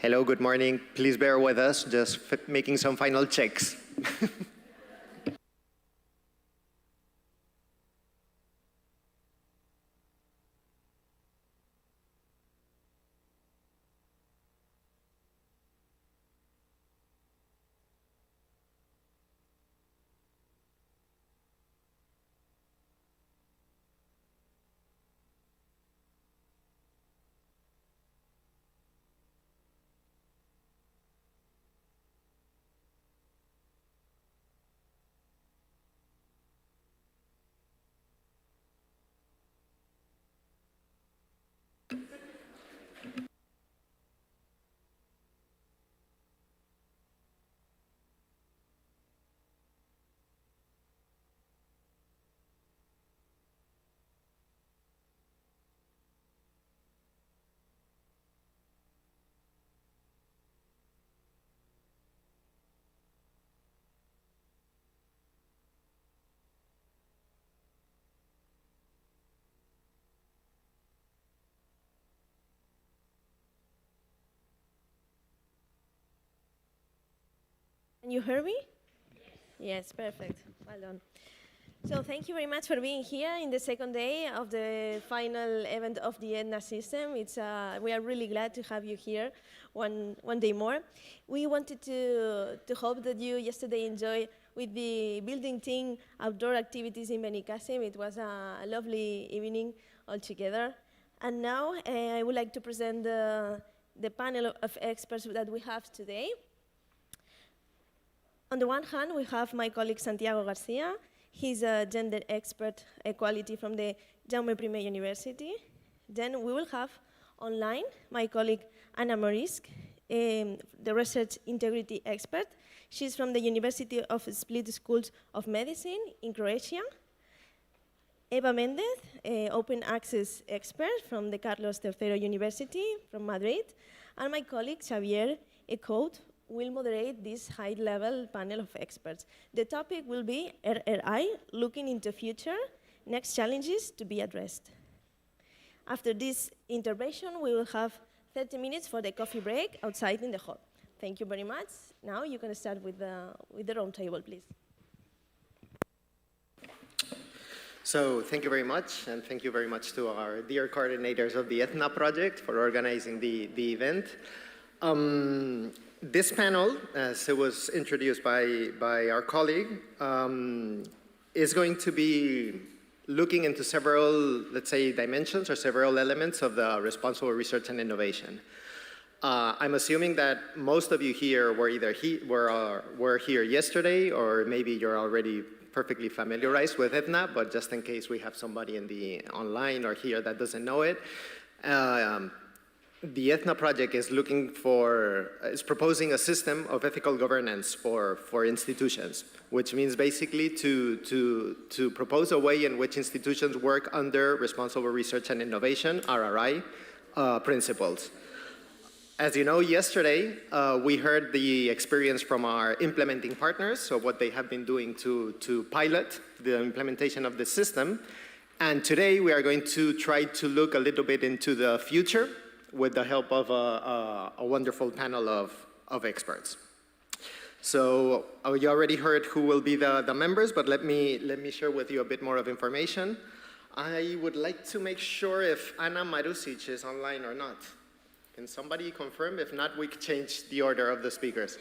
Hello, good morning. Please bear with us, just making some final checks. Can you hear me? Yes, perfect. Well done. So thank you very much for being here in the second day of the final event of the ETHNA system. We are really glad to have you here one day more. We wanted to hope that you yesterday enjoyed with the building team outdoor activities in Benicàssim. It was a lovely evening altogether. And now I would like to present the panel of experts that we have today. On the one hand, we have my colleague Santiago Garcia. He's a gender expert equality from the Jaume I University. Then we will have online my colleague Anna Marušić, the research integrity expert. She's from the University of Split Schools of Medicine in Croatia. Eva Méndez, open access expert from the Carlos III University from Madrid. And my colleague Xavier, Eekhout, will moderate this high-level panel of experts. The topic will be RRI, looking into future, next challenges to be addressed. After this intervention, we will have 30 minutes for the coffee break outside in the hall. Thank you very much. Now you can start with the roundtable, please. So thank you very much, and thank you very much to our dear coordinators of the ETHNA project for organizing the event. This panel, as it was introduced by our colleague, is going to be looking into several, let's say, dimensions or several elements of the responsible research and innovation. I'm assuming that most of you here were either were here yesterday, or maybe you're already perfectly familiarized with ETHNA, but just in case we have somebody in the online or here that doesn't know it, the ETHNA project is proposing a system of ethical governance for institutions, which means basically to propose a way in which institutions work under responsible research and innovation, RRI, principles. As you know, yesterday, we heard the experience from our implementing partners, so what they have been doing to pilot the implementation of the system. And today, we are going to try to look a little bit into the future with the help of a wonderful panel of experts. So you already heard who will be the members, but let me share with you a bit more of information. I would like to make sure if Anna Marušić is online or not. Can somebody confirm? If not, we can change the order of the speakers.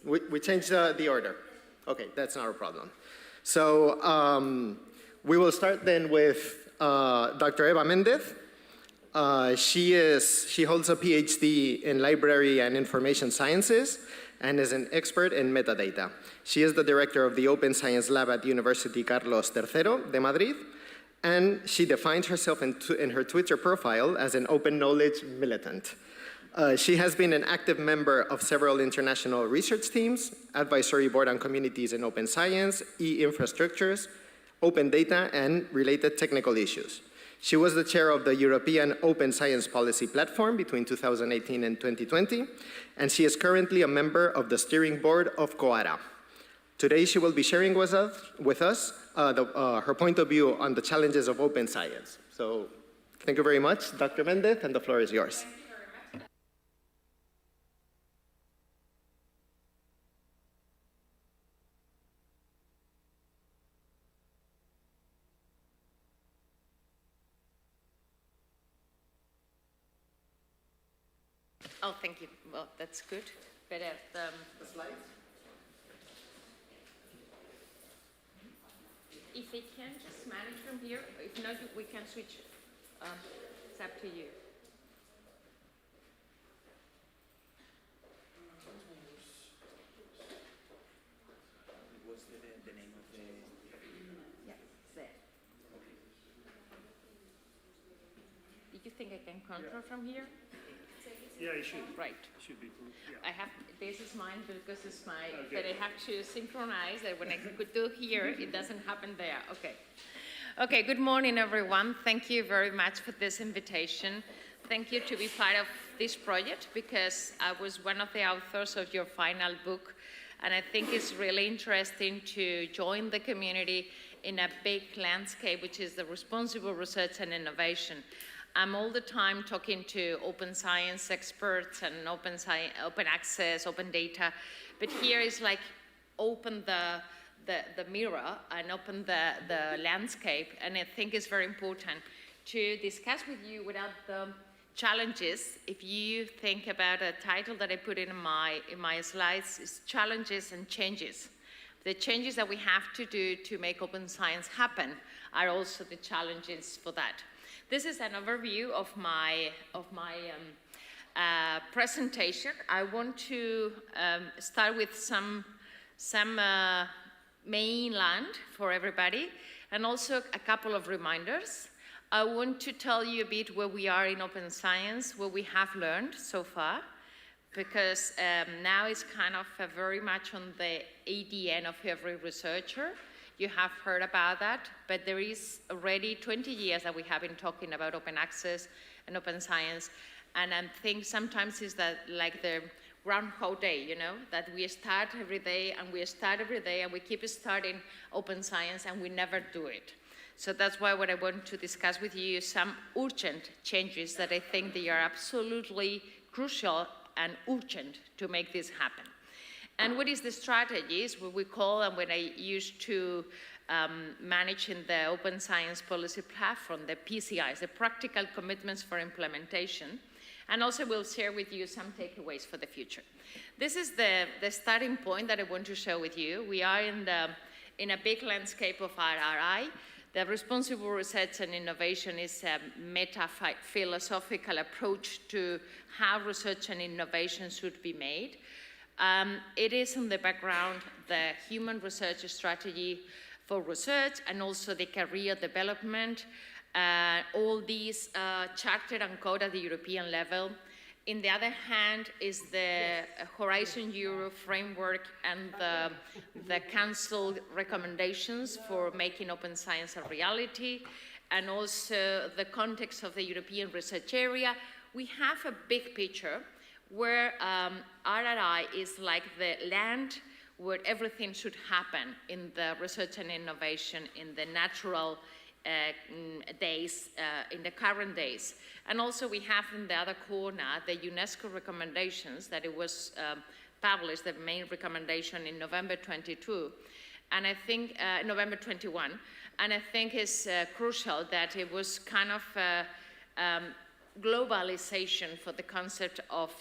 We change the order. Okay, that's not a problem. So we will start then with Dr. Eva Méndez. She holds a PhD in library and information sciences and is an expert in metadata. She is the director of the Open Science Lab at University Carlos III de Madrid, and she defines herself in her Twitter profile as an open knowledge militant. She has been an active member of several international research teams, advisory board on communities in open science, e-infrastructures, open data, and related technical issues. She was the chair of the European Open Science Policy Platform between 2018 and 2020, and she is currently a member of the steering board of COARA. Today, she will be sharing with us her point of view on the challenges of open science. So, thank you very much, Dr. Méndez, and the floor is yours. Oh, thank you. Well, that's good. Better. The slides? If they can just manage from here, if not, we can switch. It's up to you. What's the name of the... Yeah, it's there. Do you think I can control from here? Yeah, it should. Right. Should be cool. Yeah. I have, this is mine because it's my, Okay. but I have to synchronize that when I could do here, it doesn't happen there. Okay. Okay, good morning, everyone. Thank you very much for this invitation. Thank you to be part of this project because I was one of the authors of your final book, and I think it's really interesting to join the community in a big landscape, which is the responsible research and innovation. I'm all the time talking to open science experts and open access, open data, but here is like open the mirror and open the landscape, and I think it's very important to discuss with you without the challenges. If you think about a title that I put in my slides, is challenges and changes. The changes that we have to do to make open science happen are also the challenges for that. This is an overview of my presentation. I want to start with some mainland for everybody, and also a couple of reminders. I want to tell you a bit where we are in open science, what we have learned so far, because now it's kind of very much on the ADN of every researcher. You have heard about that, but there is already 20 years that we have been talking about open access and open science, and I think sometimes it's that like the Groundhog Day, you know, that we start every day and we start every day and we keep starting open science and we never do it. So that's why what I want to discuss with you is some urgent changes that I think they are absolutely crucial and urgent to make this happen. And what is the strategies, what we call, and what I used to manage in the Open Science Policy Platform, the PCIs, the Practical Commitments for Implementation, and also we'll share with you some takeaways for the future. This is the starting point that I want to share with you. We are in a big landscape of RRI. The responsible research and innovation is a meta-philosophical approach to how research and innovation should be made. It is in the background the human research strategy for research and also the career development. All these chartered and coded at the European level. In the other hand is the Horizon Europe framework and the Council recommendations for making open science a reality, and also the context of the European research area. We have a big picture where RRI is like the land where everything should happen in the research and innovation in the natural days, in the current days. And also we have in the other corner the UNESCO recommendations that it was published, the main recommendation in November 22, and I think November 21, and I think it's crucial that it was kind of globalization for the concept of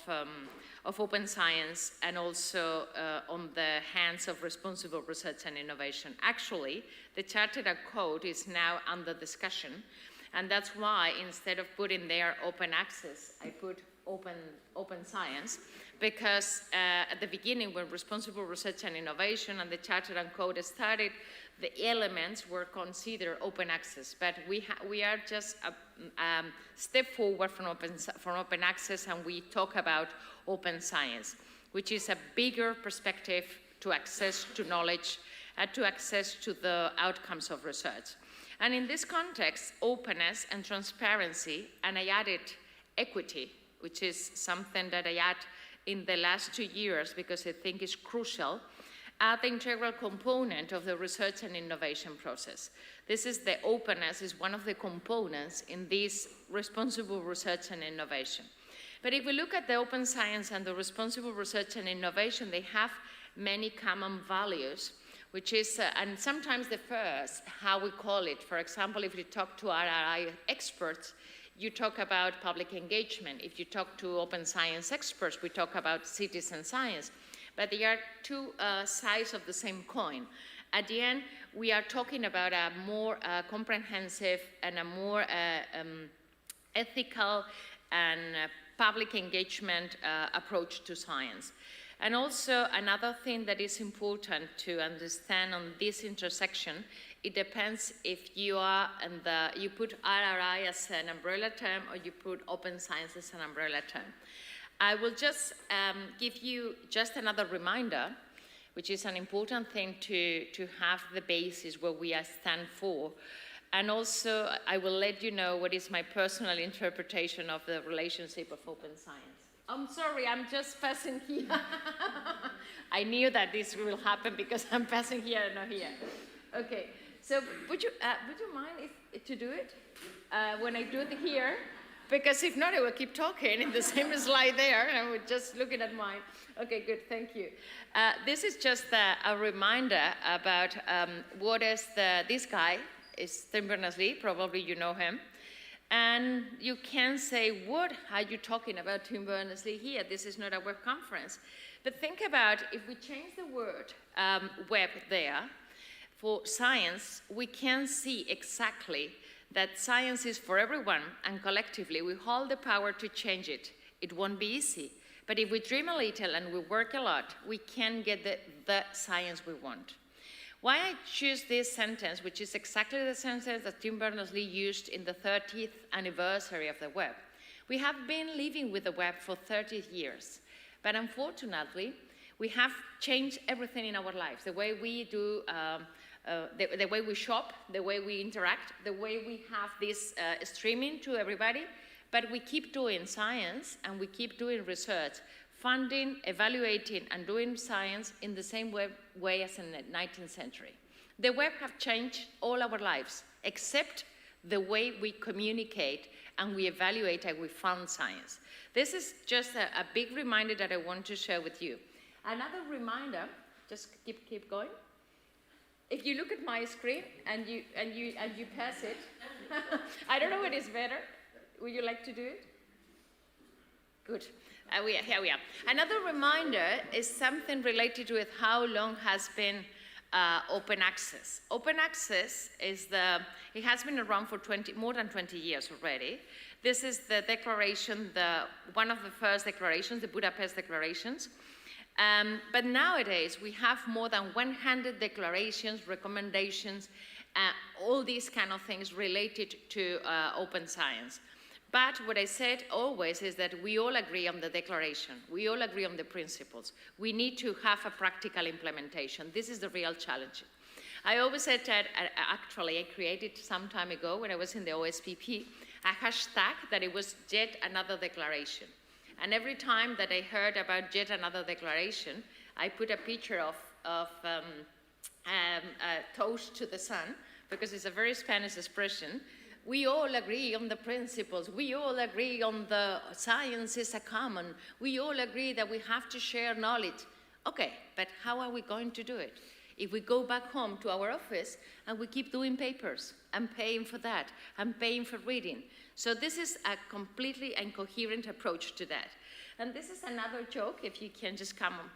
open science and also on the hands of responsible research and innovation. Actually, the Chartered Code is now under discussion, and that's why instead of putting there open access, I put open science, because at the beginning when responsible research and innovation and the Chartered Code started, the elements were considered open access, but we are just a step forward from open access, and we talk about open science, which is a bigger perspective to access to knowledge, to access to the outcomes of research. And in this context, openness and transparency, and I added equity, which is something that I add in the last 2 years because I think it's crucial, are the integral component of the research and innovation process. This is the openness is one of the components in this responsible research and innovation. But if we look at the open science and the responsible research and innovation, they have many common values, which is, and sometimes the first, how we call it. For example, if you talk to RRI experts, you talk about public engagement. If you talk to open science experts, we talk about citizen science. But they are two sides of the same coin. At the end, we are talking about a more comprehensive and a more ethical and public engagement approach to science. And also another thing that is important to understand on this intersection, it depends if you are you put RRI as an umbrella term or you put open science as an umbrella term. I will just give you just another reminder, which is an important thing to have the basis where we stand for. And also, I will let you know what is my personal interpretation of the relationship of open science. I'm sorry, I'm just passing here. I knew that this will happen because I'm passing here and not here. Okay, so would you mind to do it when I do it here? Because if not, I will keep talking in the same slide there, and I would just looking at mine. Okay, good, thank you. This is just a reminder about what is this guy is Tim Berners-Lee, probably you know him. And you can say, what are you talking about Tim Berners-Lee here? This is not a web conference. But think about if we change the word web there for science, we can see exactly that science is for everyone, and collectively we hold the power to change it. It won't be easy, but if we dream a little and we work a lot, we can get the science we want. Why I choose this sentence, which is exactly the sentence that Tim Berners-Lee used in the 30th anniversary of the web. We have been living with the web for 30 years, but unfortunately, we have changed everything in our lives, the way we do the way we shop, the way we interact, the way we have this streaming to everybody, but we keep doing science and we keep doing research, funding, evaluating, and doing science in the same way as in the 19th century. The web have changed all our lives, except the way we communicate and we evaluate and we fund science. This is just a big reminder that I want to share with you. Another reminder, just keep going. If you look at my screen and you pass it, I don't know what is better. Would you like to do it? Good. Here we are. Another reminder is something related with how long has been open access. Open access is it has been around for more than 20 years already. This is the declaration, one of the first declarations, the Budapest declarations. But nowadays, we have more than 100 declarations, recommendations, all these kind of things related to open science. But what I said always is that we all agree on the declaration. We all agree on the principles. We need to have a practical implementation. This is the real challenge. I always said that, actually, I created some time ago when I was in the OSPP, a hashtag that it was yet another declaration. And every time that I heard about yet another declaration, I put a picture of a toast to the sun, because it's a very Spanish expression. We all agree on the principles. We all agree on the science is a common. We all agree that we have to share knowledge. Okay, but how are we going to do it? If we go back home to our office and we keep doing papers and paying for that and paying for reading. So this is a completely incoherent approach to that. And this is another joke, if you can just come on.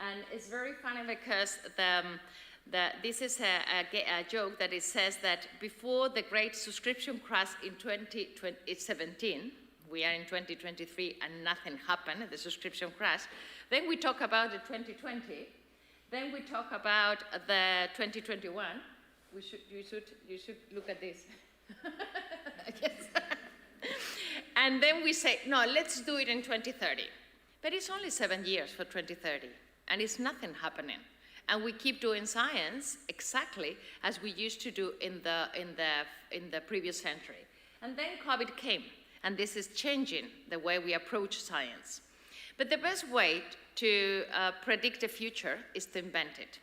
And it's very funny because this is a joke that it says that before the great subscription crash in 2017, we are in 2023 and nothing happened, the subscription crash, then we talk about the 2020, then we talk about the 2021. You should look at this. Yes. And then we say, no, let's do it in 2030. But it's only 7 years for 2030, and it's nothing happening. And we keep doing science exactly as we used to do in the previous century. And then COVID came, and this is changing the way we approach science. But the best way to predict the future is to invent it.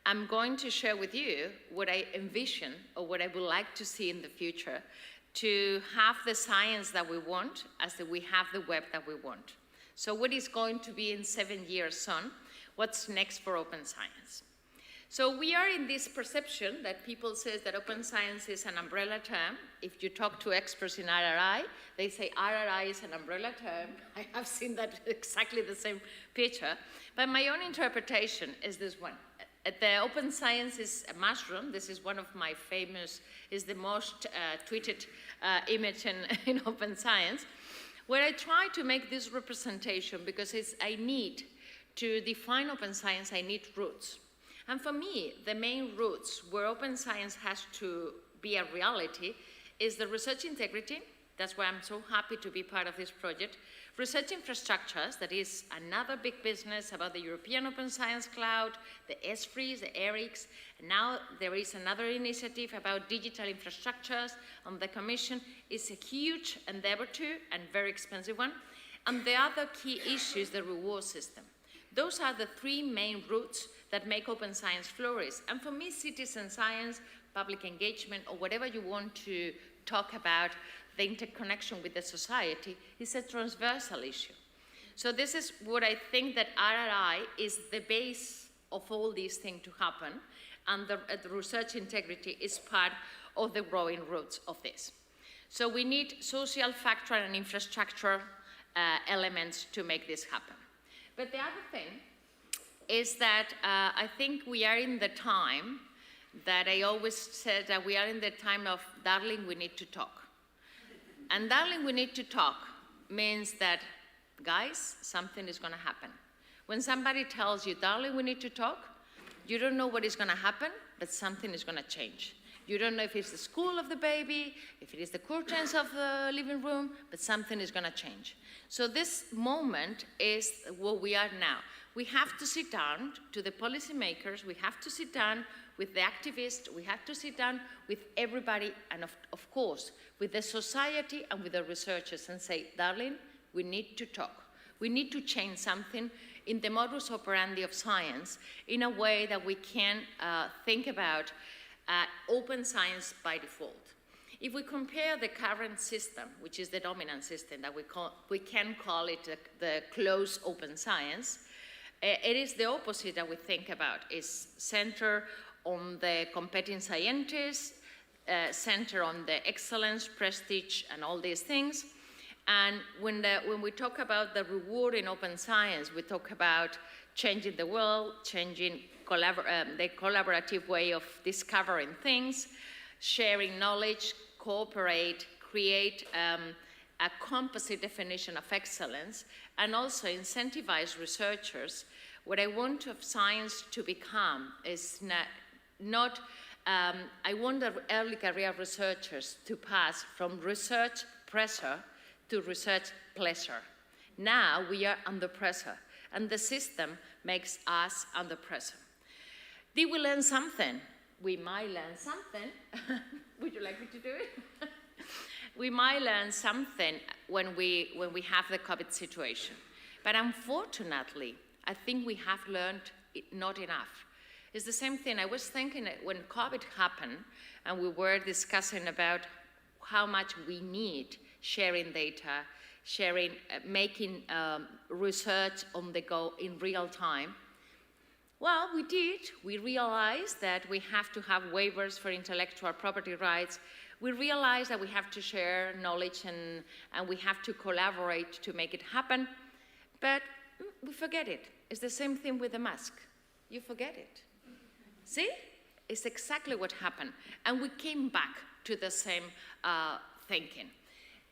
I'm going to share with you what I envision or what I would like to see in the future to have the science that we want as we have the web that we want. So what is going to be in 7 years on? What's next for open science? So we are in this perception that people say that open science is an umbrella term. If you talk to experts in RRI, they say RRI is an umbrella term. I have seen that exactly the same picture. But my own interpretation is this one. The open science is a mushroom. This is one of my famous, is the most tweeted image in open science, where I try to make this representation because I need to define open science, I need roots. And for me, the main roots where open science has to be a reality is the research integrity. That's why I'm so happy to be part of this project. Research infrastructures, that is another big business about the European Open Science Cloud, the ESFRIs, the ERICs. And now there is another initiative about digital infrastructures on the Commission. It's a huge endeavor too, and very expensive one. And the other key issue is the reward system. Those are the three main roots that make open science flourish. And for me, citizen science, public engagement, or whatever you want to talk about, the interconnection with the society, is a transversal issue. So this is what I think that RRI is the base of all these things to happen, and the research integrity is part of the growing roots of this. So we need social factor and infrastructure elements to make this happen. But the other thing is that I think we are in the time that I always said that we are in the time of, darling, we need to talk. And darling, we need to talk means that, guys, something is going to happen. When somebody tells you, darling, we need to talk, you don't know what is going to happen, but something is going to change. You don't know if it's the school of the baby, if it is the curtains of the living room, but something is going to change. So this moment is what we are now. We have to sit down to the policymakers, we have to sit down with the activists, we have to sit down with everybody, and of course, with the society and with the researchers and say, darling, we need to talk. We need to change something in the modus operandi of science in a way that we can think about open science by default. If we compare the current system, which is the dominant system that we can call it the closed open science, it is the opposite that we think about. It's centered on the competing scientists, centered on the excellence, prestige, and all these things. And when we talk about the reward in open science, we talk about changing the world, changing the collaborative way of discovering things, sharing knowledge, cooperate, create a composite definition of excellence, and also incentivize researchers. What I want of science to become is not I want the early career researchers to pass from research pressure to research pleasure. Now we are under pressure, and the system makes us under pressure. Did we learn something? We might learn something. Would you like me to do it? We might learn something when we have the COVID situation. But unfortunately, I think we have learned not enough. It's the same thing. I was thinking when COVID happened and we were discussing about how much we need sharing data, making research on the go in real time. Well, we did. We realized that we have to have waivers for intellectual property rights. We realized that we have to share knowledge and we have to collaborate to make it happen. But we forget it. It's the same thing with the mask. You forget it. See? It's exactly what happened. And we came back to the same thinking.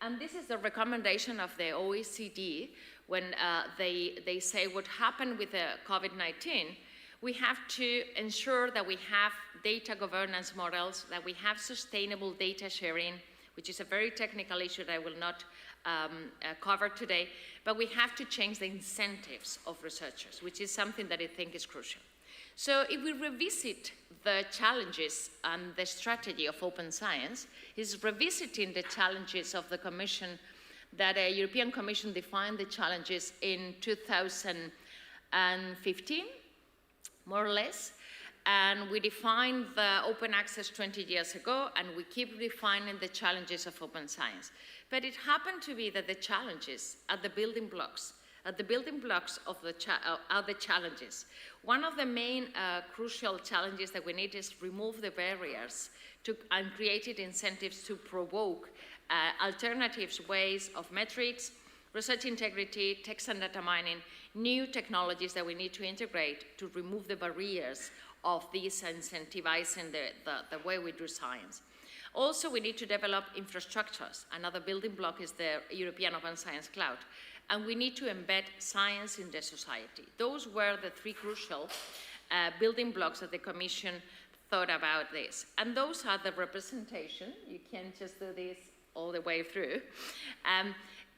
And this is the recommendation of the OECD when they say what happened with the COVID-19. We have to ensure that we have data governance models, that we have sustainable data sharing, which is a very technical issue that I will not cover today, but we have to change the incentives of researchers, which is something that I think is crucial. So if we revisit the challenges and the strategy of open science, is revisiting the challenges of the Commission, that the European Commission defined the challenges in 2015, more or less, and we defined the open access 20 years ago, and we keep refining the challenges of open science. But it happened to be that the challenges are the building blocks, The building blocks of are the challenges. One of the main crucial challenges that we need is remove the barriers and create incentives to provoke alternative ways of metrics, research integrity, text and data mining, new technologies that we need to integrate to remove the barriers of these incentivizing the way we do science. Also, we need to develop infrastructures. Another building block is the European Open Science Cloud. And we need to embed science in the society. Those were the three crucial building blocks that the Commission thought about this. And those are the representation. You can't just do this all the way through.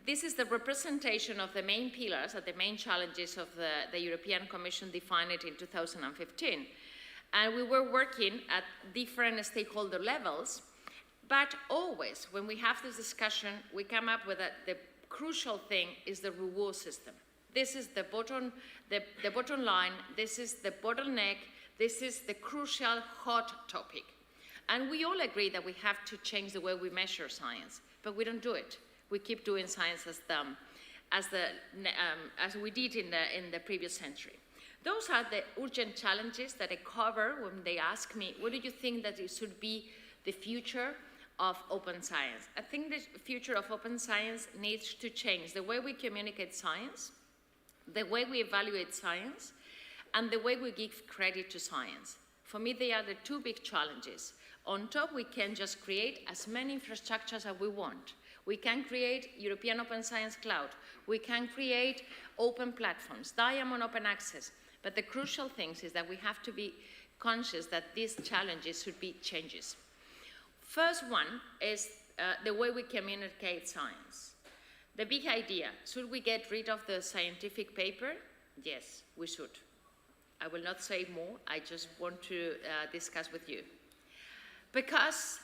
This is the representation of the main pillars and the main challenges of the European Commission defined it in 2015. And we were working at different stakeholder levels, but always when we have this discussion, we come up with the crucial thing is the reward system. This is the bottom line, this is the bottleneck, this is the crucial hot topic. And we all agree that we have to change the way we measure science, but we don't do it. We keep doing science as we did in the previous century. Those are the urgent challenges that I cover when they ask me, what do you think that it should be the future of open science? I think the future of open science needs to change the way we communicate science, the way we evaluate science, and the way we give credit to science. For me, they are the two big challenges. On top, we can just create as many infrastructures as we want. We can create European Open Science Cloud. We can create open platforms, Diamond Open Access. But the crucial thing is that we have to be conscious that these challenges should be changes. First one is the way we communicate science. The big idea, should we get rid of the scientific paper? Yes, we should. I will not say more, I just want to discuss with you. Because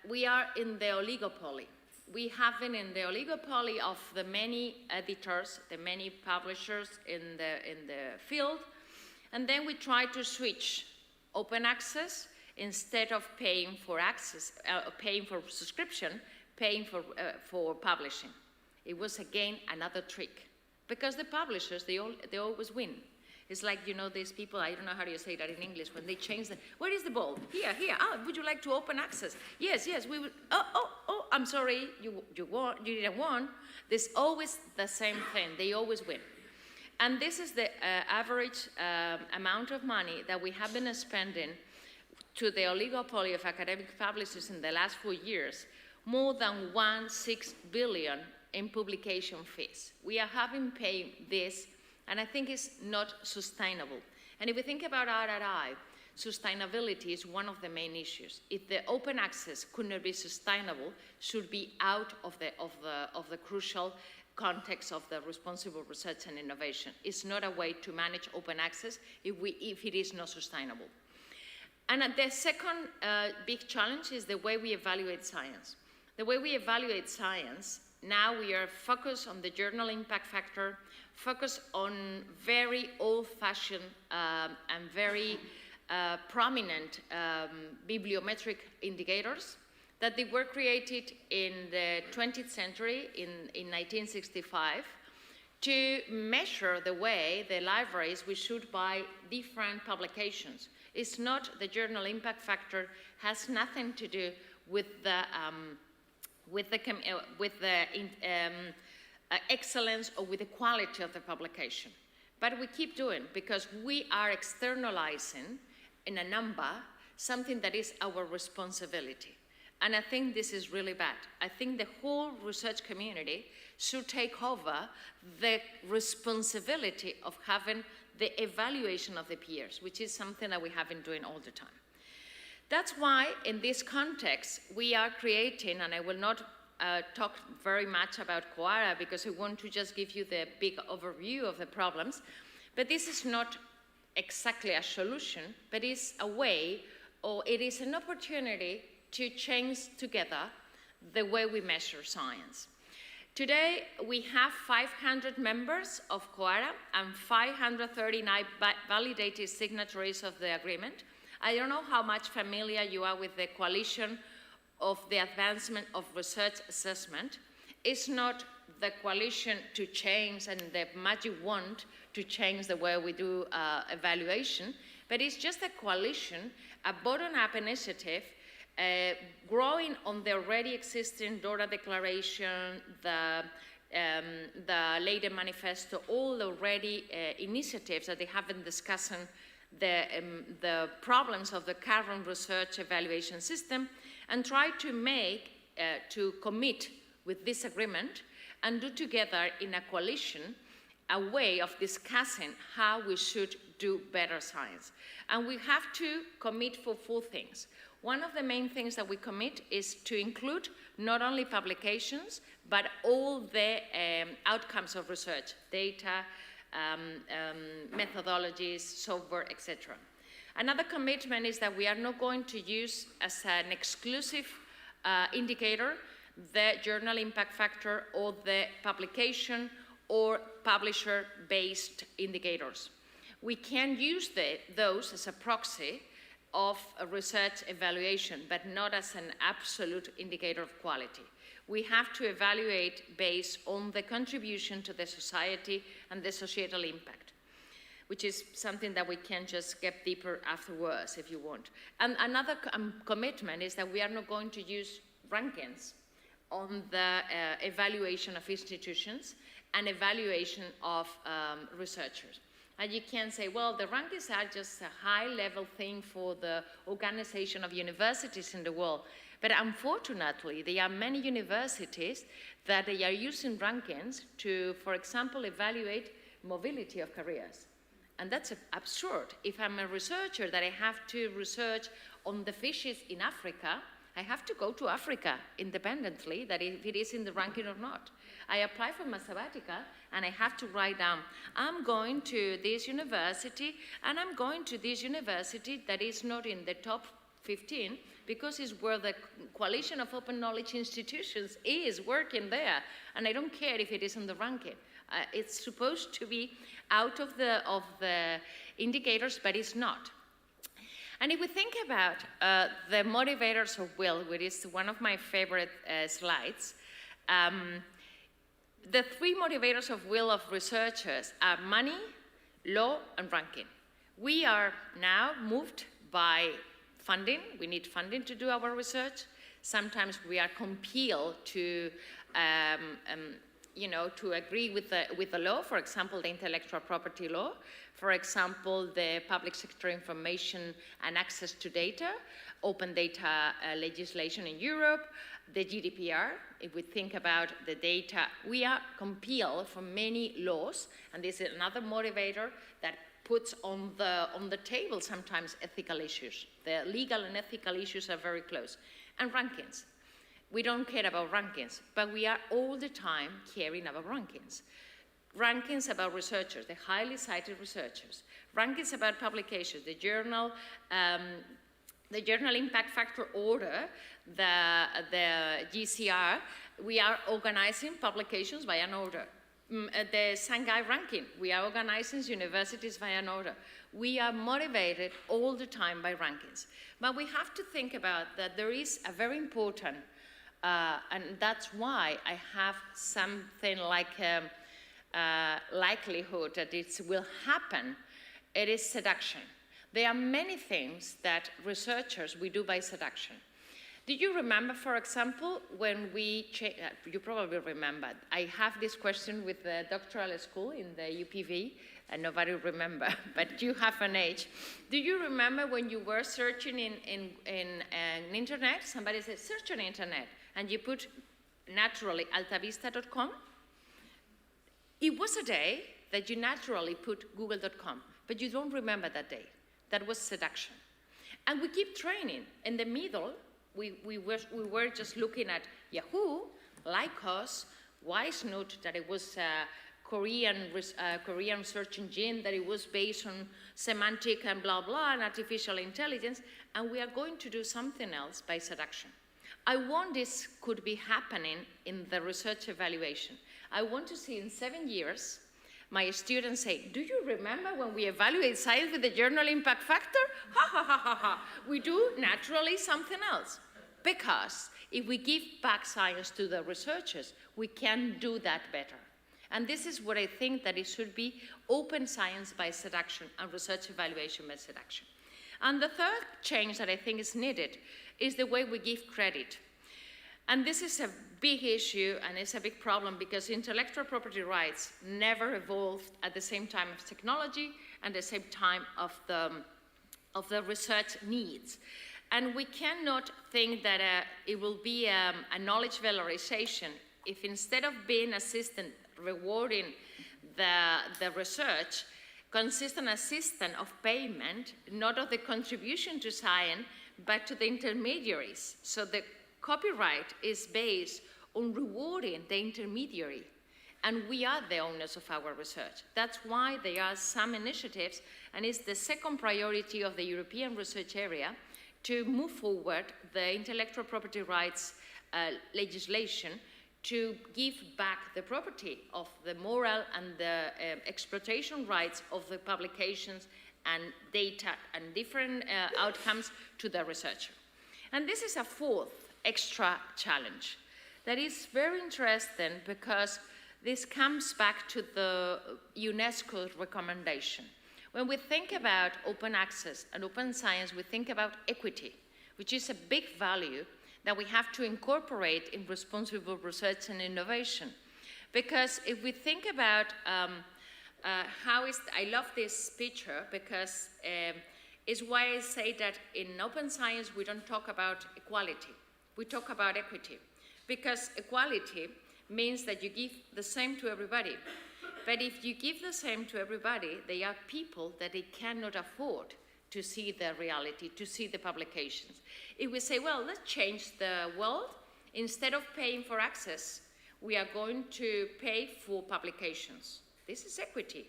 we are in the oligopoly. We have been in the oligopoly of the many editors, the many publishers in the field, and then we try to switch open access instead of paying for access, paying for subscription, paying for publishing. It was again another trick, because the publishers they always win. It's like, you know, these people, I don't know how do you say that in English, when they change where is the ball? Here, would you like to open access? Yes, we will, oh, I'm sorry, you didn't want. There's always the same thing, they always win. And this is the average amount of money that we have been spending to the oligopoly of academic publishers in the last 4 years, more than 1.6 billion in publication fees. We are having paid this, and I think it's not sustainable. And if we think about RRI, sustainability is one of the main issues. If the open access could not be sustainable, should be out of the crucial context of the responsible research and innovation. It's not a way to manage open access if it is not sustainable. And the second big challenge is the way we evaluate science. The way we evaluate science, now we are focused on the journal impact factor, focused on very old-fashioned and very prominent bibliometric indicators that they were created in the 20th century, in 1965, to measure the way the libraries we should buy different publications. It's not the journal impact factor, has nothing to do with the excellence or with the quality of the publication. But we keep doing, because we are externalizing in a number something that is our responsibility. And I think this is really bad. I think the whole research community should take over the responsibility of having the evaluation of the peers, which is something that we have been doing all the time. That's why, in this context, we are creating, and I will not talk very much about Quora because I want to just give you the big overview of the problems, but this is not exactly a solution, but it's a way, or it is an opportunity to change together the way we measure science. Today, we have 500 members of Quora and 539 validated signatories of the agreement. I don't know how much familiar you are with the coalition of the advancement of research assessment. It's not the coalition to change and the magic wand to change the way we do evaluation, but it's just a coalition, a bottom-up initiative, growing on the already existing DORA declaration, the Leiden Manifesto, all already initiatives that they have been discussing the problems of the current research evaluation system, and try to make, to commit with this agreement and do together in a coalition a way of discussing how we should do better science. And we have to commit for 4 things. One of the main things that we commit is to include not only publications, but all the outcomes of research, data, methodologies, software, etc. Another commitment is that we are not going to use as an exclusive indicator the journal impact factor or the publication or publisher-based indicators. We can use those as a proxy of a research evaluation, but not as an absolute indicator of quality. We have to evaluate based on the contribution to the society and the societal impact, which is something that we can just get deeper afterwards if you want. And another commitment is that we are not going to use rankings on the evaluation of institutions and evaluation of researchers. And you can say, well, the rankings are just a high-level thing for the organization of universities in the world. But unfortunately, there are many universities that they are using rankings to, for example, evaluate mobility of careers. And that's absurd. If I'm a researcher that I have to research on the fishes in Africa, I have to go to Africa independently, that if it is in the ranking or not. I apply for my sabbatical and I have to write down, I'm going to this university and I'm going to this university that is not in the top 15 because it's where the coalition of open knowledge institutions is working there. And I don't care if it is in the ranking. It's supposed to be out of the indicators, but it's not. And if we think about the motivators of will, which is one of my favorite slides, the 3 motivators of will of researchers are money, law, and ranking. We are now moved by funding. We need funding to do our research. Sometimes we are compelled to to agree with the law, for example, the intellectual property law, for example, the public sector information and access to data, open data legislation in Europe, the GDPR. If we think about the data, we are compelled from many laws, and this is another motivator that puts on the table sometimes ethical issues. The legal and ethical issues are very close. And rankings. We don't care about rankings, but we are all the time caring about rankings. Rankings about researchers, the highly cited researchers. Rankings about publications, the journal impact factor order, the GCR. We are organizing publications by an order. The Shanghai ranking, we are organizing universities by an order. We are motivated all the time by rankings. But we have to think about that there is a very important and that's why I have something like likelihood that it will happen. It is seduction. There are many things that researchers we do by seduction. Do you remember, for example, when we, you probably remember, I have this question with the doctoral school in the UPV, and nobody remember, but you have an age. Do you remember when you were searching in internet, somebody said, search on internet, and you put, naturally, altavista.com? It was a day that you naturally put google.com, but you don't remember that day. That was seduction. And we keep training. In the middle, we were just looking at Yahoo, Lycos, Wisenote, that it was a Korean search engine, that it was based on semantic and blah, blah, and artificial intelligence, and we are going to do something else by seduction. I want this could be happening in the research evaluation. I want to see in 7 years, my students say, do you remember when we evaluate science with the journal impact factor? Ha, ha, ha, ha, ha. We do naturally something else. Because if we give back science to the researchers, we can do that better. And this is what I think that it should be: open science-based action and research evaluation-based action. And the third change that I think is needed is the way we give credit. And this is a big issue, and it's a big problem, because intellectual property rights never evolved at the same time as technology and the same time of the research needs. And we cannot think that it will be a knowledge valorization if, instead of being a system rewarding the research, consistent a system of payment, not of the contribution to science, but to the intermediaries. So the copyright is based on rewarding the intermediary, and we are the owners of our research. That's why there are some initiatives, and it's the second priority of the European research area, to move forward the intellectual property rights legislation to give back the property of the moral and the exploitation rights of the publications and data and different outcomes to the researcher. And this is a fourth extra challenge that is very interesting, because this comes back to the UNESCO recommendation. When we think about open access and open science, we think about equity, which is a big value that we have to incorporate in responsible research and innovation. Because if we think about I love this picture, because it's why I say that in open science we don't talk about equality, we talk about equity. Because equality means that you give the same to everybody. But if you give the same to everybody, there are people that they cannot afford to see the reality, to see the publications. If we say, well, let's change the world, instead of paying for access, we are going to pay for publications. This is equity.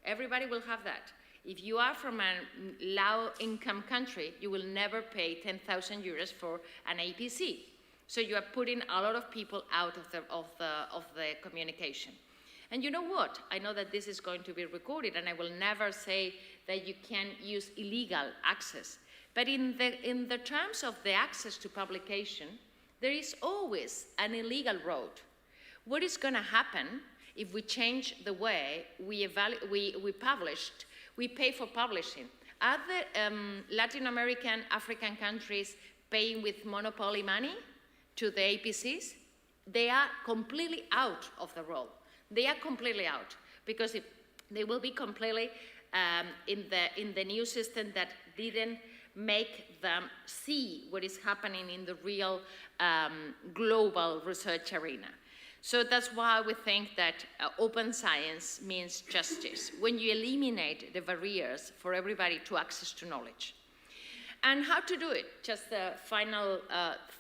Everybody will have that. If you are from a low-income country, you will never pay 10,000 euros for an APC. So you are putting a lot of people out of the communication. And you know what? I know that this is going to be recorded, and I will never say that you can use illegal access. But in the terms of the access to publication, there is always an illegal road. What is going to happen if we change the way we pay for publishing? Are the Latin American, African countries paying with monopoly money to the APCs? They are completely out of the role. They are completely out, because they will be completely in the new system that didn't make them see what is happening in the real global research arena. So that's why we think that open science means justice, when you eliminate the barriers for everybody to access to knowledge. And how to do it? Just the final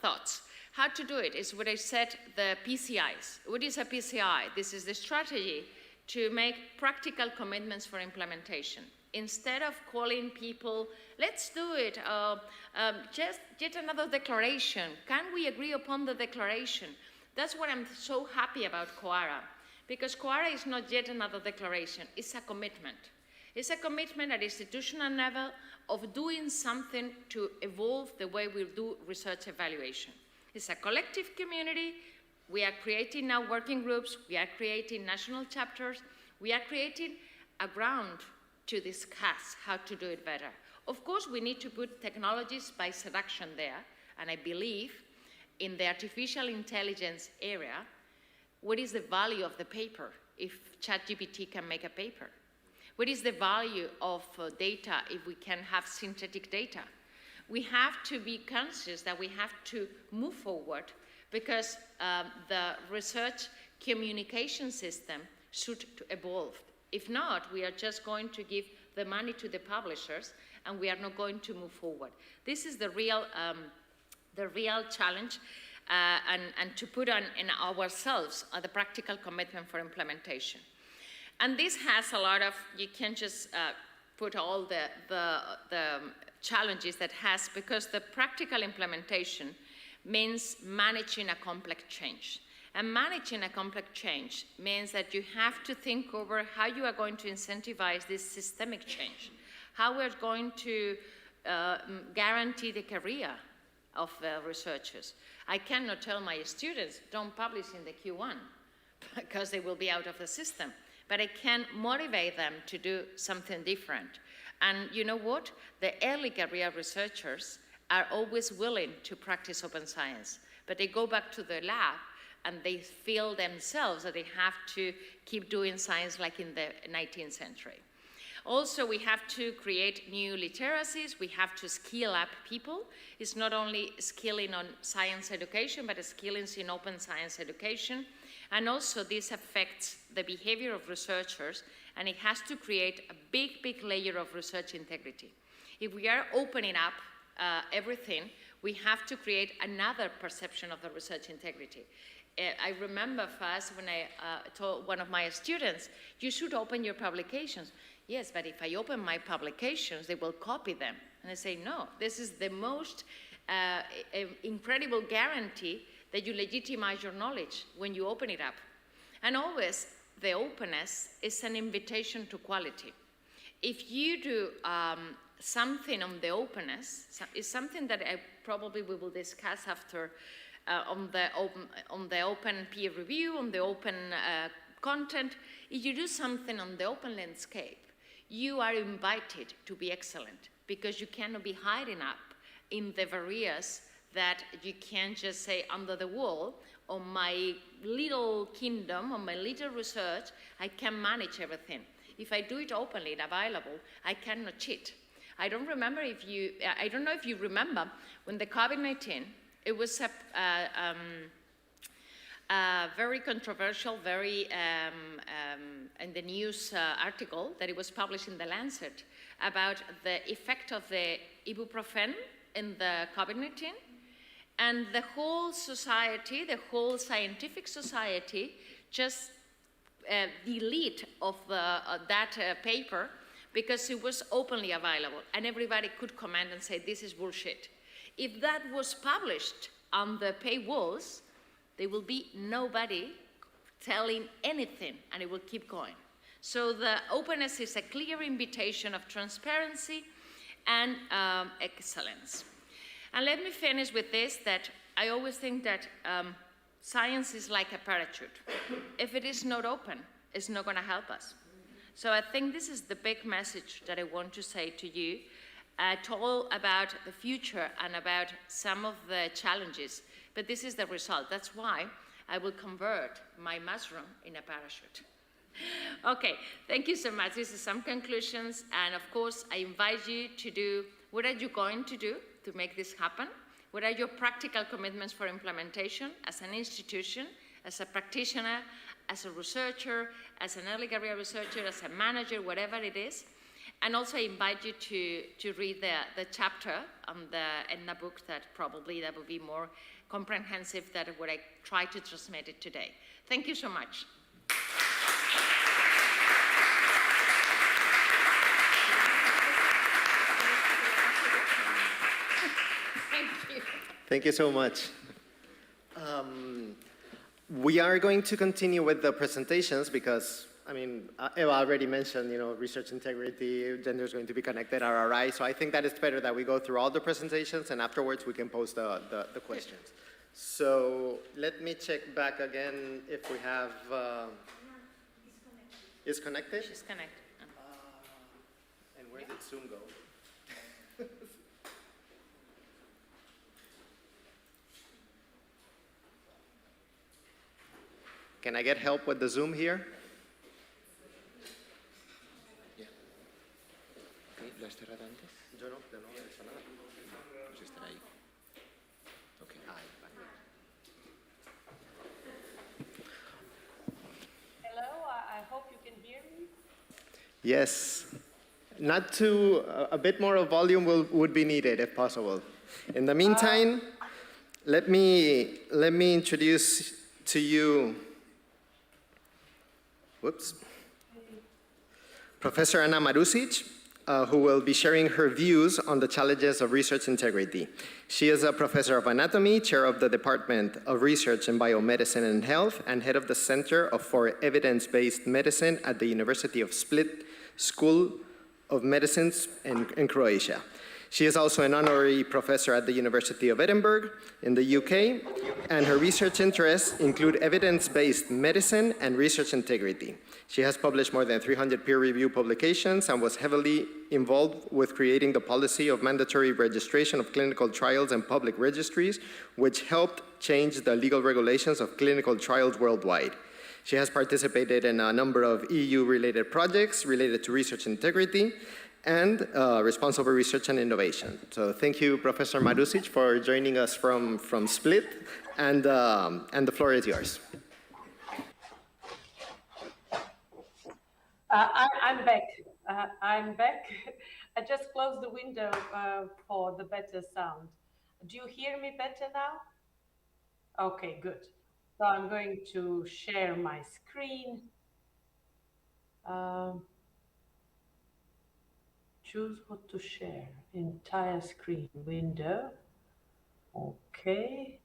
thoughts. How to do it is what I said, the PCIs. What is a PCI? This is the strategy to make practical commitments for implementation. Instead of calling people, let's do it, just yet another declaration. Can we agree upon the declaration? That's what I'm so happy about COARA, because COARA is not yet another declaration, it's a commitment. It's a commitment at institutional level of doing something to evolve the way we do research evaluation. It's a collective community. We are creating now working groups. We are creating national chapters. We are creating a ground to discuss how to do it better. Of course, we need to put technologies by seduction there, and I believe in the artificial intelligence area, what is the value of the paper if ChatGPT can make a paper? What is the value of data if we can have synthetic data? We have to be conscious that we have to move forward, because the research communication system should evolve. If not, we are just going to give the money to the publishers, and we are not going to move forward. This is the real challenge, and to put on in ourselves the practical commitment for implementation. And this has a lot of, you can't just put all the challenges that has, because the practical implementation means managing a complex change. And managing a complex change means that you have to think over how you are going to incentivize this systemic change, how we're going to guarantee the career of researchers. I cannot tell my students, don't publish in the Q1, because they will be out of the system. But I can motivate them to do something different. And you know what? The early career researchers are always willing to practice open science, but they go back to the lab and they feel themselves that they have to keep doing science like in the 19th century. Also, we have to create new literacies. We have to skill up people. It's not only skilling on science education, but skilling in open science education. And also, this affects the behavior of researchers, and it has to create a big, big layer of research integrity. If we are opening up everything, we have to create another perception of the research integrity. I remember first when I told one of my students, you should open your publications. Yes, but if I open my publications, they will copy them. And I say, no, this is the most incredible guarantee that you legitimize your knowledge when you open it up. And always, the openness is an invitation to quality. If you do something on the openness, it's something that we will discuss after on the open peer review, on the open content. If you do something on the open landscape, you are invited to be excellent, because you cannot be hiding up in the barriers that you can't just say under the wall, on my little kingdom, on my little research, I can manage everything. If I do it openly and available, I cannot cheat. I don't know if you remember when the COVID-19, it was a very controversial, very in the news article that it was published in The Lancet about the effect of the ibuprofen in the COVID-19. And the whole society, the whole scientific society, just delete of that paper because it was openly available and everybody could comment and say, this is bullshit. If that was published on the paywalls, there will be nobody telling anything and it will keep going. So the openness is a clear invitation of transparency and excellence. And let me finish with this, that I always think that science is like a parachute. If it is not open, it's not going to help us. So I think this is the big message that I want to say to you. It's all about the future and about some of the challenges, but this is the result. That's why I will convert my mushroom in a parachute. Okay, thank you so much. This is some conclusions, and of course, I invite you to do, what are you going to do to make this happen? What are your practical commitments for implementation as an institution, as a practitioner, as a researcher, as an early career researcher, as a manager, whatever it is? And also I invite you to read the chapter on the ETHNA book that probably that will be more comprehensive than what I try to transmit it today. Thank you so much. Thank you so much. We are going to continue with the presentations because, I mean, Eva already mentioned, research integrity, gender is going to be connected, RRI, so I think that it's better that we go through all the presentations and afterwards we can pose the questions. So let me check back again if we have, is connected? She's connected. And where did Zoom go? Can I get help with the Zoom here? ¿Lo has cerrado antes? Yo no he hecho nada. Pues estará ahí. Ok. Ahí, vale. Hello, I hope you can hear me. Yes. Not too, a bit more of volume would be needed if possible. In the meantime, let me introduce to you, Professor Anna Marušić, who will be sharing her views on the challenges of research integrity. She is a professor of anatomy, chair of the Department of Research in Biomedicine and Health, and head of the Center for Evidence-Based Medicine at the University of Split School of Medicine in Croatia. She is also an honorary professor at the University of Edinburgh in the UK, and her research interests include evidence-based medicine and research integrity. She has published more than 300 peer-reviewed publications and was heavily involved with creating the policy of mandatory registration of clinical trials and public registries, which helped change the legal regulations of clinical trials worldwide. She has participated in a number of EU-related projects related to research integrity and responsible research and innovation. So thank you, Professor Marušić, for joining us from Split, and the floor is yours. I'm back. I'm back. I just closed the window for the better sound. Do you hear me better now? Okay, good. So I'm going to share my screen. Choose what to share. Entire screen window. Okay.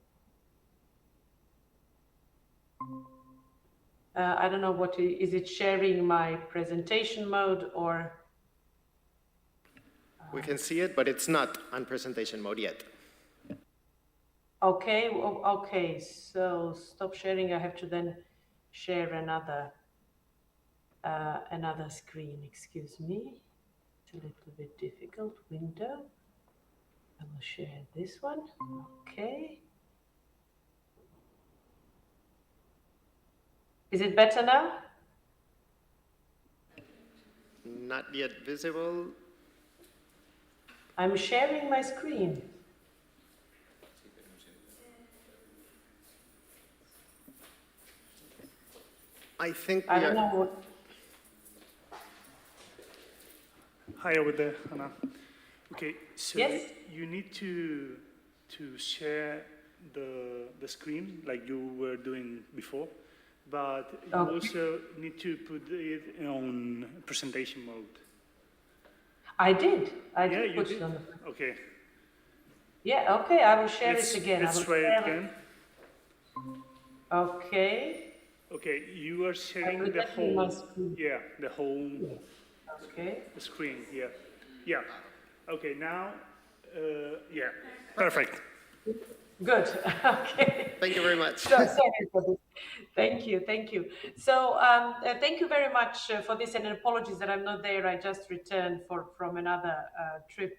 I don't know what is it sharing my presentation mode or? We can see it, but it's not on presentation mode yet. Okay, okay, so stop sharing. I have to then share another screen. Excuse me, it's a little bit difficult. Window. I will share this one. Okay. Is it better now? Not yet visible. I'm sharing my screen. I think I don't know what. Hi over there, Anna. Okay, so Yes? you need to share the screen like you were doing before, but you also need to put it on presentation mode. I did. I Yeah, did you put did. it on. Okay. Yeah. Okay. I will share it again. Let's try it again. Okay. Okay, you are sharing the protecting my whole. screen. Yeah, the whole Okay. screen. Yeah. Yeah. Okay. Now. Yeah. Perfect. Good. Okay. Thank you very much. So, sorry for this. Thank you. Thank you. So thank you very much for this, and apologies that I'm not there. I just returned from another trip.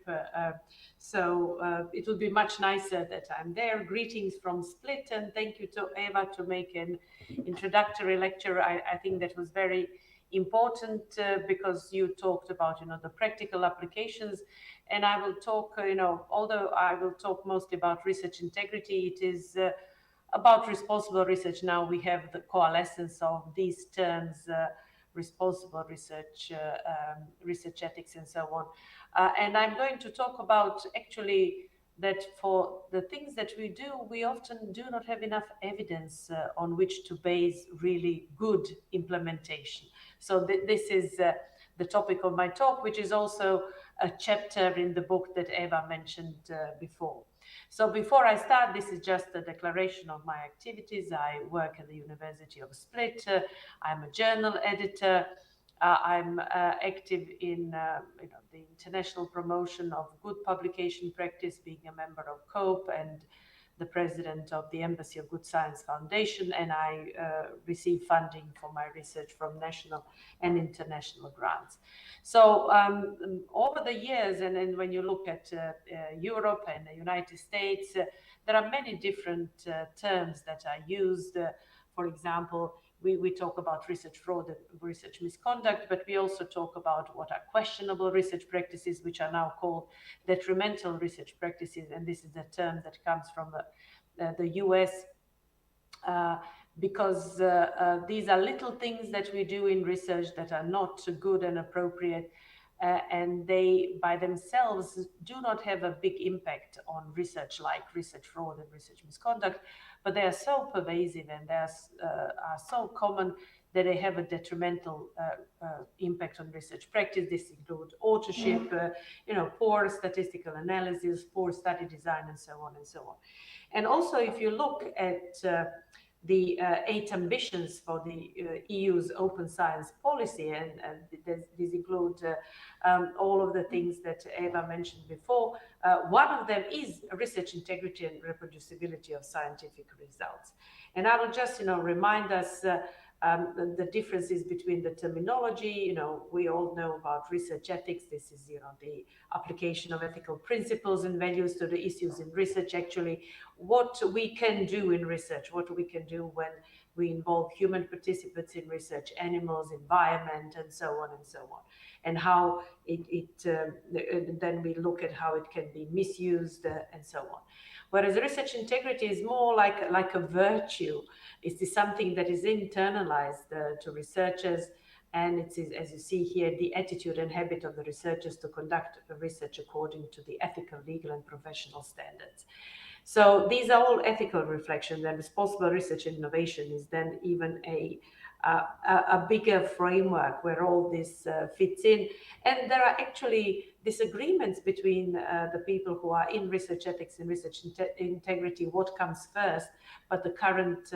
So it would be much nicer that I'm there. Greetings from Split, and thank you to Eva to make an introductory lecture. I think that was very important because you talked about, the practical applications. And I will talk, although I will talk mostly about research integrity, it is about responsible research. Now we have the coalescence of these terms, responsible research, research ethics, and so on. And I'm going to talk about actually that for the things that we do, we often do not have enough evidence on which to base really good implementation. So this is the topic of my talk, which is also a chapter in the book that Eva mentioned before. So before I start, this is just a declaration of my activities. I work at the University of Split. I'm a journal editor. I'm active in the international promotion of good publication practice, being a member of COPE and the president of the Embassy of Good Science Foundation, and I receive funding for my research from national and international grants. So over the years, and then when you look at Europe and the United States, there are many different terms that are used. For example, we talk about research fraud and research misconduct, but we also talk about what are questionable research practices, which are now called detrimental research practices. And this is a term that comes from the US, because these are little things that we do in research that are not good and appropriate, and they by themselves do not have a big impact on research, like research fraud and research misconduct, but they are so pervasive and they are so common that they have a detrimental impact on research practice. This includes authorship, poor statistical analysis, poor study design, and so on and so on. And also, if you look at the 8 ambitions for the EU's open science policy, and these include all of the things that Eva mentioned before. One of them is research integrity and reproducibility of scientific results. And I will just, remind us the differences between the terminology. We all know about research ethics. This is, the application of ethical principles and values to the issues in research. Actually, what we can do in research, what we can do when we involve human participants in research, animals, environment, and so on and so on, and how then we look at how it can be misused and so on. Whereas research integrity is more like a virtue. It is something that is internalized to researchers, and it is, as you see here, the attitude and habit of the researchers to conduct research according to the ethical, legal, and professional standards. So these are all ethical reflections, and responsible research and innovation is then even a bigger framework where all this fits in. And there are actually disagreements between the people who are in research ethics and research integrity, what comes first, but the current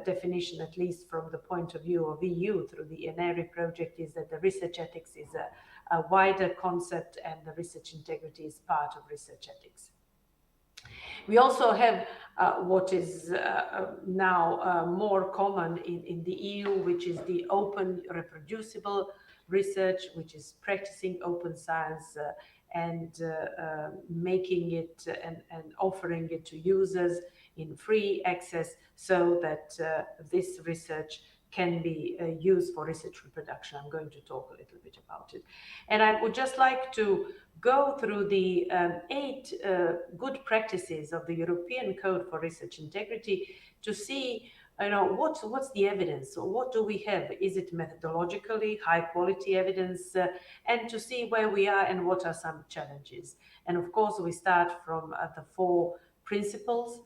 definition, at least from the point of view of EU through the ENERI project, is that the research ethics is a wider concept and the research integrity is part of research ethics. We also have what is now more common in the EU, which is the open reproducible research, which is practicing open science and making it and offering it to users in free access, so that this research can be used for research reproduction. I'm going to talk a little bit about it. And I would just like to go through the 8 good practices of the European Code for Research Integrity to see, what's the evidence, or what do we have? Is it methodologically high quality evidence? And to see where we are and what are some challenges. And of course, we start from the 4 principles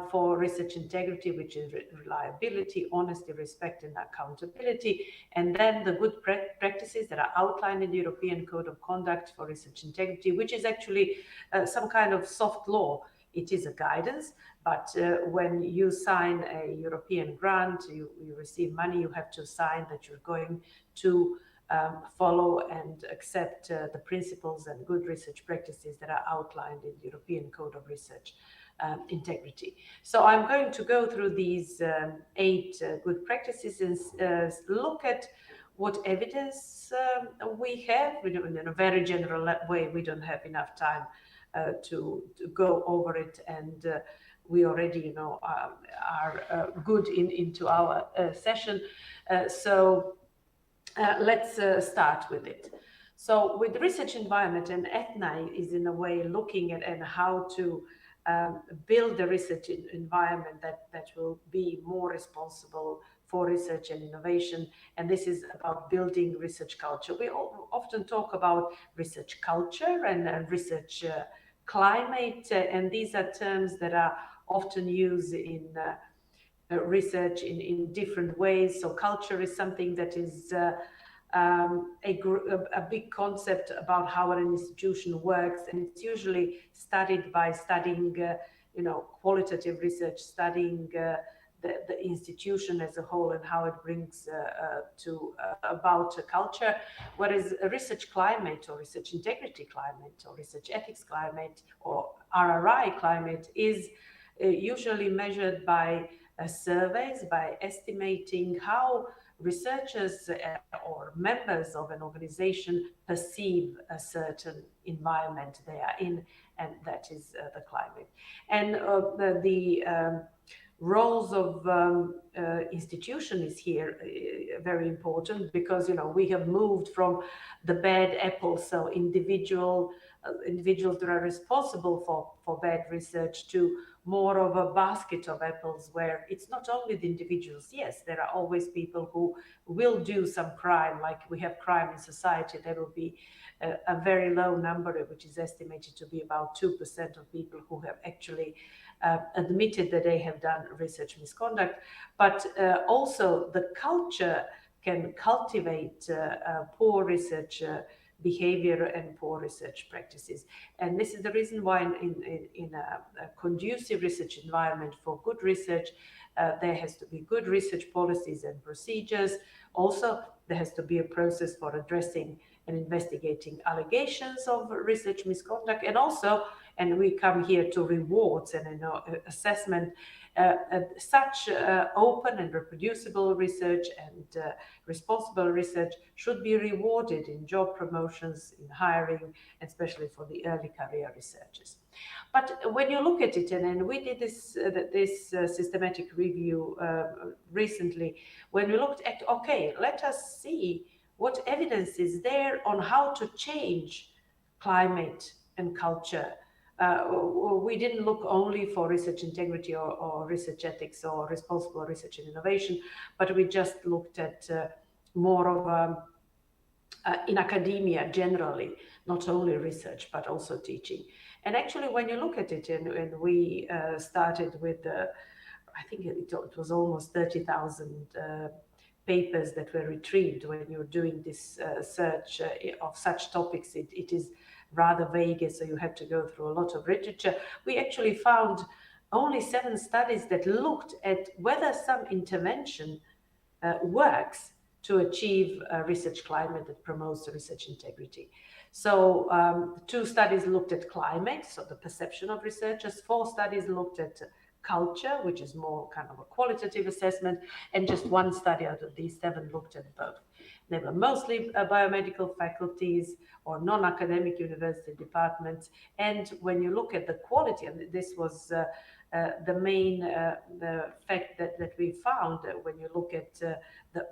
for research integrity, which is reliability, honesty, respect, and accountability. And then the good practices that are outlined in the European Code of Conduct for Research Integrity, which is actually some kind of soft law. It is a guidance, but when you sign a European grant, you receive money, you have to sign that you're going to follow and accept the principles and good research practices that are outlined in the European Code of Research Integrity. So I'm going to go through these 8 good practices and look at what evidence we have. In a very general way, we don't have enough time to go over it, and we already are good into our session. So let's start with it. So with research environment, and ETHNA is in a way looking at and how to build the research environment that will be more responsible for research and innovation. And this is about building research culture. We often talk about research culture and research climate, and these are terms that are often used in research in different ways. So culture is something that is a big concept about how an institution works, and it's usually studied by studying, qualitative research, studying the institution as a whole and how it brings about a culture. Whereas a research climate or research integrity climate or research ethics climate or RRI climate is usually measured by surveys, by estimating how researchers or members of an organization perceive a certain environment they are in, and that is the climate. And the roles of institution is here very important, because we have moved from the bad apples, so individuals that are responsible for bad research, to more of a basket of apples, where it's not only the individuals. Yes, there are always people who will do some crime, like we have crime in society. There will be a very low number, which is estimated to be about 2% of people who have actually admitted that they have done research misconduct. But also the culture can cultivate poor research behavior and poor research practices. And this is the reason why in a conducive research environment for good research, There has to be good research policies and procedures. Also, there has to be a process for addressing and investigating allegations of research misconduct, and also, and we come here to rewards and assessment. Such open and reproducible research and responsible research should be rewarded in job promotions, in hiring, especially for the early career researchers. But when you look at it, and we did this systematic review recently, when we looked at, okay, let us see what evidence is there on how to change climate and culture. We didn't look only for research integrity or research ethics or responsible research and innovation, but we just looked at more of in academia generally, not only research, but also teaching. And actually, when you look at it, and we started with, I think it was almost 30,000 papers that were retrieved. When you're doing this search of such topics, it is rather vague, so you have to go through a lot of literature. We actually found only 7 studies that looked at whether some intervention works to achieve a research climate that promotes research integrity. So 2 studies looked at climate, so the perception of researchers. 4 studies looked at culture, which is more kind of a qualitative assessment, and just 1 study out of these 7 looked at both. They were mostly biomedical faculties or non-academic university departments. And when you look at the quality, and this was the main the fact that we found when you look at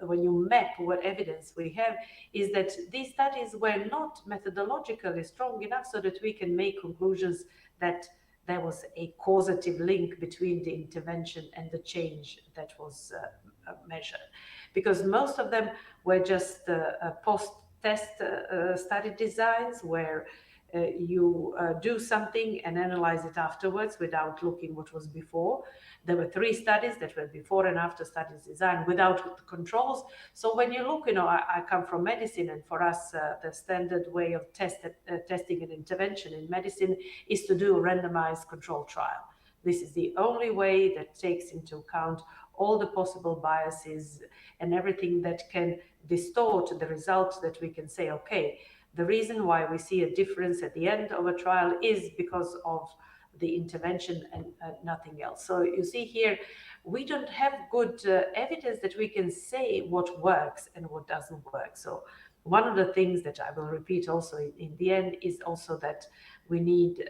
when you map what evidence we have, is that these studies were not methodologically strong enough so that we can make conclusions that there was a causative link between the intervention and the change that was measured. Because most of them were just post-test study designs where you do something and analyze it afterwards without looking what was before. There were 3 studies that were before and after studies design without controls. So when you look, I come from medicine, and for us, the standard way of testing an intervention in medicine is to do a randomized control trial. This is the only way that takes into account all the possible biases and everything that can distort the results, that we can say, okay, the reason why we see a difference at the end of a trial is because of the intervention and nothing else. So you see here, we don't have good evidence that we can say what works and what doesn't work. So one of the things that I will repeat also in the end is also that we need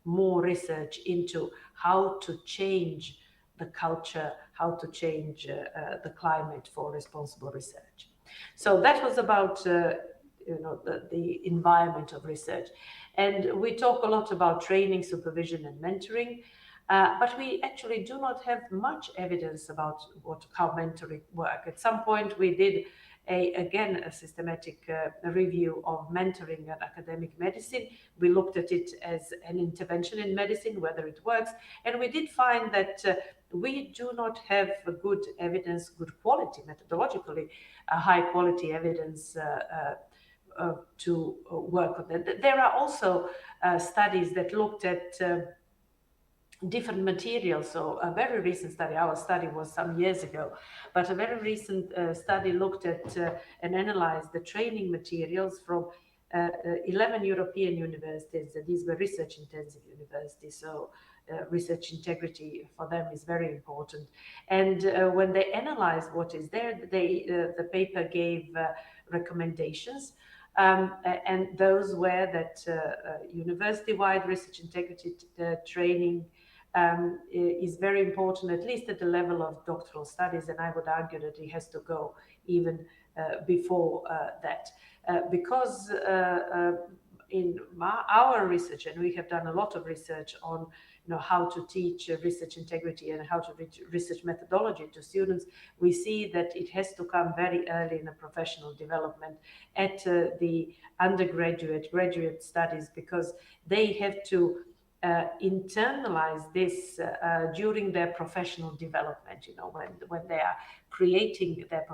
more research into how to change the culture, how to change the climate for responsible research. So that was about the environment of research. And we talk a lot about training, supervision, and mentoring, but we actually do not have much evidence about how mentoring works. At some point, we did a systematic review of mentoring in academic medicine. We looked at it as an intervention in medicine, whether it works, and we did find that we do not have good evidence, good quality, methodologically, high quality evidence to work on that. There are also studies that looked at different materials. So a very recent study, our study was some years ago, but a very recent study looked at and analyzed the training materials from 11 European universities. These were research-intensive universities, so research integrity for them is very important. And when they analyzed what is there, the paper gave recommendations. And those were that university-wide research integrity training is very important, at least at the level of doctoral studies, and I would argue that it has to go even before that. Because in our research, and we have done a lot of research on how to teach research integrity and how to research methodology to students, we see that it has to come very early in a professional development at the undergraduate, graduate studies, because they have to internalize this during their professional development, when they are creating their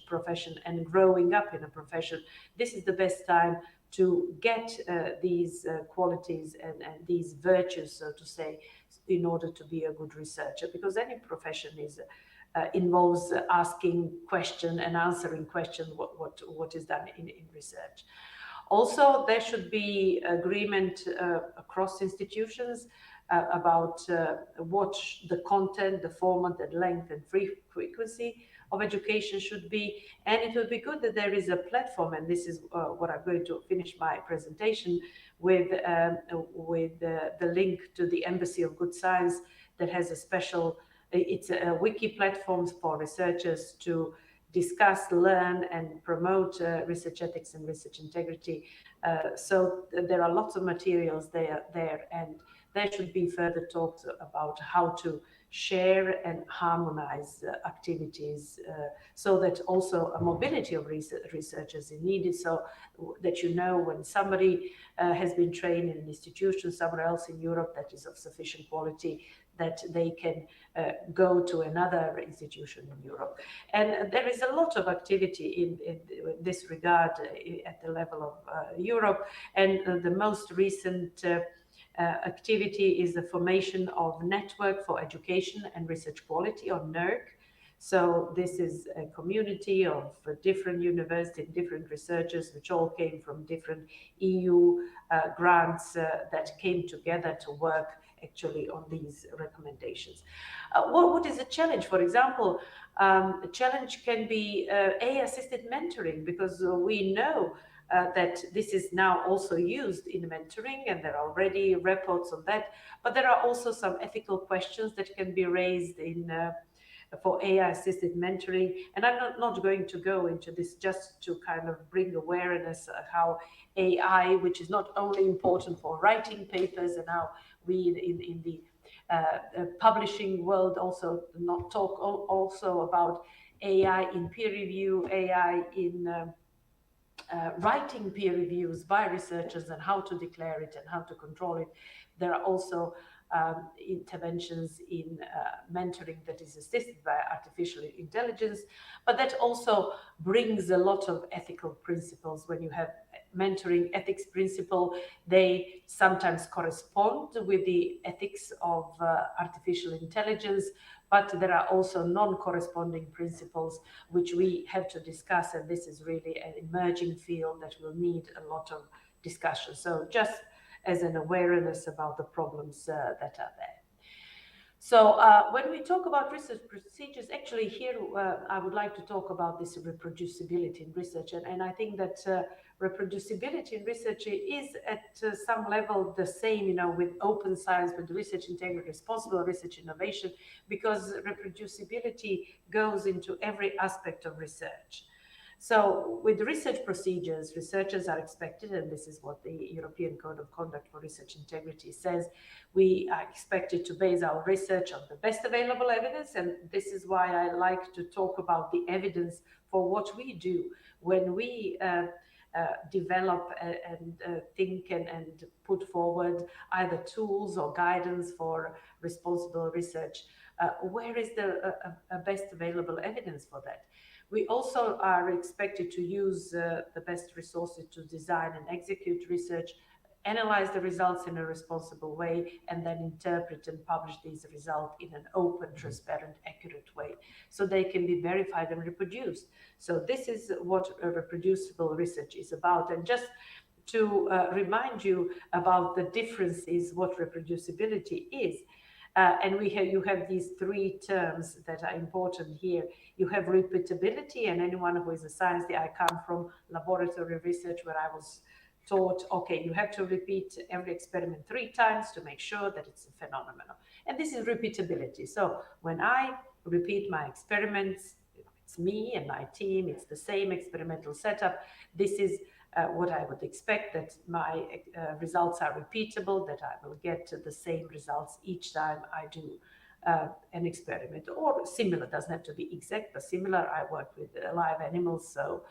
profession and growing up in a profession. This is the best time to get these qualities and these virtues, so to say, in order to be a good researcher, because any profession is involves asking question and answering question what is done in research. Also, there should be agreement across institutions about what the content, the format, the length and frequency of education should be. And it will be good that there is a platform, and this is what I'm going to finish my presentation with the link to the Embassy of Good Science that has a special, it's a wiki platform for researchers to discuss, learn and promote research ethics and research integrity. So there are lots of materials there, and there should be further talks about how to share and harmonize activities so that also a mobility of researchers is needed, so that when somebody has been trained in an institution somewhere else in Europe that is of sufficient quality, that they can go to another institution in Europe. And there is a lot of activity in this regard at the level of Europe, and the most recent activity is the formation of Network for Education and Research Quality, or NERC. So this is a community of different universities, different researchers, which all came from different EU grants that came together to work actually on these recommendations. What is a challenge? For example, a challenge can be AI-assisted mentoring, because we know that this is now also used in mentoring, and there are already reports on that. But there are also some ethical questions that can be raised for AI-assisted mentoring. And I'm not going to go into this, just to kind of bring awareness of how AI, which is not only important for writing papers, and how we in the publishing world also not talk also about AI in peer review, AI in writing peer reviews by researchers, and how to declare it and how to control it. There are also interventions in mentoring that is assisted by artificial intelligence, but that also brings a lot of ethical principles. When you have mentoring ethics principle, they sometimes correspond with the ethics of artificial intelligence, but there are also non-corresponding principles which we have to discuss, and this is really an emerging field that will need a lot of discussion. So just as an awareness about the problems that are there. So when we talk about research procedures, actually here I would like to talk about this reproducibility in research, and I think that reproducibility in research is at some level the same, with open science, with research integrity, responsible research innovation, because reproducibility goes into every aspect of research. So with research procedures, researchers are expected, and this is what the European Code of Conduct for Research Integrity says, we are expected to base our research on the best available evidence, and this is why I like to talk about the evidence for what we do when we develop and think and put forward either tools or guidance for responsible research. Where is the best available evidence for that? We also are expected to use the best resources to design and execute research, analyze the results in a responsible way, and then interpret and publish these results in an open, transparent, accurate way, so they can be verified and reproduced. So this is what a reproducible research is about. And just to remind you about the differences, what reproducibility is, and you have these three terms that are important here. You have repeatability, and anyone who is a science, I come from laboratory research where I was taught, okay, you have to repeat every experiment 3 times to make sure that it's a phenomenon. And this is repeatability. So when I repeat my experiments, it's me and my team, it's the same experimental setup. This is what I would expect, that my results are repeatable, that I will get the same results each time I do an experiment, or similar. Doesn't have to be exact, but similar. I work with live animals, so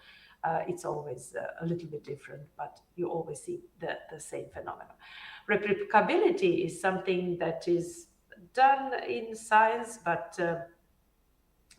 it's always a little bit different, but you always see the same phenomenon. Replicability is something that is done in science, but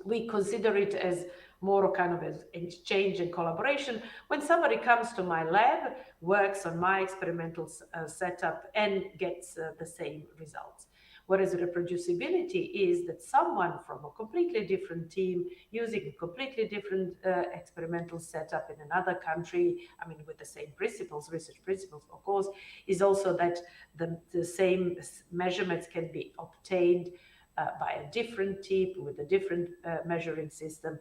we consider it as more kind of an exchange and collaboration. When somebody comes to my lab, works on my experimental setup and gets the same results. Whereas reproducibility is that someone from a completely different team using a completely different experimental setup in another country, I mean, with the same principles, research principles, of course, is also that the same measurements can be obtained by a different team with a different measuring system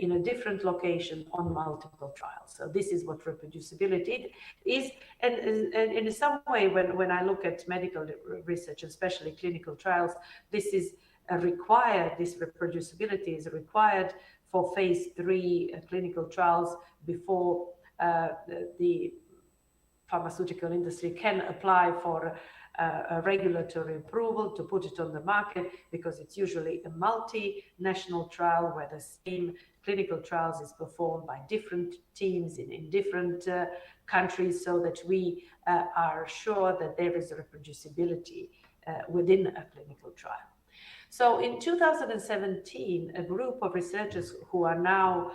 in a different location on multiple trials. So this is what reproducibility is. And in some way, when I look at medical research, especially clinical trials, this is required, this reproducibility is required for phase 3 clinical trials before the pharmaceutical industry can apply for a regulatory approval to put it on the market, because it's usually a multinational trial where the same clinical trials is performed by different teams in different countries, so that we are sure that there is reproducibility within a clinical trial. So in 2017, a group of researchers who are now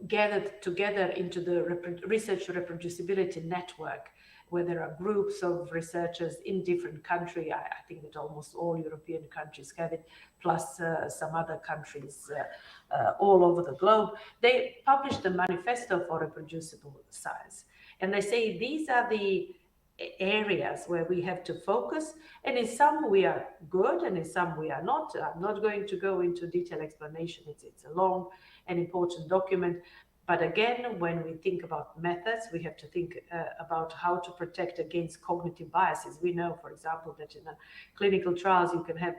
gathered together into the research reproducibility network, where there are groups of researchers in different countries. I think that almost all European countries have it, plus some other countries all over the globe. They published a manifesto for reproducible science. And they say these are the areas where we have to focus, and in some we are good and in some we are not. I'm not going to go into detailed explanation. It's a long and important document. But again, when we think about methods, we have to think about how to protect against cognitive biases. We know, for example, that in clinical trials, you can have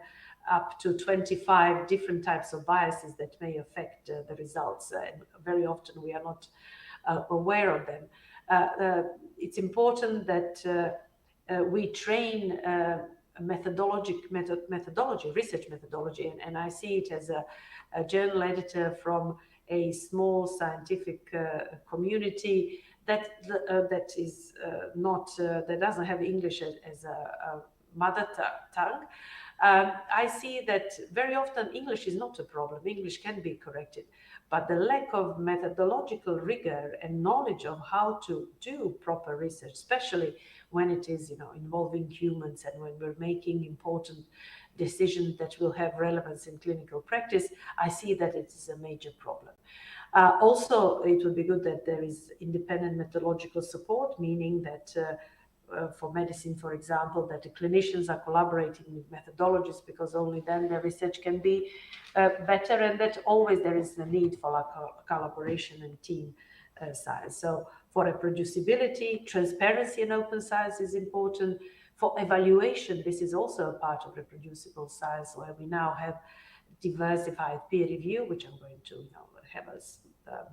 up to 25 different types of biases that may affect the results. And very often we are not aware of them. It's important that we train methodology, research methodology, and I see it as a journal editor from a small scientific community that is not that doesn't have English as a mother tongue. I see that very often English is not a problem. English can be corrected, but the lack of methodological rigor and knowledge of how to do proper research, especially when it is involving humans and when we're making important decisions that will have relevance in clinical practice, I see that it is a major problem. Also, it would be good that there is independent methodological support, meaning that for medicine, for example, that the clinicians are collaborating with methodologists, because only then the research can be better, and that always there is the need for collaboration and team science. So for reproducibility, transparency and open science is important. For evaluation, this is also a part of reproducible science, where we now have diversified peer review, which I'm going to have a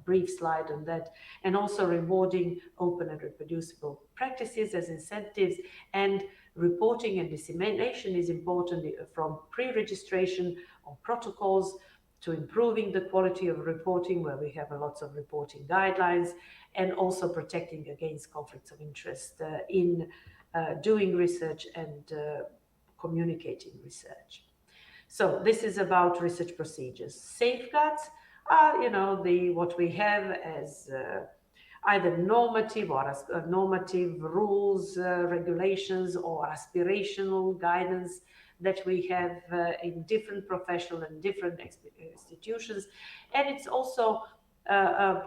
brief slide on that, and also rewarding open and reproducible practices as incentives, and reporting and dissemination is important, from pre-registration of protocols to improving the quality of reporting, where we have lots of reporting guidelines, and also protecting against conflicts of interest in doing research and communicating research. So this is about research procedures. Safeguards are, what we have as either normative or normative rules, regulations, or aspirational guidance that we have in different professional and different institutions. And it's also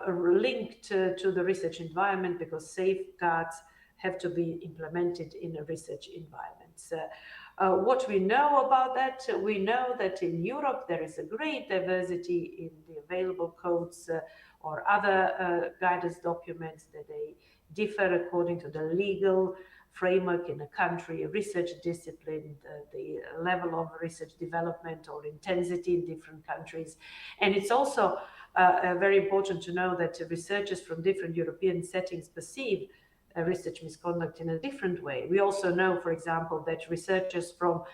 linked to the research environment, because safeguards have to be implemented in a research environment. What we know about that, we know that in Europe there is a great diversity in the available codes or other guidance documents, that they differ according to the legal framework in a country, a research discipline, the level of research development or intensity in different countries. And it's also very important to know that researchers from different European settings perceive research misconduct in a different way. We also know, for example, that researchers from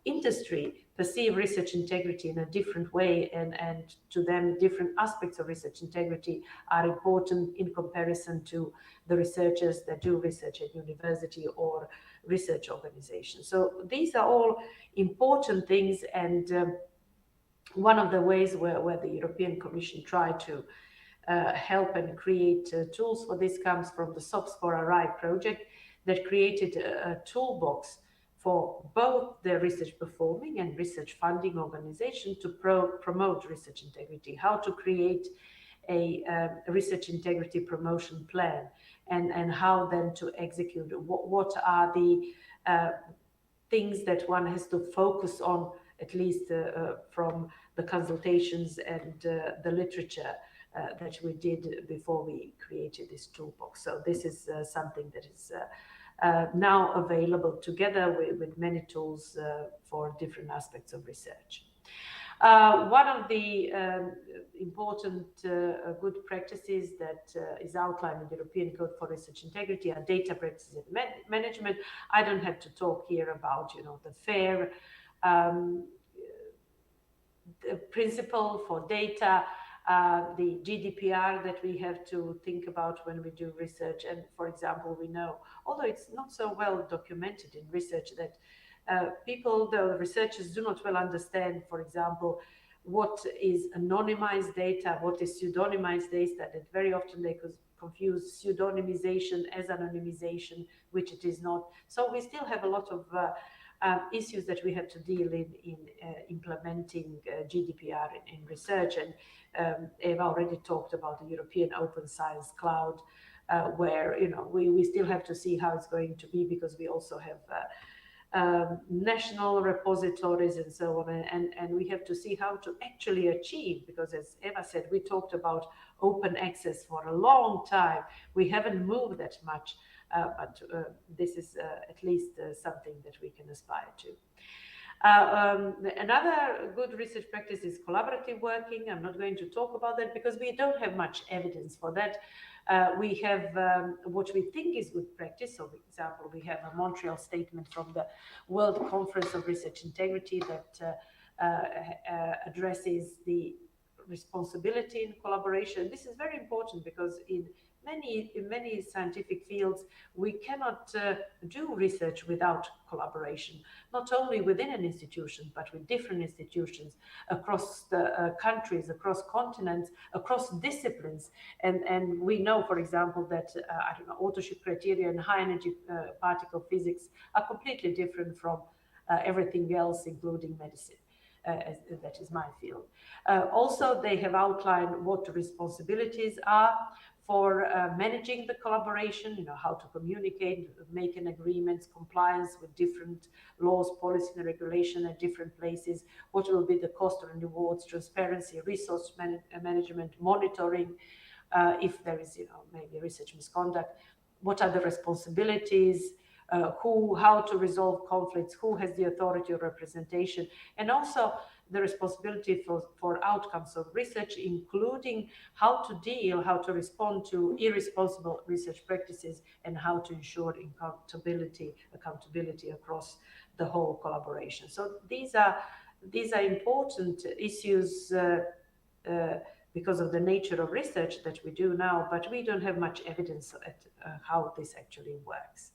industry perceive research integrity in a different way, and to them different aspects of research integrity are important in comparison to the researchers that do research at university or research organizations. So these are all important things, and one of the ways where the European Commission tried to help and create tools for this comes from the SOPs for RI project that created a toolbox for both the research performing and research funding organization to promote research integrity, how to create a research integrity promotion plan, and how then to execute. What are the things that one has to focus on, at least from the consultations and the literature that we did before we created this toolbox. So this is something that is now available together with many tools for different aspects of research. One of the important good practices that is outlined in the European Code for Research Integrity are data practices and management. I don't have to talk here about, the FAIR the principle for data, the GDPR that we have to think about when we do research. And for example, we know, although it's not so well documented in research, that the researchers do not well understand, for example, what is anonymized data, what is pseudonymized data, that very often they confuse pseudonymization as anonymization, which it is not. So we still have a lot of issues that we have to deal in implementing GDPR in research. And Eva already talked about the European Open Science Cloud, where we still have to see how it's going to be, because we also have national repositories and so on, and we have to see how to actually achieve, because as Eva said, we talked about open access for a long time. We haven't moved that much, but this is at least something that we can aspire to. Another good research practice is collaborative working. I'm not going to talk about that because we don't have much evidence for that. We have what we think is good practice. So, for example, we have a Montreal statement from the World Conference of Research Integrity that addresses the responsibility in collaboration. This is very important because in many scientific fields, we cannot do research without collaboration, not only within an institution, but with different institutions across the countries, across continents, across disciplines. And we know, for example, that authorship criteria and high energy particle physics are completely different from everything else, including medicine. That is my field. Also, they have outlined what the responsibilities are for managing the collaboration, how to communicate, making agreements, compliance with different laws, policy and regulation at different places, what will be the cost and rewards, transparency, resource management, monitoring, if there is, maybe research misconduct, what are the responsibilities, how to resolve conflicts, who has the authority of representation, and also the responsibility for outcomes of research, including how to respond to irresponsible research practices, and how to ensure accountability across the whole collaboration. So these are important issues because of the nature of research that we do now, but we don't have much evidence at how this actually works.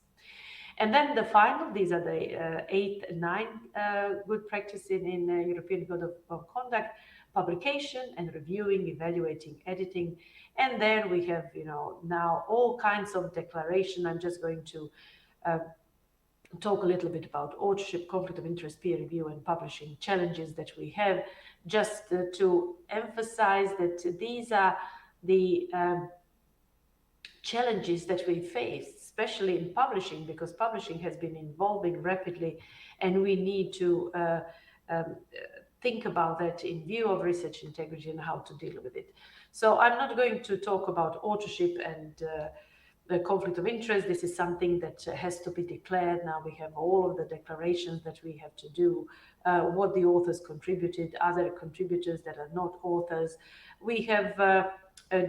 And then the final, these are the 8 and 9 good practices in European Code of Conduct: publication and reviewing, evaluating, editing. And then we have, now all kinds of declaration. I'm just going to talk a little bit about authorship, conflict of interest, peer review, and publishing challenges that we have, just to emphasize that these are the challenges that we face, especially in publishing, because publishing has been evolving rapidly, and we need to think about that in view of research integrity and how to deal with it. So I'm not going to talk about authorship and the conflict of interest. This is something that has to be declared. Now we have all of the declarations that we have to do, what the authors contributed, other contributors that are not authors. We have a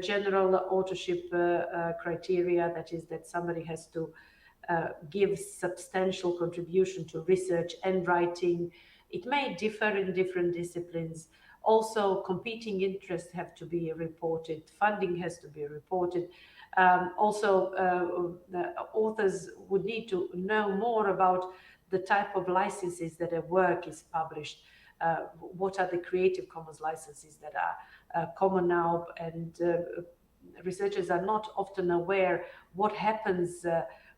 general authorship criteria, that is that somebody has to give substantial contribution to research and writing. It may differ in different disciplines. Also, competing interests have to be reported. Funding has to be reported. The authors would need to know more about the type of licenses that a work is published. what are the Creative Commons licenses that are common now, and researchers are not often aware what happens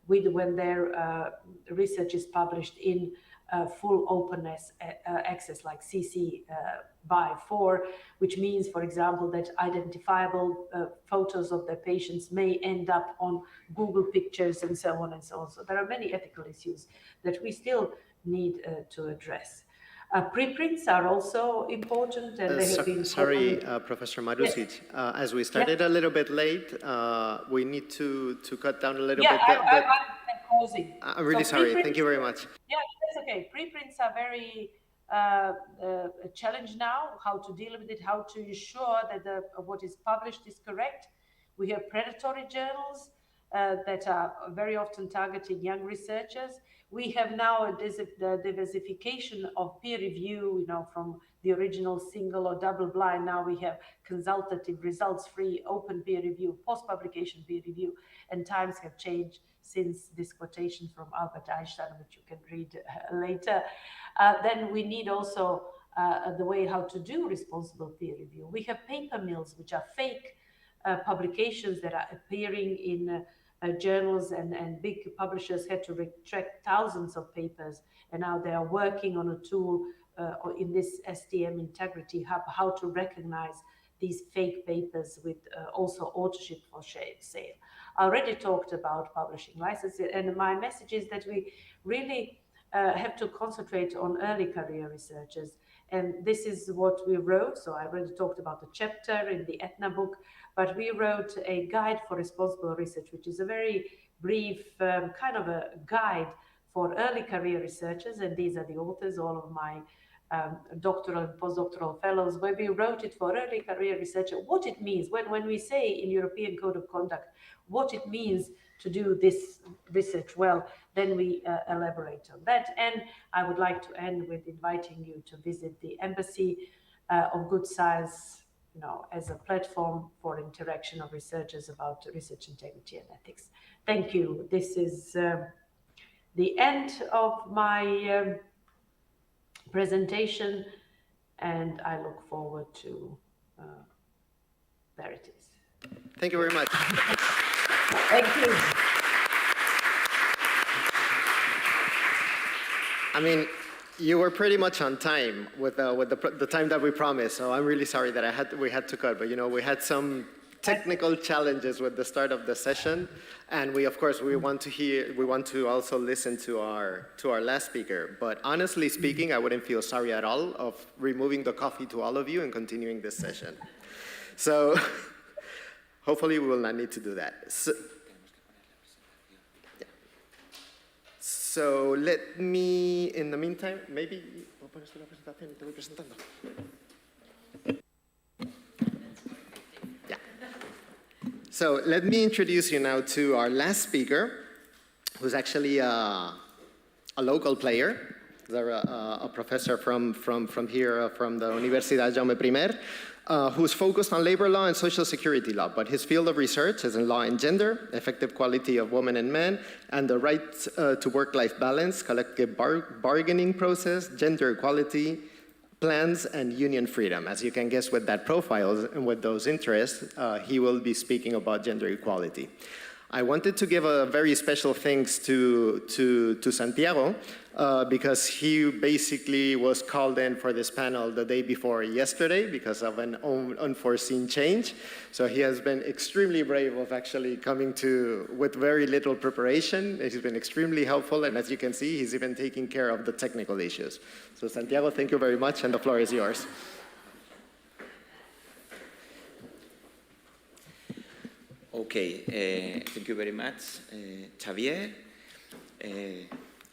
when their research is published in full openness access, like CC by 4, which means, for example, that identifiable photos of their patients may end up on Google Pictures and so on and so on. So there are many ethical issues that we still need to address. Preprints are also important, and they have been... Sorry, Professor Marušić. Yes. As we started a little bit late, we need to cut down a little bit. I'm closing. I'm really sorry. Thank you very much. Yeah, that's okay. Preprints are very a challenge now, how to deal with it, how to ensure that what is published is correct. We have predatory journals that are very often targeting young researchers. We have now the diversification of peer review, from the original single or double blind. Now we have consultative, results-free, open peer review, post-publication peer review, and times have changed since this quotation from Albert Einstein, which you can read later. Then we need also the way how to do responsible peer review. We have paper mills, which are fake publications that are appearing in journals, and big publishers had to retract thousands of papers, and now they are working on a tool in this STM Integrity Hub, how to recognize these fake papers with also authorship for sale. I already talked about publishing licenses, and my message is that we really have to concentrate on early career researchers. And this is what we wrote. So I already talked about the chapter in the ETHNA book, but we wrote a guide for responsible research, which is a very brief kind of a guide for early career researchers. And these are the authors, all of my doctoral and postdoctoral fellows, where we wrote it for early career researcher, what it means when we say in European Code of Conduct, what it means to do this research well, then we elaborate on that. And I would like to end with inviting you to visit the Embassy of Good Science, as a platform for interaction of researchers about research integrity and ethics. Thank you. This is the end of my presentation, and I look forward to, there it is. Thank you very much. Thank you. I mean, you were pretty much on time with the time that we promised, so I'm really sorry that we had to cut, but we had some technical challenges with the start of the session, and we want to also listen to our last speaker. But honestly speaking, I wouldn't feel sorry at all of removing the coffee to all of you and continuing this session. So hopefully we will not need to do that. So let me, in the meantime, maybe So let me introduce you now to our last speaker, who's actually a local player. They're a professor from here, from the Universitat Jaume I, who's focused on labor law and social security law, but his field of research is in law and gender, effective quality of women and men, and the right to work-life balance, collective bargaining process, gender equality, plans, and union freedom. As you can guess with that profile and with those interests, he will be speaking about gender equality. I wanted to give a very special thanks to Santiago because he basically was called in for this panel the day before yesterday because of an unforeseen change. So he has been extremely brave of actually coming with very little preparation. He's been extremely helpful, and as you can see, he's even taking care of the technical issues. So Santiago, thank you very much, and the floor is yours. Okay, thank you very much, Xavier.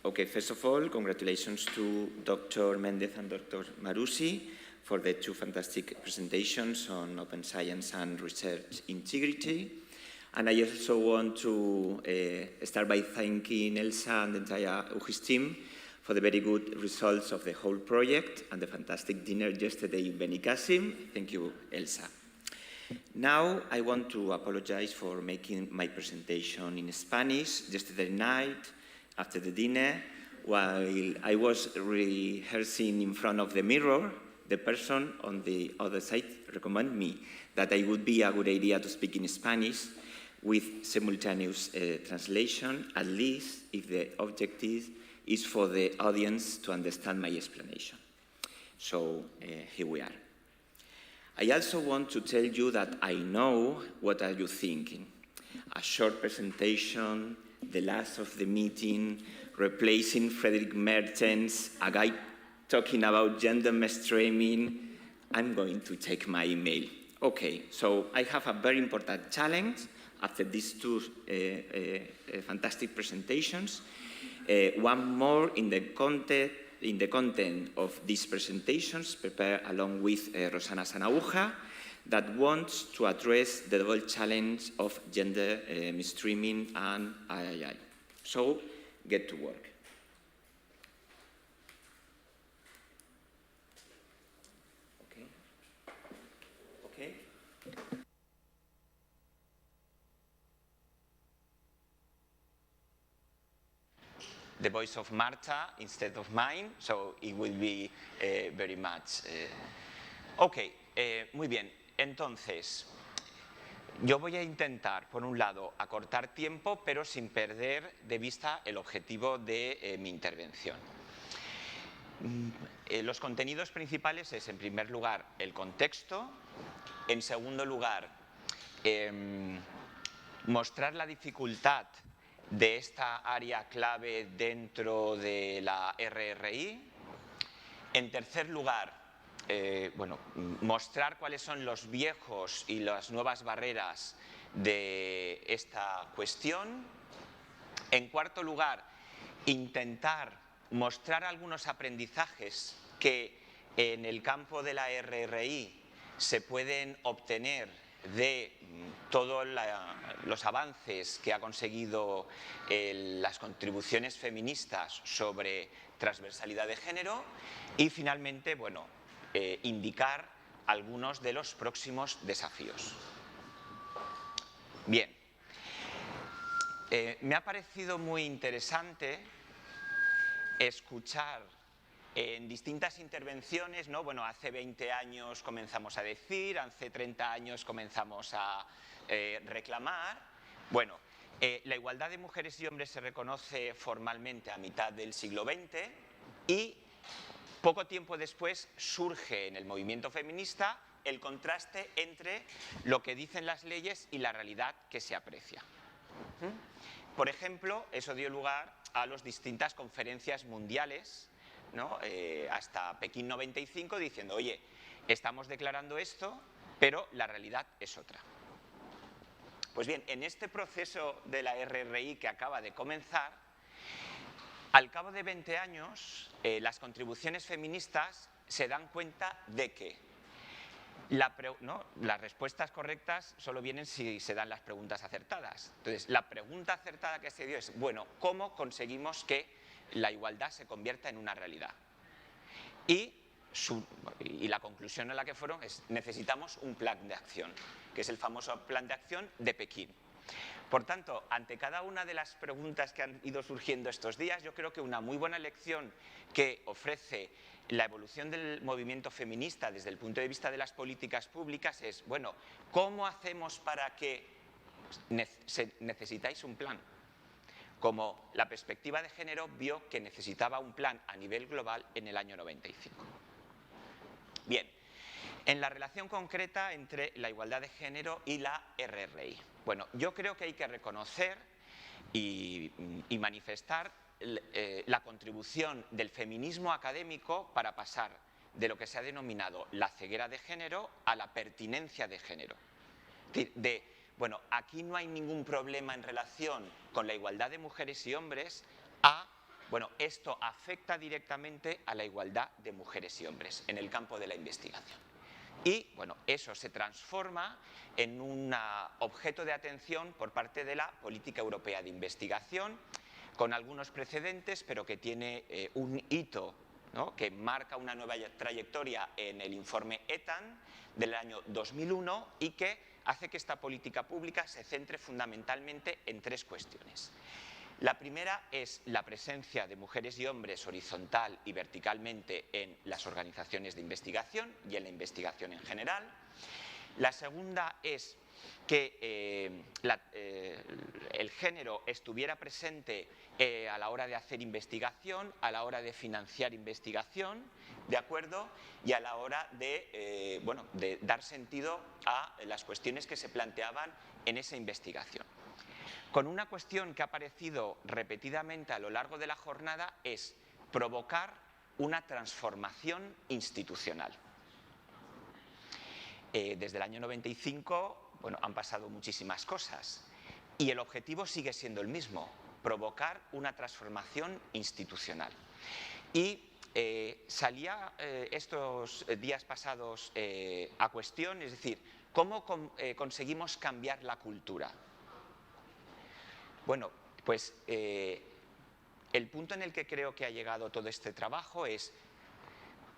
Okay, first of all, congratulations to Dr. Méndez and Dr. Marušić for the two fantastic presentations on open science and research integrity. And I also want to start by thanking Elsa and the entire UGIS team for the very good results of the whole project and the fantastic dinner yesterday in Benicassim. Thank you, Elsa. Now, I want to apologize for making my presentation in Spanish. Yesterday night, after the dinner, while I was rehearsing in front of the mirror, the person on the other side recommended me that it would be a good idea to speak in Spanish with simultaneous translation, at least if the objective is for the audience to understand my explanation. So here we are. I also want to tell you that I know what are you thinking. A short presentation, the last of the meeting, replacing Frederic Mertens, a guy talking about gender mainstreaming. I'm going to take my email. Okay, so I have a very important challenge after these two fantastic presentations. One more in the content of these presentations, prepared along with Rosana Sanauja, that wants to address the double challenge of gender mainstreaming and II. So, get to work. Okay. The voice of Marta instead of mine, so it will be very much. Muy bien. Entonces, yo voy a intentar, por un lado, acortar tiempo, pero sin perder de vista el objetivo de mi intervención. Los contenidos principales es, en primer lugar, el contexto. En segundo lugar, mostrar la dificultad de esta área clave dentro de la RRI. En tercer lugar, mostrar cuáles son los viejos y las nuevas barreras de esta cuestión. En cuarto lugar, intentar mostrar algunos aprendizajes que en el campo de la RRI se pueden obtener de todos los avances que ha conseguido las contribuciones feministas sobre transversalidad de género y finalmente, indicar algunos de los próximos desafíos. Bien, me ha parecido muy interesante escuchar en distintas intervenciones, ¿no? Bueno, hace 20 años comenzamos a decir, hace 30 años comenzamos a reclamar. Bueno, la igualdad de mujeres y hombres se reconoce formalmente a mitad del siglo XX y poco tiempo después surge en el movimiento feminista el contraste entre lo que dicen las leyes y la realidad que se aprecia. Por ejemplo, eso dio lugar a las distintas conferencias mundiales, ¿no? Hasta Pekín 95, diciendo, oye, estamos declarando esto, pero la realidad es otra. Pues bien, en este proceso de la RRI que acaba de comenzar, al cabo de 20 años, las contribuciones feministas se dan cuenta de que las respuestas correctas solo vienen si se dan las preguntas acertadas. Entonces, la pregunta acertada que se dio es, bueno, ¿cómo conseguimos que la igualdad se convierta en una realidad? Y la conclusión a la que fueron es, necesitamos un plan de acción, que es el famoso plan de acción de Pekín. Por tanto, ante cada una de las preguntas que han ido surgiendo estos días, yo creo que una muy buena lección que ofrece la evolución del movimiento feminista desde el punto de vista de las políticas públicas es, bueno, ¿cómo hacemos para que necesitáis un plan? Como la perspectiva de género vio que necesitaba un plan a nivel global en el año 95. Bien, en la relación concreta entre la igualdad de género y la RRI. Bueno, yo creo que hay que reconocer y manifestar la contribución del feminismo académico para pasar de lo que se ha denominado la ceguera de género a la pertinencia de género. Bueno, aquí no hay ningún problema en relación con la igualdad de mujeres y hombres bueno, esto afecta directamente a la igualdad de mujeres y hombres en el campo de la investigación. Y, bueno, eso se transforma en un objeto de atención por parte de la política europea de investigación, con algunos precedentes, pero que tiene un hito, ¿no?, que marca una nueva trayectoria en el informe ETHNA del año 2001 y que hace que esta política pública se centre fundamentalmente en tres cuestiones. La primera es la presencia de mujeres y hombres horizontal y verticalmente en las organizaciones de investigación y en la investigación en general. La segunda es que el género estuviera presente a la hora de hacer investigación, a la hora de financiar investigación, ¿de acuerdo? Y a la hora de, de dar sentido a las cuestiones que se planteaban en esa investigación. Con una cuestión que ha aparecido repetidamente a lo largo de la jornada es provocar una transformación institucional. Desde el año 95, han pasado muchísimas cosas y el objetivo sigue siendo el mismo, provocar una transformación institucional. Y salía estos días pasados a cuestión, es decir, ¿cómo conseguimos cambiar la cultura? Bueno, pues el punto en el que creo que ha llegado todo este trabajo es: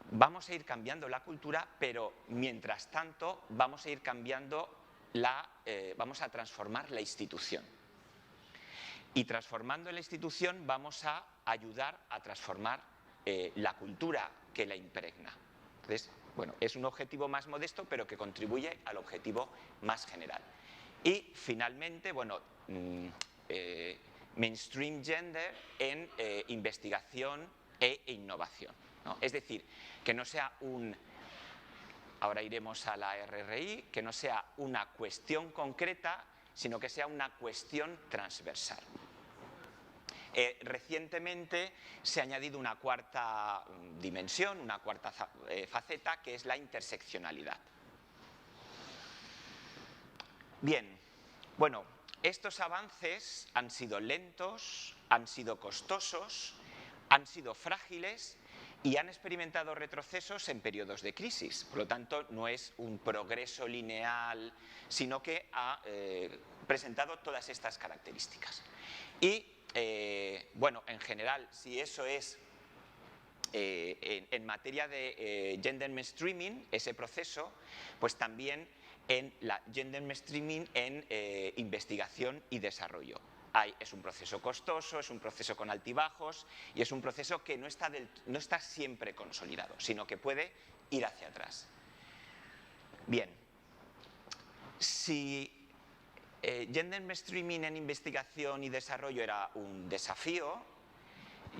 vamos a ir cambiando la cultura, pero mientras tanto vamos a ir cambiando vamos a transformar la institución. Y transformando la institución vamos a ayudar a transformar la cultura que la impregna. Entonces, es un objetivo más modesto, pero que contribuye al objetivo más general. Y finalmente, mainstream gender en investigación e innovación, ¿no? Es decir, que no sea ahora iremos a la RRI, que no sea una cuestión concreta, sino que sea una cuestión transversal. Recientemente se ha añadido una cuarta dimensión, una cuarta faceta, que es la interseccionalidad. Bien, estos avances han sido lentos, han sido costosos, han sido frágiles y han experimentado retrocesos en periodos de crisis. Por lo tanto, no es un progreso lineal, sino que ha presentado todas estas características. Y, en general, si eso es en materia de gender mainstreaming, ese proceso, pues también en la gender mainstreaming en investigación y desarrollo. Es un proceso costoso, es un proceso con altibajos y es un proceso que no está siempre consolidado, sino que puede ir hacia atrás. Bien, si gender mainstreaming en investigación y desarrollo era un desafío,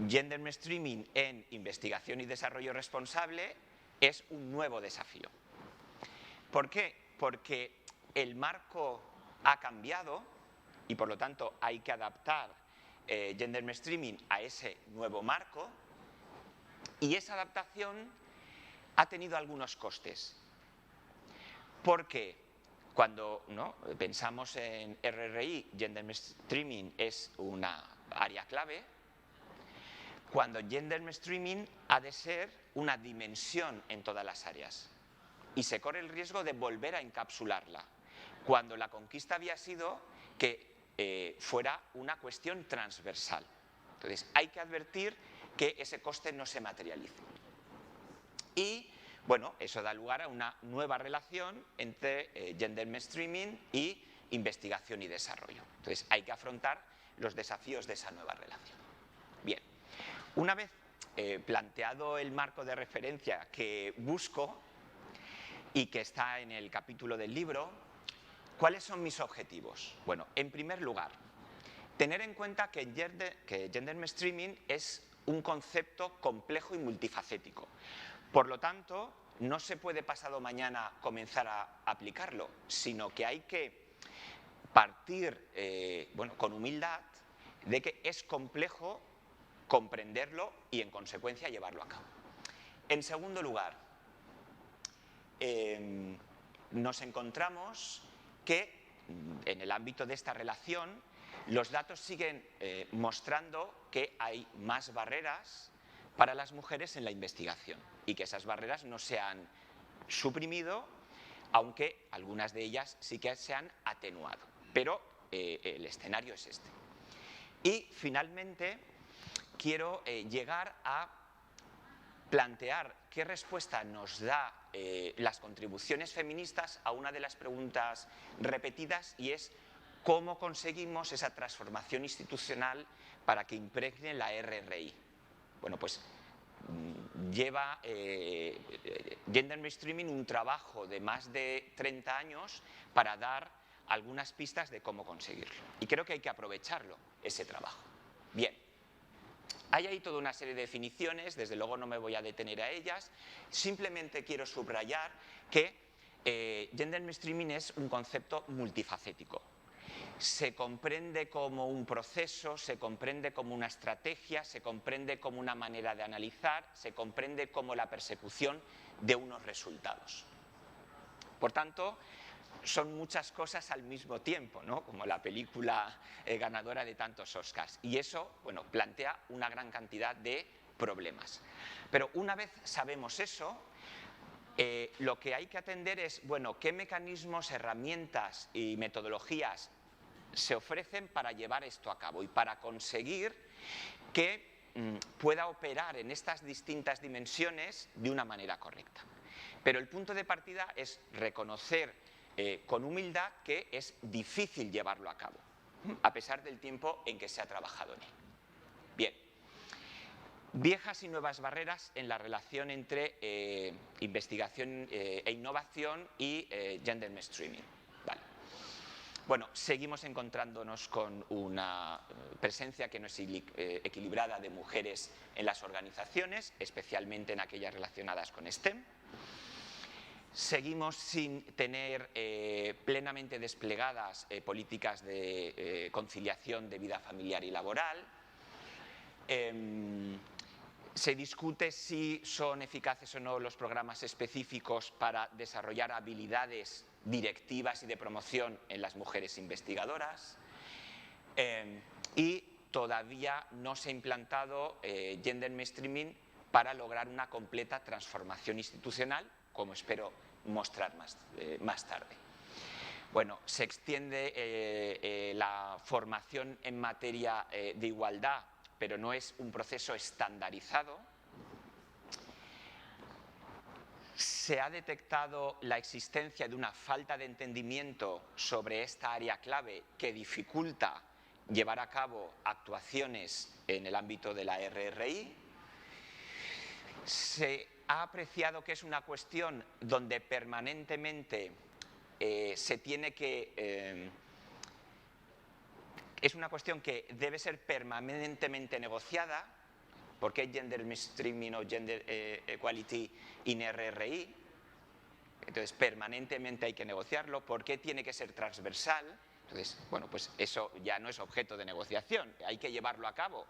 gender mainstreaming en investigación y desarrollo responsable es un nuevo desafío. ¿Por qué? Porque el marco ha cambiado y por lo tanto hay que adaptar gender mainstreaming a ese nuevo marco, y esa adaptación ha tenido algunos costes. Porque cuando pensamos en RRI, gender mainstreaming es una área clave. Cuando gender mainstreaming ha de ser una dimensión en todas las áreas y se corre el riesgo de volver a encapsularla, cuando la conquista había sido que fuera una cuestión transversal. Entonces, hay que advertir que ese coste no se materialice. Y, eso da lugar a una nueva relación entre gender mainstreaming y investigación y desarrollo. Entonces, hay que afrontar los desafíos de esa nueva relación. Bien, una vez planteado el marco de referencia que busco y que está en el capítulo del libro, ¿cuáles son mis objetivos? Bueno, en primer lugar, tener en cuenta que gender mainstreaming es un concepto complejo y multifacético. Por lo tanto, no se puede pasado mañana comenzar a aplicarlo, sino que hay que partir con humildad de que es complejo comprenderlo y, en consecuencia, llevarlo a cabo. En segundo lugar, nos encontramos que en el ámbito de esta relación los datos siguen mostrando que hay más barreras para las mujeres en la investigación y que esas barreras no se han suprimido, aunque algunas de ellas sí que se han atenuado. Pero el escenario es este. Y finalmente quiero llegar a plantear qué respuesta nos da las contribuciones feministas a una de las preguntas repetidas, y es ¿Cómo conseguimos esa transformación institucional para que impregne la RRI? Bueno, pues lleva Gender Mainstreaming un trabajo de más de 30 años para dar algunas pistas de cómo conseguirlo. Y creo que hay que aprovecharlo, ese trabajo. Bien, hay ahí toda una serie de definiciones, desde luego no me voy a detener a ellas, simplemente quiero subrayar que Gender Mainstreaming es un concepto multifacético. Se comprende como un proceso, se comprende como una estrategia, se comprende como una manera de analizar, se comprende como la persecución de unos resultados. Por tanto, son muchas cosas al mismo tiempo, ¿no? Como la película ganadora de tantos Oscars. Y eso, bueno, plantea una gran cantidad de problemas. Pero una vez sabemos eso, lo que hay que atender es, bueno, qué mecanismos, herramientas y metodologías se ofrecen para llevar esto a cabo y para conseguir que pueda operar en estas distintas dimensiones de una manera correcta. Pero el punto de partida es reconocer con humildad que es difícil llevarlo a cabo, a pesar del tiempo en que se ha trabajado en él. Bien, viejas y nuevas barreras en la relación entre investigación e innovación y gender mainstreaming. Vale. Bueno, seguimos encontrándonos con una presencia que no es equilibrada de mujeres en las organizaciones, especialmente en aquellas relacionadas con STEM. Seguimos sin tener plenamente desplegadas políticas de conciliación de vida familiar y laboral. Se discute si son eficaces o no los programas específicos para desarrollar habilidades directivas y de promoción en las mujeres investigadoras. Y todavía no se ha implantado gender mainstreaming para lograr una completa transformación institucional, como espero mostrar más tarde. Bueno, se extiende la formación en materia de igualdad, pero no es un proceso estandarizado. Se ha detectado la existencia de una falta de entendimiento sobre esta área clave que dificulta llevar a cabo actuaciones en el ámbito de la RRI. Se ha apreciado que es una cuestión donde permanentemente se tiene que... es una cuestión que debe ser permanentemente negociada, porque hay gender mainstreaming o gender equality in RRI, entonces permanentemente hay que negociarlo. ¿Por qué tiene que ser transversal? Entonces, bueno, pues eso ya no es objeto de negociación, hay que llevarlo a cabo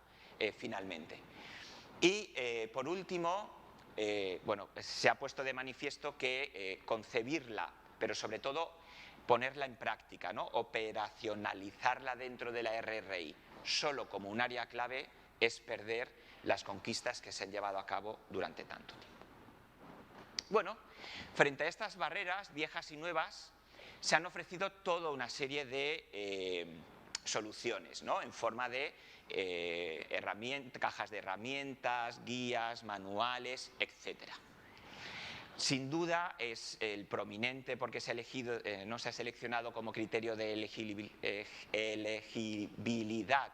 finalmente. Y por último, bueno, se ha puesto de manifiesto que concebirla, pero sobre todo ponerla en práctica, ¿no? Operacionalizarla dentro de la RRI solo como un área clave es perder las conquistas que se han llevado a cabo durante tanto tiempo. Bueno, frente a estas barreras viejas y nuevas se han ofrecido toda una serie de soluciones, ¿no? En forma de cajas de herramientas, guías, manuales, etcétera. Sin duda es el prominente porque se ha elegido, no se ha seleccionado como criterio de elegibilidad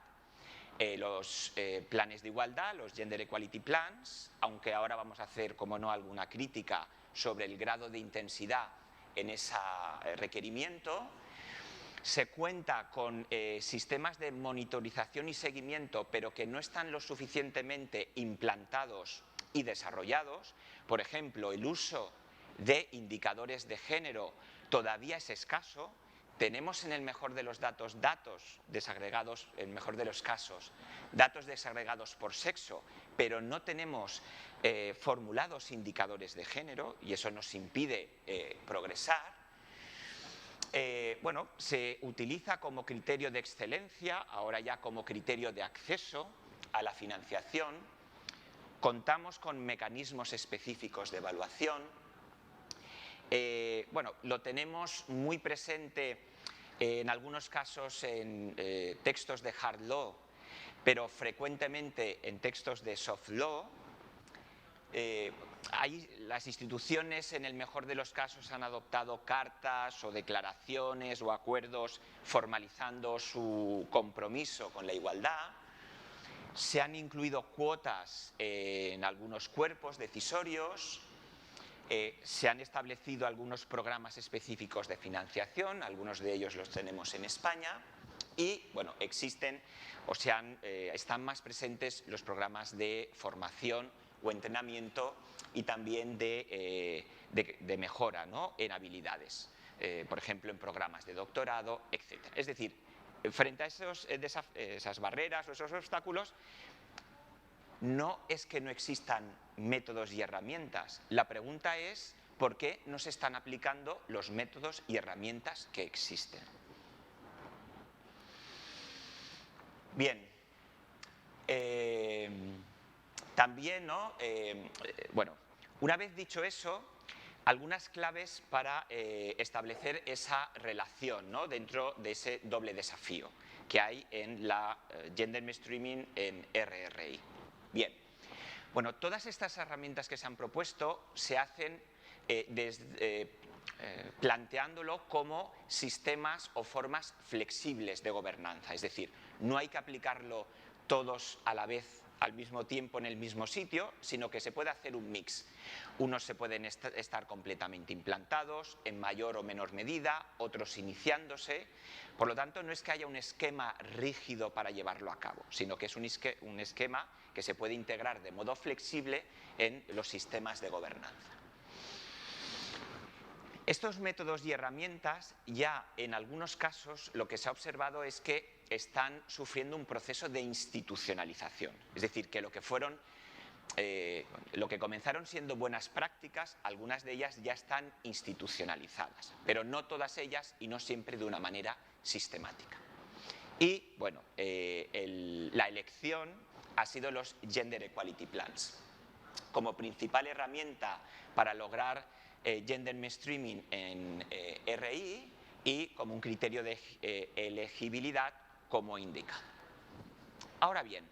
los planes de igualdad, los Gender Equality Plans, aunque ahora vamos a hacer, como no, alguna crítica sobre el grado de intensidad en ese requerimiento. Se cuenta con sistemas de monitorización y seguimiento, pero que no están lo suficientemente implantados y desarrollados. Por ejemplo, el uso de indicadores de género todavía es escaso. Tenemos en el mejor de los datos desagregados, en el mejor de los casos, datos desagregados por sexo, pero no tenemos formulados indicadores de género y eso nos impide progresar. Bueno, se utiliza como criterio de excelencia, ahora ya como criterio de acceso a la financiación. Contamos con mecanismos específicos de evaluación. Bueno, lo tenemos muy presente en algunos casos en textos de hard law, pero frecuentemente en textos de soft law. las instituciones, en el mejor de los casos, han adoptado cartas o declaraciones o acuerdos formalizando su compromiso con la igualdad. Se han incluido cuotas en algunos cuerpos decisorios. Se han establecido algunos programas específicos de financiación, algunos de ellos los tenemos en España, y bueno, existen o están más presentes los programas de formación o entrenamiento y también de mejora, ¿no?, en habilidades, por ejemplo, en programas de doctorado, etc. Es decir, frente a esas barreras o esos obstáculos, no es que no existan métodos y herramientas. La pregunta es por qué no se están aplicando los métodos y herramientas que existen. Bien, también, ¿no? Bueno, una vez dicho eso, algunas claves para establecer esa relación, ¿no?, dentro de ese doble desafío que hay en la gender mainstreaming en RRI. Bien, bueno, todas estas herramientas que se han propuesto se hacen planteándolo como sistemas o formas flexibles de gobernanza, es decir, no hay que aplicarlo todos a la vez, al mismo tiempo, en el mismo sitio, sino que se puede hacer un mix. Unos se pueden estar completamente implantados, en mayor o menor medida, otros iniciándose. Por lo tanto, no es que haya un esquema rígido para llevarlo a cabo, sino que es un esquema que se puede integrar de modo flexible en los sistemas de gobernanza. Estos métodos y herramientas, ya en algunos casos, lo que se ha observado es que están sufriendo un proceso de institucionalización. Es decir, que lo que comenzaron siendo buenas prácticas, algunas de ellas ya están institucionalizadas, pero no todas ellas y no siempre de una manera sistemática. Y, bueno, la elección ha sido los Gender Equality Plans. Como principal herramienta para lograr gender mainstreaming en RI y como un criterio de elegibilidad como indicado. Ahora bien,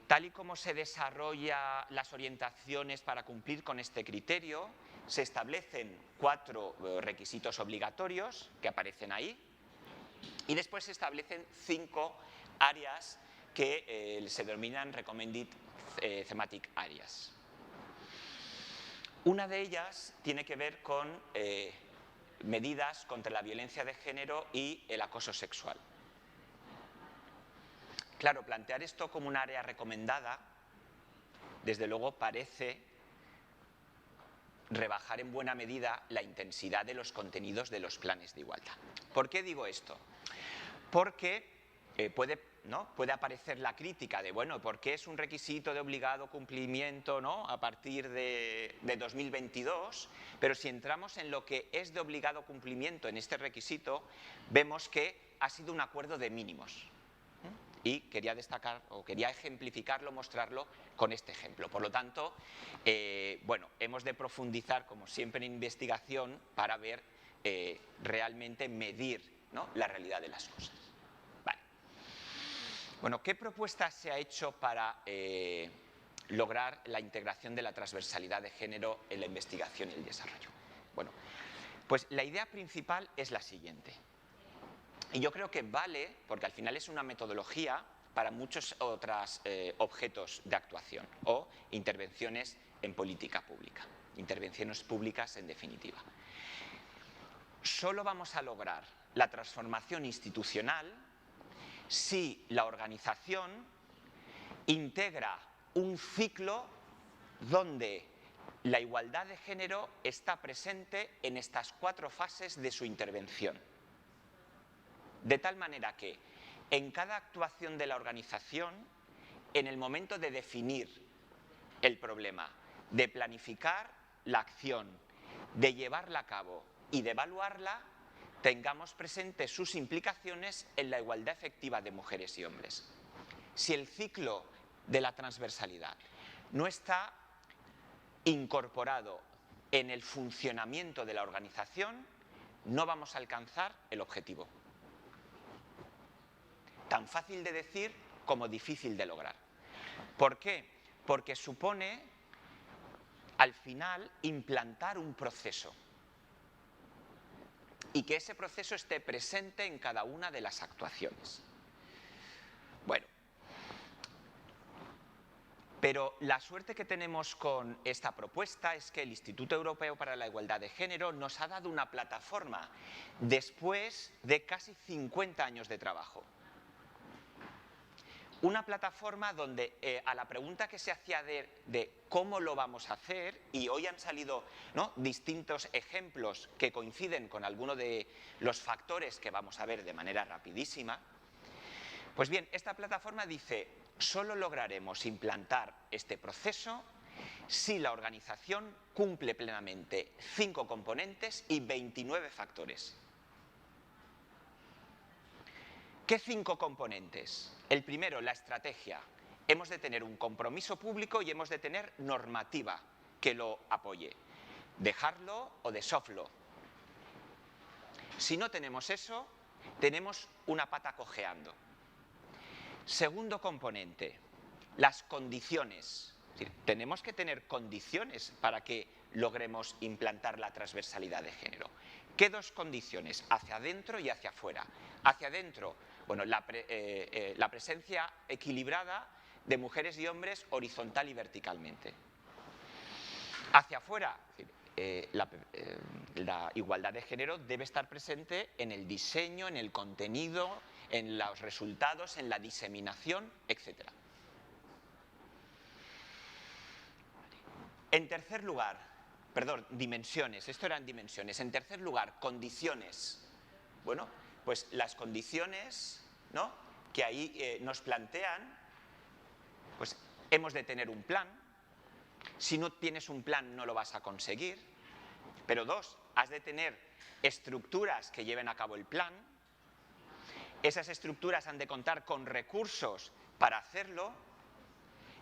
tal y como se desarrollan las orientaciones para cumplir con este criterio, se establecen 4 requisitos obligatorios que aparecen ahí y después se establecen 5 áreas que se denominan Recommended Thematic Areas. Una de ellas tiene que ver con medidas contra la violencia de género y el acoso sexual. Claro, plantear esto como un área recomendada, desde luego parece rebajar en buena medida la intensidad de los contenidos de los planes de igualdad. ¿Por qué digo esto? Porque puede aparecer la crítica de, bueno, ¿por qué es un requisito de obligado cumplimiento, ¿no?, a partir de 2022? Pero si entramos en lo que es de obligado cumplimiento en este requisito, vemos que ha sido un acuerdo de mínimos. Y quería destacar, o quería ejemplificarlo, mostrarlo con este ejemplo. Por lo tanto, bueno, hemos de profundizar, como siempre en investigación, para ver, realmente medir, ¿no?, la realidad de las cosas. Bueno, ¿qué propuesta se ha hecho para lograr la integración de la transversalidad de género en la investigación y el desarrollo? Bueno, pues la idea principal es la siguiente. Y yo creo que vale, porque al final es una metodología para muchos otros objetos de actuación o intervenciones en política pública, intervenciones públicas en definitiva. Solo vamos a lograr la transformación institucional si la organización integra un ciclo donde la igualdad de género está presente en estas 4 fases de su intervención. De tal manera que en cada actuación de la organización, en el momento de definir el problema, de planificar la acción, de llevarla a cabo y de evaluarla, tengamos presentes sus implicaciones en la igualdad efectiva de mujeres y hombres. Si el ciclo de la transversalidad no está incorporado en el funcionamiento de la organización, no vamos a alcanzar el objetivo. Tan fácil de decir como difícil de lograr. ¿Por qué? porque supone, al final, implantar un proceso y que ese proceso esté presente en cada una de las actuaciones. Bueno, pero la suerte que tenemos con esta propuesta es que el Instituto Europeo para la Igualdad de Género nos ha dado una plataforma después de casi 50 años de trabajo. Una plataforma donde a la pregunta que se hacía de cómo lo vamos a hacer, y hoy han salido, ¿no?, distintos ejemplos que coinciden con algunos de los factores que vamos a ver de manera rapidísima, pues bien, esta plataforma dice: solo lograremos implantar este proceso si la organización cumple plenamente 5 componentes y 29 factores. ¿Qué 5 componentes? El primero, la estrategia. Hemos de tener un compromiso público y hemos de tener normativa que lo apoye. De hard law o de soft law. Si no tenemos eso, tenemos una pata cojeando. Segundo componente, las condiciones. Es decir, tenemos que tener condiciones para que logremos implantar la transversalidad de género. ¿Qué 2 condiciones? Hacia adentro y hacia afuera. Hacia adentro, bueno, la presencia equilibrada de mujeres y hombres horizontal y verticalmente. Hacia afuera, la igualdad de género debe estar presente en el diseño, en el contenido, en los resultados, en la diseminación, etc. En tercer lugar, perdón, dimensiones, esto eran dimensiones. En tercer lugar, condiciones. Bueno, pues las condiciones, ¿no?, que ahí nos plantean, pues hemos de tener un plan. Si no tienes un plan no lo vas a conseguir. Pero 2, has de tener estructuras que lleven a cabo el plan. Esas estructuras han de contar con recursos para hacerlo.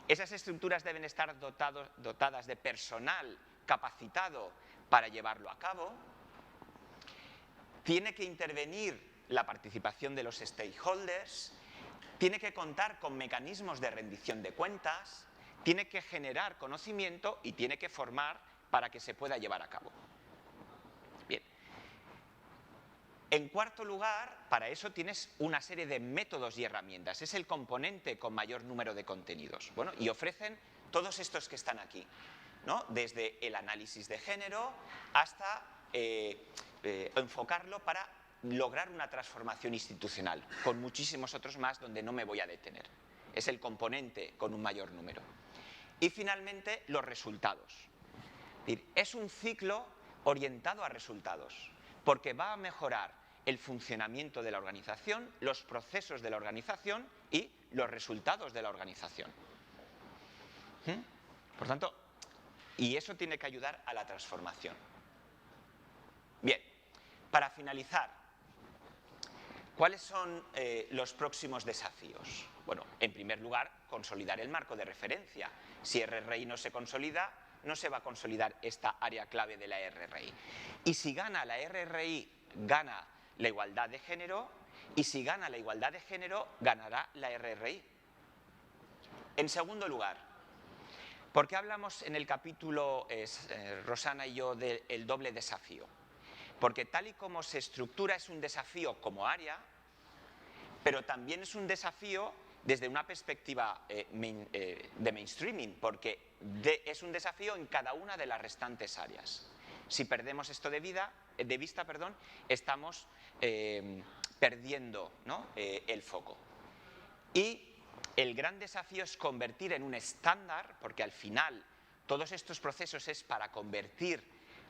Esas estructuras deben estar dotadas de personal capacitado para llevarlo a cabo. Tiene que intervenir la participación de los stakeholders, tiene que contar con mecanismos de rendición de cuentas, tiene que generar conocimiento y tiene que formar para que se pueda llevar a cabo. Bien. En cuarto lugar, para eso tienes una serie de métodos y herramientas. Es el componente con mayor número de contenidos. Bueno, y ofrecen todos estos que están aquí, ¿no? Desde el análisis de género hasta enfocarlo para lograr una transformación institucional, con muchísimos otros más donde no me voy a detener. Es el componente con un mayor número. Y finalmente, los resultados. Es un ciclo orientado a resultados, porque va a mejorar el funcionamiento de la organización, los procesos de la organización y los resultados de la organización. Por tanto, y eso tiene que ayudar a la transformación. Bien, para finalizar, ¿cuáles son los próximos desafíos? Bueno, en primer lugar, consolidar el marco de referencia. Si RRI no se consolida, no se va a consolidar esta área clave de la RRI. Y si gana la RRI, gana la igualdad de género, y si gana la igualdad de género, ganará la RRI. En segundo lugar, ¿por qué hablamos en el capítulo, Rosana y yo, del doble desafío? Porque tal y como se estructura es un desafío como área, pero también es un desafío desde una perspectiva de mainstreaming, porque es un desafío en cada una de las restantes áreas. Si perdemos esto de vista, estamos perdiendo, ¿no?, el foco. Y el gran desafío es convertir en un estándar, porque al final todos estos procesos es para convertir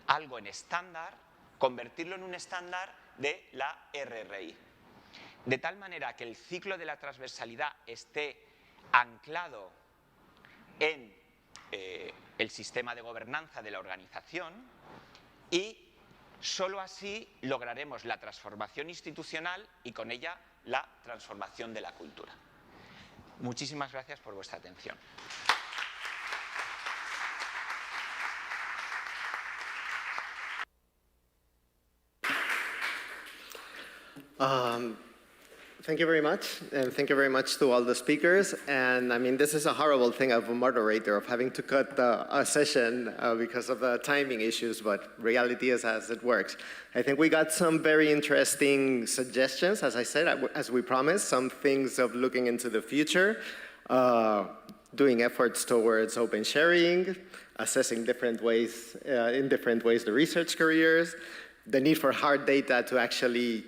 algo en estándar, convertirlo en un estándar de la RRI. De tal manera que el ciclo de la transversalidad esté anclado en el sistema de gobernanza de la organización y solo así lograremos la transformación institucional y con ella la transformación de la cultura. Muchísimas gracias por vuestra atención. Thank you very much, and thank you very much to all the speakers. And I mean, this is a horrible thing of a moderator, of having to cut a session because of the timing issues, but reality is as it works. I think we got some very interesting suggestions, as I said, as we promised, some things of looking into the future, doing efforts towards open sharing, assessing different ways, in different ways, the research careers, the need for hard data to actually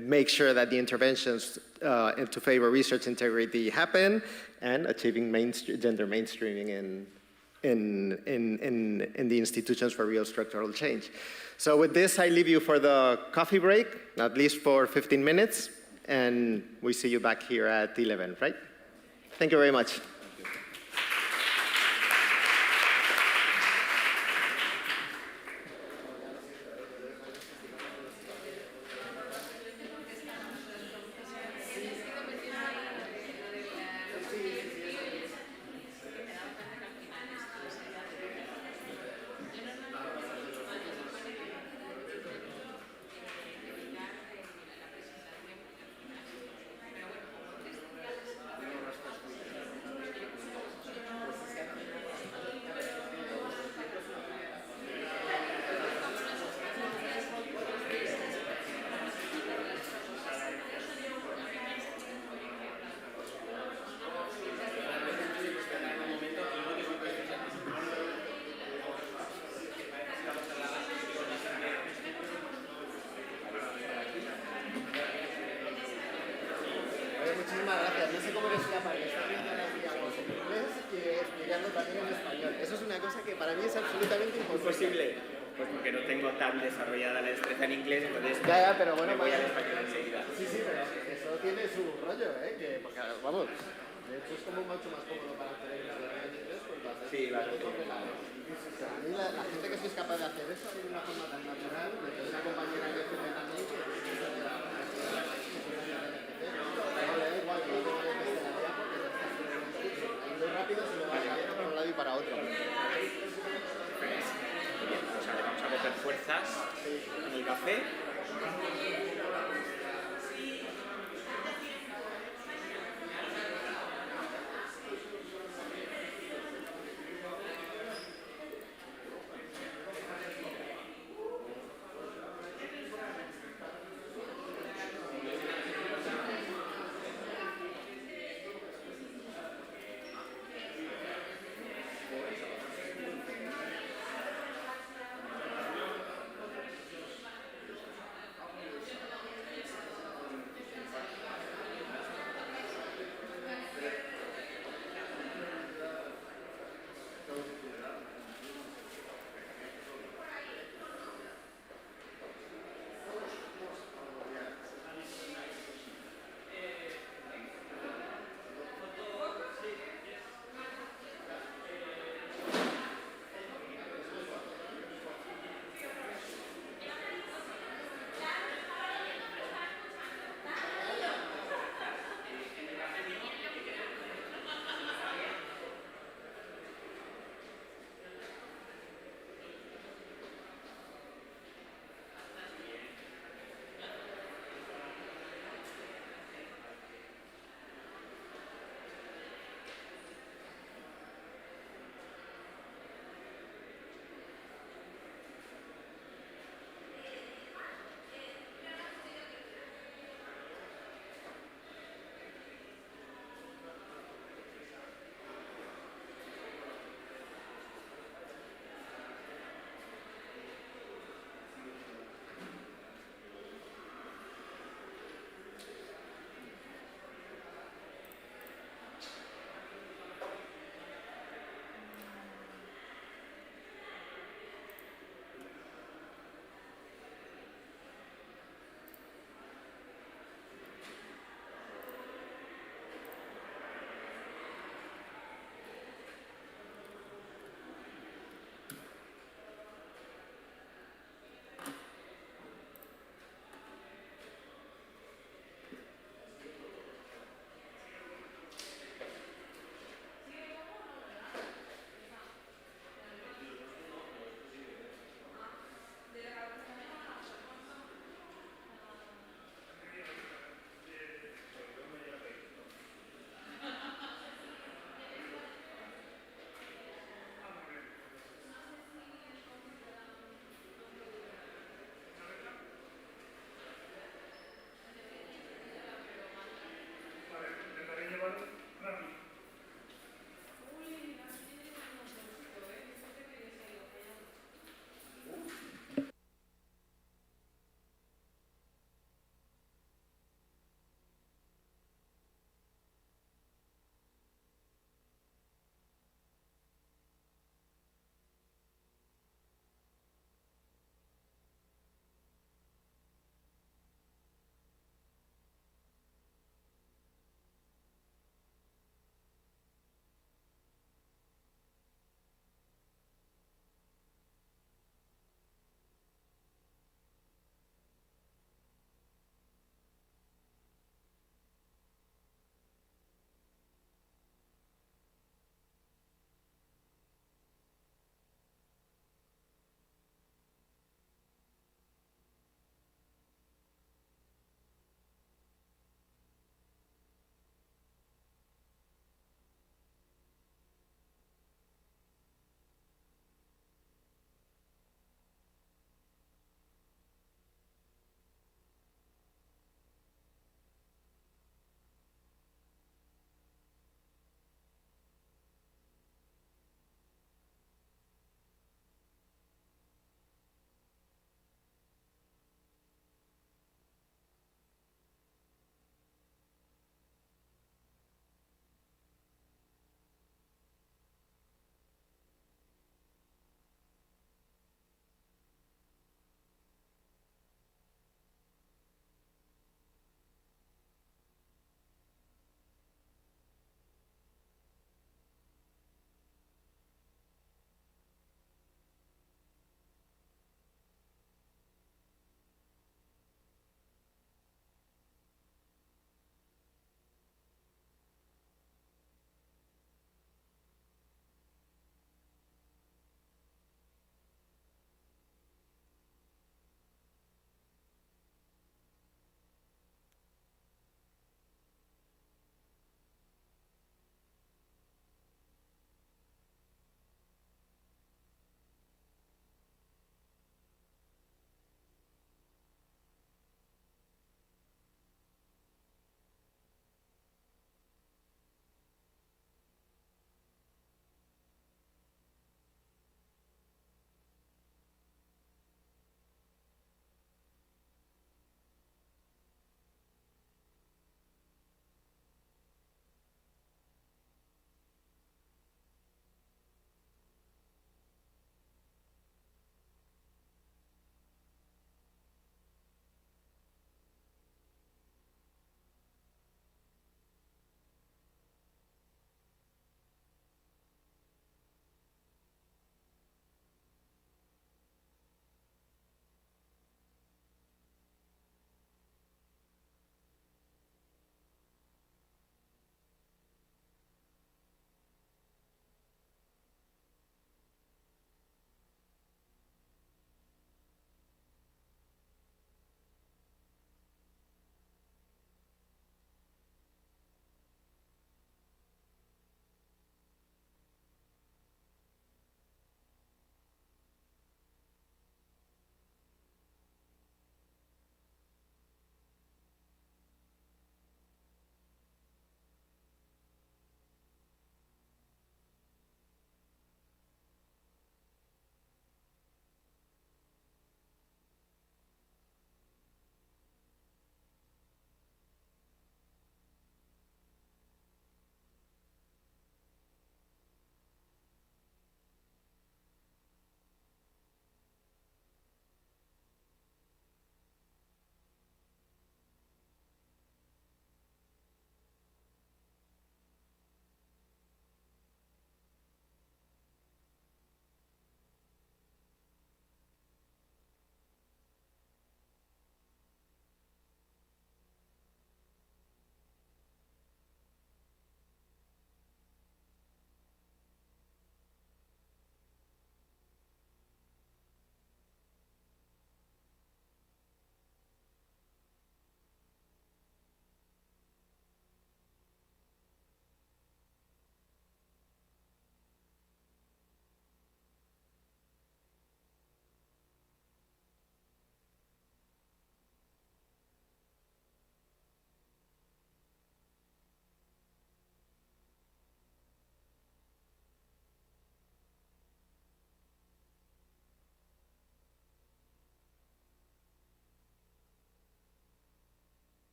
make sure that the interventions to favor research integrity happen, and achieving gender mainstreaming in the institutions for real structural change. So with this, I leave you for the coffee break, at least for 15 minutes, and we see you back here at 11, right? Thank you very much. Muchísimas gracias. No sé cómo les llama, está viendo las digamos en inglés y explicando también en español. Eso es una cosa que para mí es absolutamente imposible. Pues porque no tengo tan desarrollada la destreza en inglés, entonces ya, pero bueno, me voy al español enseguida. Sí, pero eso tiene su rollo, que, porque vamos, de hecho es como mucho más cómodo para hacer el en inglés, pues lo haces. Sí, claro. A mí la gente que sois capaz de hacer eso de una forma tan natural, me tengo una compañera que hace también que rápido se lo va a para un lado y para otro. O sea, le vamos a coger fuerzas en el café.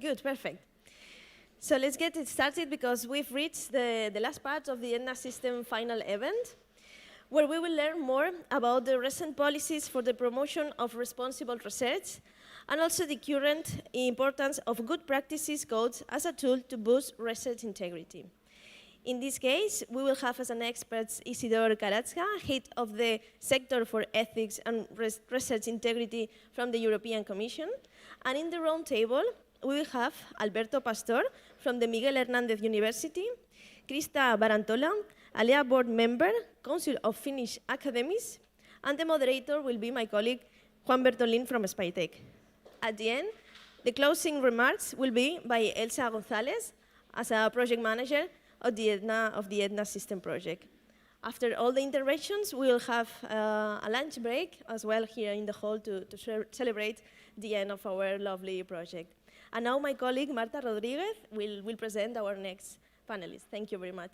Good, perfect. So let's get it started because we've reached the last part of the ETHNA system final event, where we will learn more about the recent policies for the promotion of responsible research and also the current importance of good practices codes as a tool to boost research integrity. In this case, we will have as an expert Isidoros Karatzas, head of the Sector for Ethics and Research Integrity from the European Commission. And in the round table, we will have Alberto Pastor from the Miguel Hernández University, Krista Barantola, ALEA board member, Council of Finnish Academies, and the moderator will be my colleague Juan Bertolín from Spytech. At the end, the closing remarks will be by Elsa González as a project manager of the ETHNA system project. After all the interventions, we will have a lunch break as well here in the hall to celebrate the end of our lovely project. And now my colleague Marta Rodríguez will present our next panelist. Thank you very much.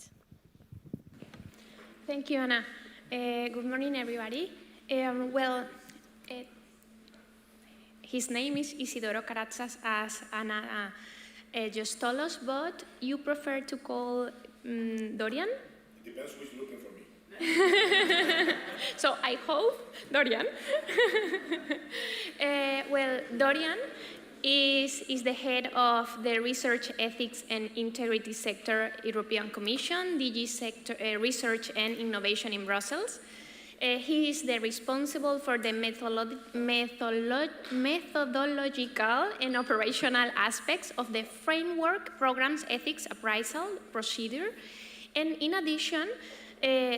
Thank you, Anna. Good morning, everybody. His name is Isidoros Karatzas, as Anna just told us, but you prefer to call Dorian? It depends who's looking for me. So I hope Dorian. Dorian is the head of the Research Ethics and Integrity Sector, European Commission, DG Sector Research and Innovation in Brussels. He is the responsible for the methodological and operational aspects of the framework program's ethics appraisal procedure. And in addition,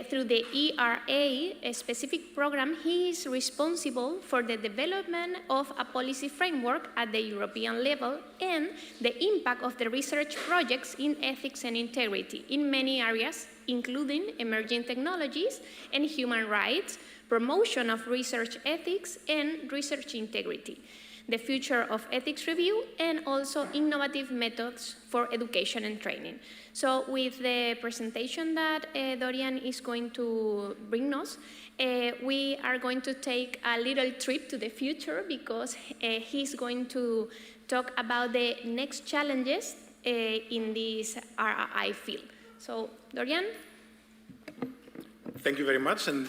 through the ERA, a specific program, he is responsible for the development of a policy framework at the European level and the impact of the research projects in ethics and integrity in many areas, including emerging technologies and human rights, promotion of research ethics and research integrity, the future of ethics review, and also innovative methods for education and training. So with the presentation that Dorian is going to bring us, we are going to take a little trip to the future because he's going to talk about the next challenges in this RI field. So, Dorian? Thank you very much, and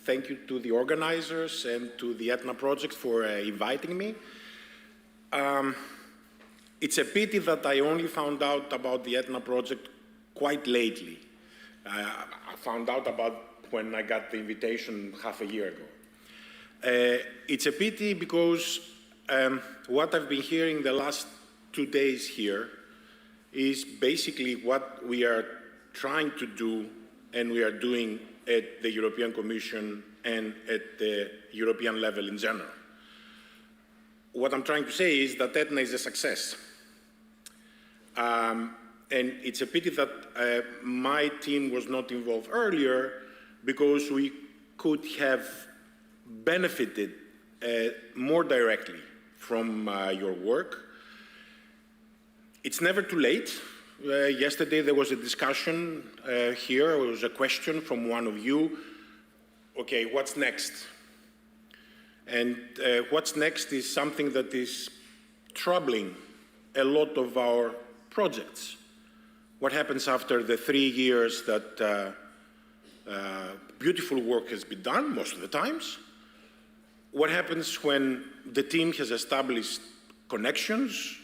thank you to the organizers and to the ETHNA project for inviting me. It's a pity that I only found out about the ETHNA project quite lately. I found out about when I got the invitation half a year ago. It's a pity because what I've been hearing the last 2 days here is basically what we are trying to do and we are doing at the European Commission and at the European level in general. What I'm trying to say is that ETHNA is a success. And it's a pity that my team was not involved earlier because we could have benefited more directly from your work. It's never too late. Yesterday there was a discussion here, there was a question from one of you, okay, what's next? And what's next is something that is troubling a lot of our projects. What happens after the 3 years that beautiful work has been done, most of the times? What happens when the team has established connections,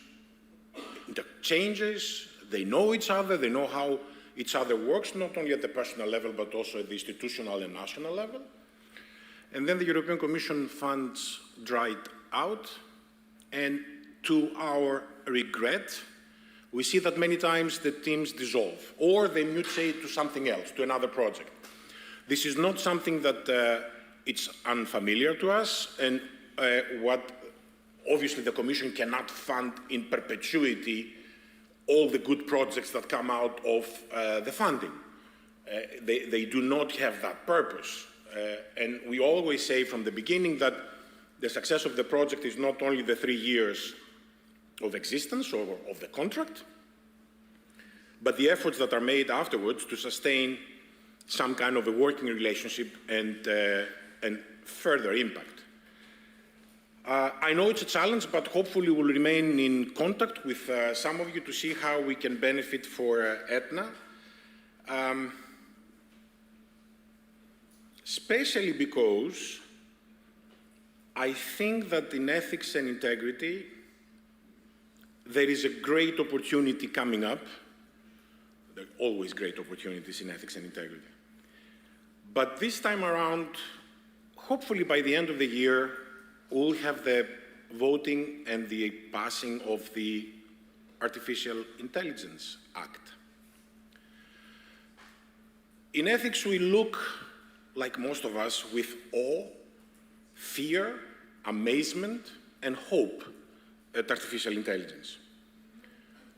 changes, they know each other, they know how each other works, not only at the personal level, but also at the institutional and national level. And then the European Commission funds dried out, and to our regret, we see that many times the teams dissolve, or they mutate to something else, to another project. This is not something that it's unfamiliar to us, and what obviously the Commission cannot fund in perpetuity all the good projects that come out of the funding. They do not have that purpose. And we always say from the beginning that the success of the project is not only the 3 years of existence or of the contract, but the efforts that are made afterwards to sustain some kind of a working relationship and further impact. I know it's a challenge, but hopefully we'll remain in contact with some of you to see how we can benefit for ETHNA. Especially because I think that in ethics and integrity, there is a great opportunity coming up. There are always great opportunities in ethics and integrity. But this time around, hopefully by the end of the year, we'll have the voting and the passing of the Artificial Intelligence Act. In ethics, we look, like most of us, with awe, fear, amazement, and hope at artificial intelligence.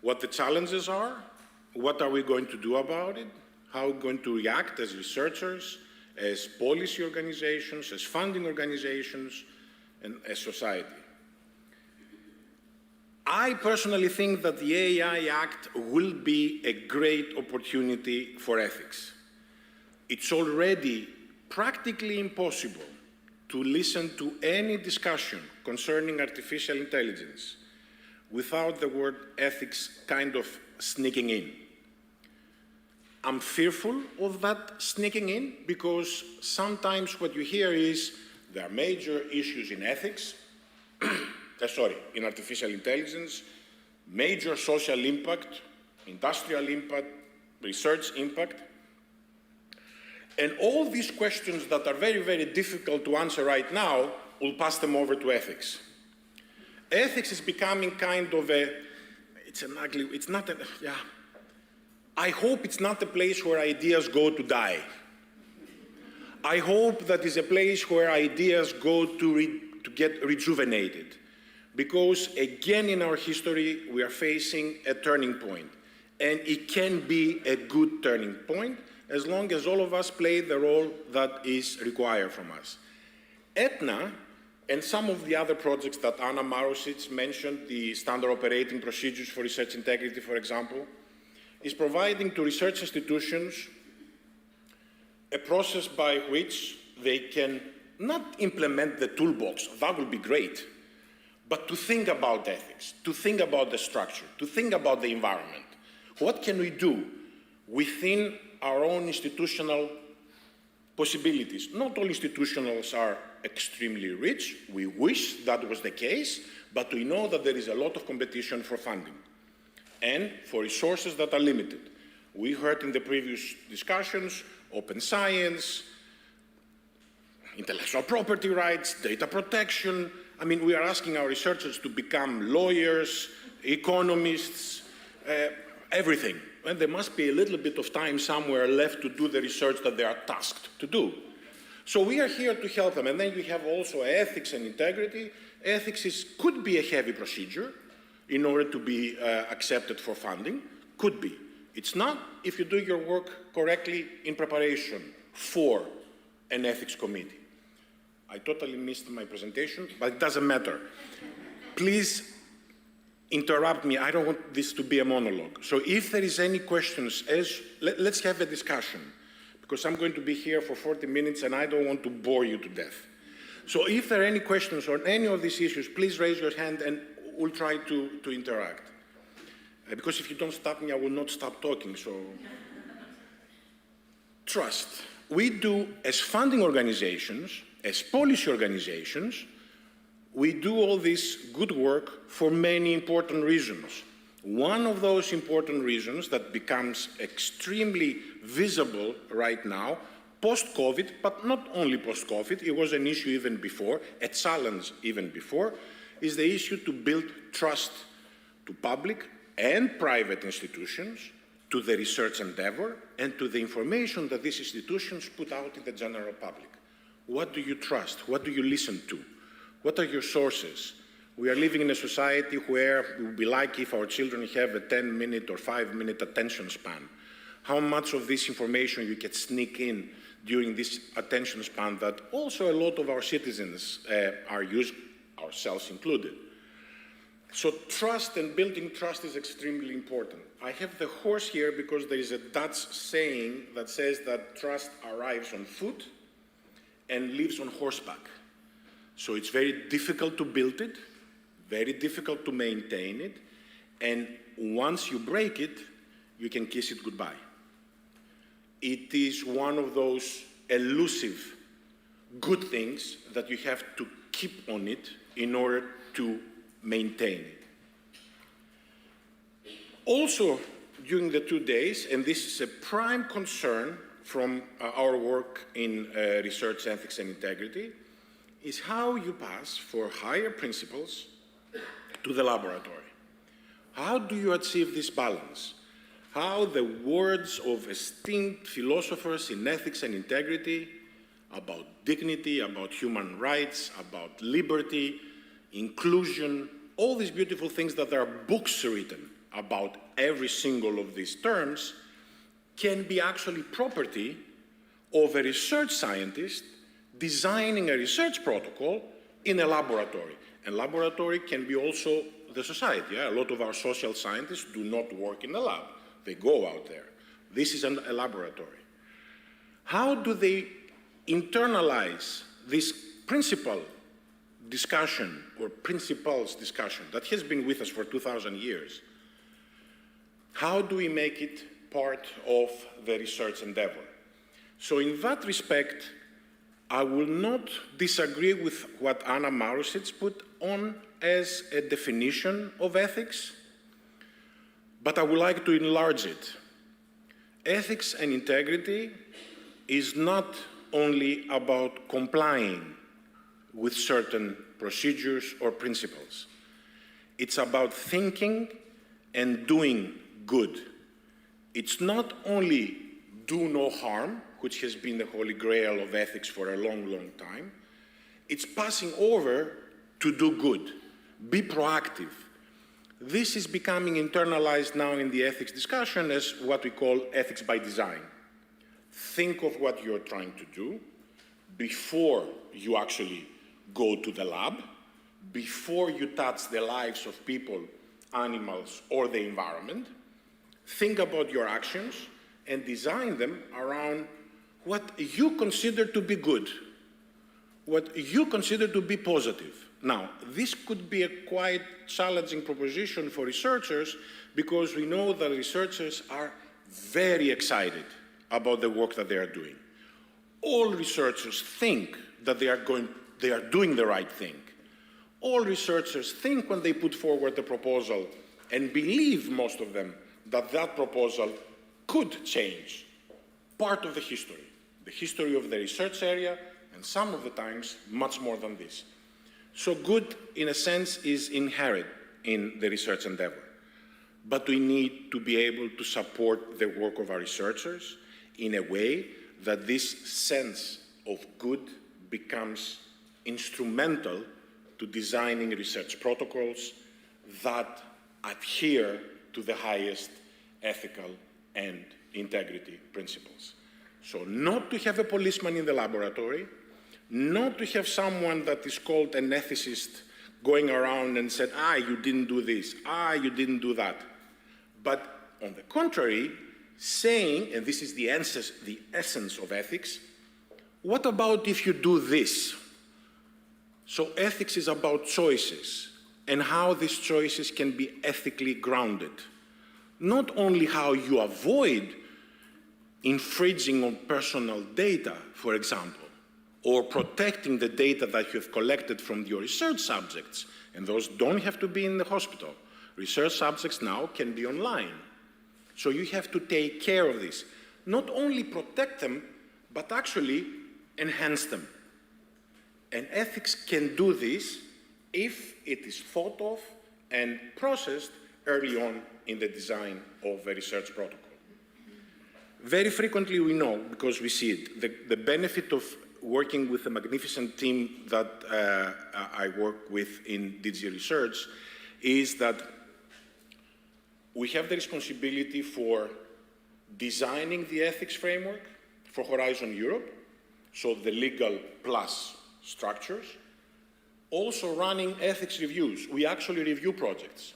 What the challenges are, what are we going to do about it, how are we going to react as researchers, as policy organizations, as funding organizations, and as society. I personally think that the AI Act will be a great opportunity for ethics. It's already practically impossible to listen to any discussion concerning artificial intelligence without the word ethics kind of sneaking in. I'm fearful of that sneaking in because sometimes what you hear is there are major issues in ethics, in artificial intelligence, major social impact, industrial impact, research impact. And all these questions that are very, very difficult to answer right now, we'll pass them over to ethics. Ethics is becoming kind of I hope it's not a place where ideas go to die. I hope that is a place where ideas go to get rejuvenated. Because again in our history, we are facing a turning point. And it can be a good turning point as long as all of us play the role that is required from us. ETHNA and some of the other projects that Anna Marušić mentioned, the standard operating procedures for research integrity, for example, is providing to research institutions a process by which they can not implement the toolbox, that would be great, but to think about ethics, to think about the structure, to think about the environment. What can we do within our own institutional possibilities? Not all institutions are extremely rich. We wish that was the case, but we know that there is a lot of competition for funding and for resources that are limited. We heard in the previous discussions, open science, intellectual property rights, data protection. I mean, we are asking our researchers to become lawyers, economists, everything. And there must be a little bit of time somewhere left to do the research that they are tasked to do. So we are here to help them. And then you have also ethics and integrity. Ethics could be a heavy procedure in order to be accepted for funding. Could be. It's not if you do your work correctly in preparation for an ethics committee. I totally missed my presentation, but it doesn't matter. Please interrupt me. I don't want this to be a monologue. So if there is any questions, let's have a discussion, because I'm going to be here for 40 minutes and I don't want to bore you to death. So if there are any questions on any of these issues, please raise your hand and we'll try to interact. Because if you don't stop me, I will not stop talking, so. Trust. We do, as funding organizations, as policy organizations, we do all this good work for many important reasons. One of those important reasons that becomes extremely visible right now, post-COVID, but not only post-COVID, it was an issue even before, a challenge even before, is the issue to build trust to public and private institutions, to the research endeavor, and to the information that these institutions put out in the general public. What do you trust? What do you listen to? What are your sources? We are living in a society where it would be like if our children have a 10-minute or 5-minute attention span. How much of this information you can sneak in during this attention span that also a lot of our citizens are using, ourselves included. So trust and building trust is extremely important. I have the horse here because there is a Dutch saying that says that trust arrives on foot and lives on horseback. So it's very difficult to build it, very difficult to maintain it, and once you break it, you can kiss it goodbye. It is one of those elusive good things that you have to keep on it in order to maintain it. Also, during the 2 days, and this is a prime concern from our work in research ethics and integrity, is how you pass for higher principles to the laboratory. How do you achieve this balance? How the words of esteemed philosophers in ethics and integrity about dignity, about human rights, about liberty, inclusion, all these beautiful things that there are books written about every single of these terms can be actually property of a research scientist designing a research protocol in a laboratory. And laboratory can be also the society. Yeah? A lot of our social scientists do not work in a lab. They go out there. This is a laboratory. How do they internalize this principle discussion or principles discussion that has been with us for 2,000 years? How do we make it part of the research endeavor? So in that respect, I will not disagree with what Anna Marušić put on as a definition of ethics, but I would like to enlarge it. Ethics and integrity is not only about complying with certain procedures or principles. It's about thinking and doing good. It's not only do no harm, which has been the holy grail of ethics for a long, long time. It's passing over to do good, be proactive. This is becoming internalized now in the ethics discussion as what we call ethics by design. Think of what you're trying to do before you actually go to the lab, before you touch the lives of people, animals, or the environment. Think about your actions and design them around what you consider to be good, what you consider to be positive. Now, this could be a quite challenging proposition for researchers because we know that researchers are very excited about the work that they are doing. All researchers think that they are doing the right thing. All researchers think when they put forward a proposal and believe, most of them, that that proposal could change part of the history of the research area, and some of the times much more than this. So good, in a sense, is inherent in the research endeavor. But we need to be able to support the work of our researchers in a way that this sense of good becomes instrumental to designing research protocols that adhere to the highest ethical and integrity principles. So not to have a policeman in the laboratory, not to have someone that is called an ethicist going around and said, you didn't do this, you didn't do that. But on the contrary, saying, and this is the essence of ethics, what about if you do this? So ethics is about choices and how these choices can be ethically grounded. Not only how you avoid infringing on personal data, for example, or protecting the data that you have collected from your research subjects, and those don't have to be in the hospital. Research subjects now can be online. So you have to take care of this. Not only protect them, but actually enhance them. And ethics can do this if it is thought of and processed early on in the design of a research protocol. Very frequently we know, because we see it, the benefit of working with a magnificent team that I work with in DG Research is that we have the responsibility for designing the ethics framework for Horizon Europe, so the legal plus structures, also running ethics reviews. We actually review projects.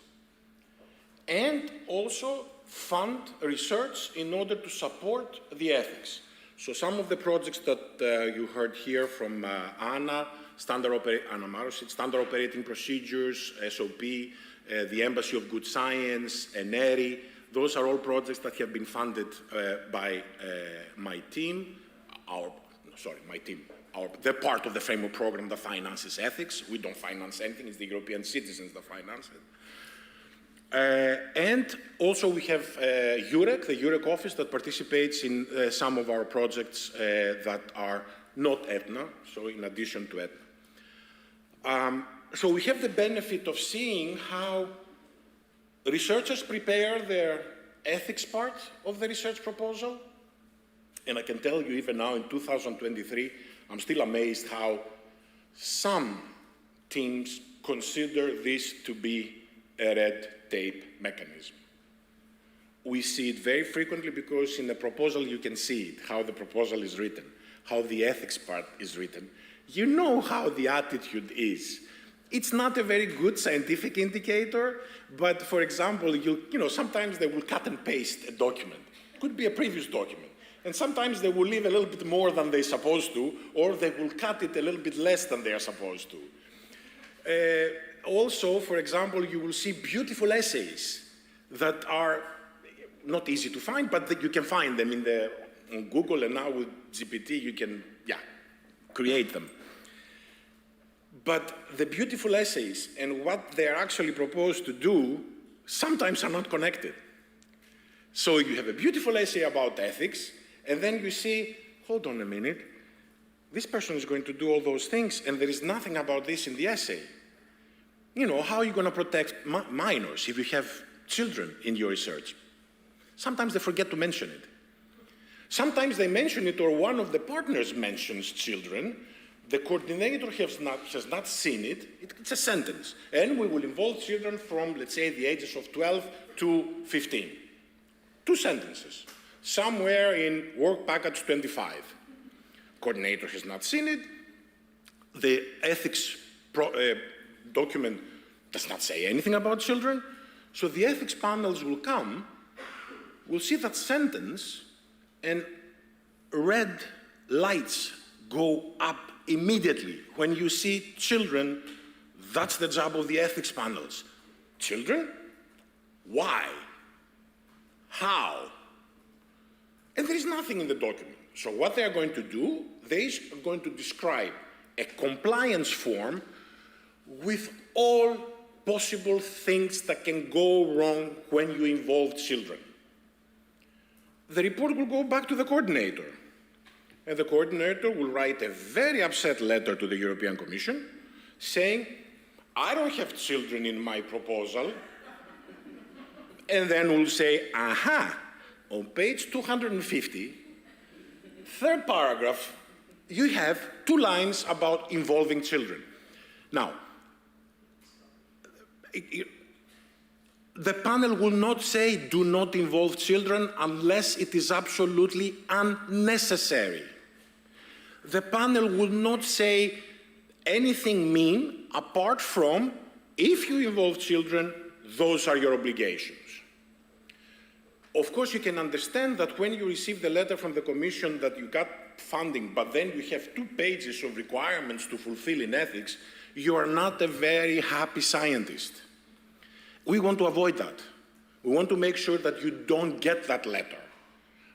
And also fund research in order to support the ethics. So some of the projects that you heard here from Anna, standard operating procedures, SOP, the Embassy of Good Science, ENERI. Those are all projects that have been funded by my team, they're part of the framework program that finances ethics. We don't finance anything, it's the European citizens that finance it. And also we have EUREC, the EUREC office that participates in some of our projects that are not ETHNA, so in addition to ETHNA. So we have the benefit of seeing how researchers prepare their ethics part of the research proposal. And I can tell you, even now in 2023, I'm still amazed how some teams consider this to be a red tape mechanism. We see it very frequently because in the proposal you can see it, how the proposal is written, how the ethics part is written. You know how the attitude is. It's not a very good scientific indicator, but for example, sometimes they will cut and paste a document. Could be a previous document. And sometimes they will leave a little bit more than they're supposed to, or they will cut it a little bit less than they are supposed to. Also, for example, you will see beautiful essays that are not easy to find, but that you can find them on Google, and now with GPT you can create them. But the beautiful essays and what they are actually proposed to do sometimes are not connected. So you have a beautiful essay about ethics, and then you see, hold on a minute, this person is going to do all those things, and there is nothing about this in the essay. How are you going to protect minors if you have children in your research? Sometimes they forget to mention it. Sometimes they mention it, or one of the partners mentions children. The coordinator has not seen it. It's a sentence. And we will involve children from, let's say, the ages of 12 to 15. 2 sentences. Somewhere in work package 25. Coordinator has not seen it. The ethics document does not say anything about children. So the ethics panels will come, will see that sentence, and red lights go up immediately. When you see children, that's the job of the ethics panels. Children? Why? How? And there is nothing in the document. So what they are going to do, they are going to describe a compliance form with all possible things that can go wrong when you involve children. The report will go back to the coordinator, and the coordinator will write a very upset letter to the European Commission saying, I don't have children in my proposal, and then we'll say, aha, on page 250, third paragraph, you have 2 lines about involving children. Now, the panel will not say do not involve children unless it is absolutely unnecessary. The panel will not say anything mean apart from if you involve children, those are your obligations. Of course, you can understand that when you receive the letter from the Commission that you got funding, but then you have 2 pages of requirements to fulfill in ethics, you are not a very happy scientist. We want to avoid that. We want to make sure that you don't get that letter.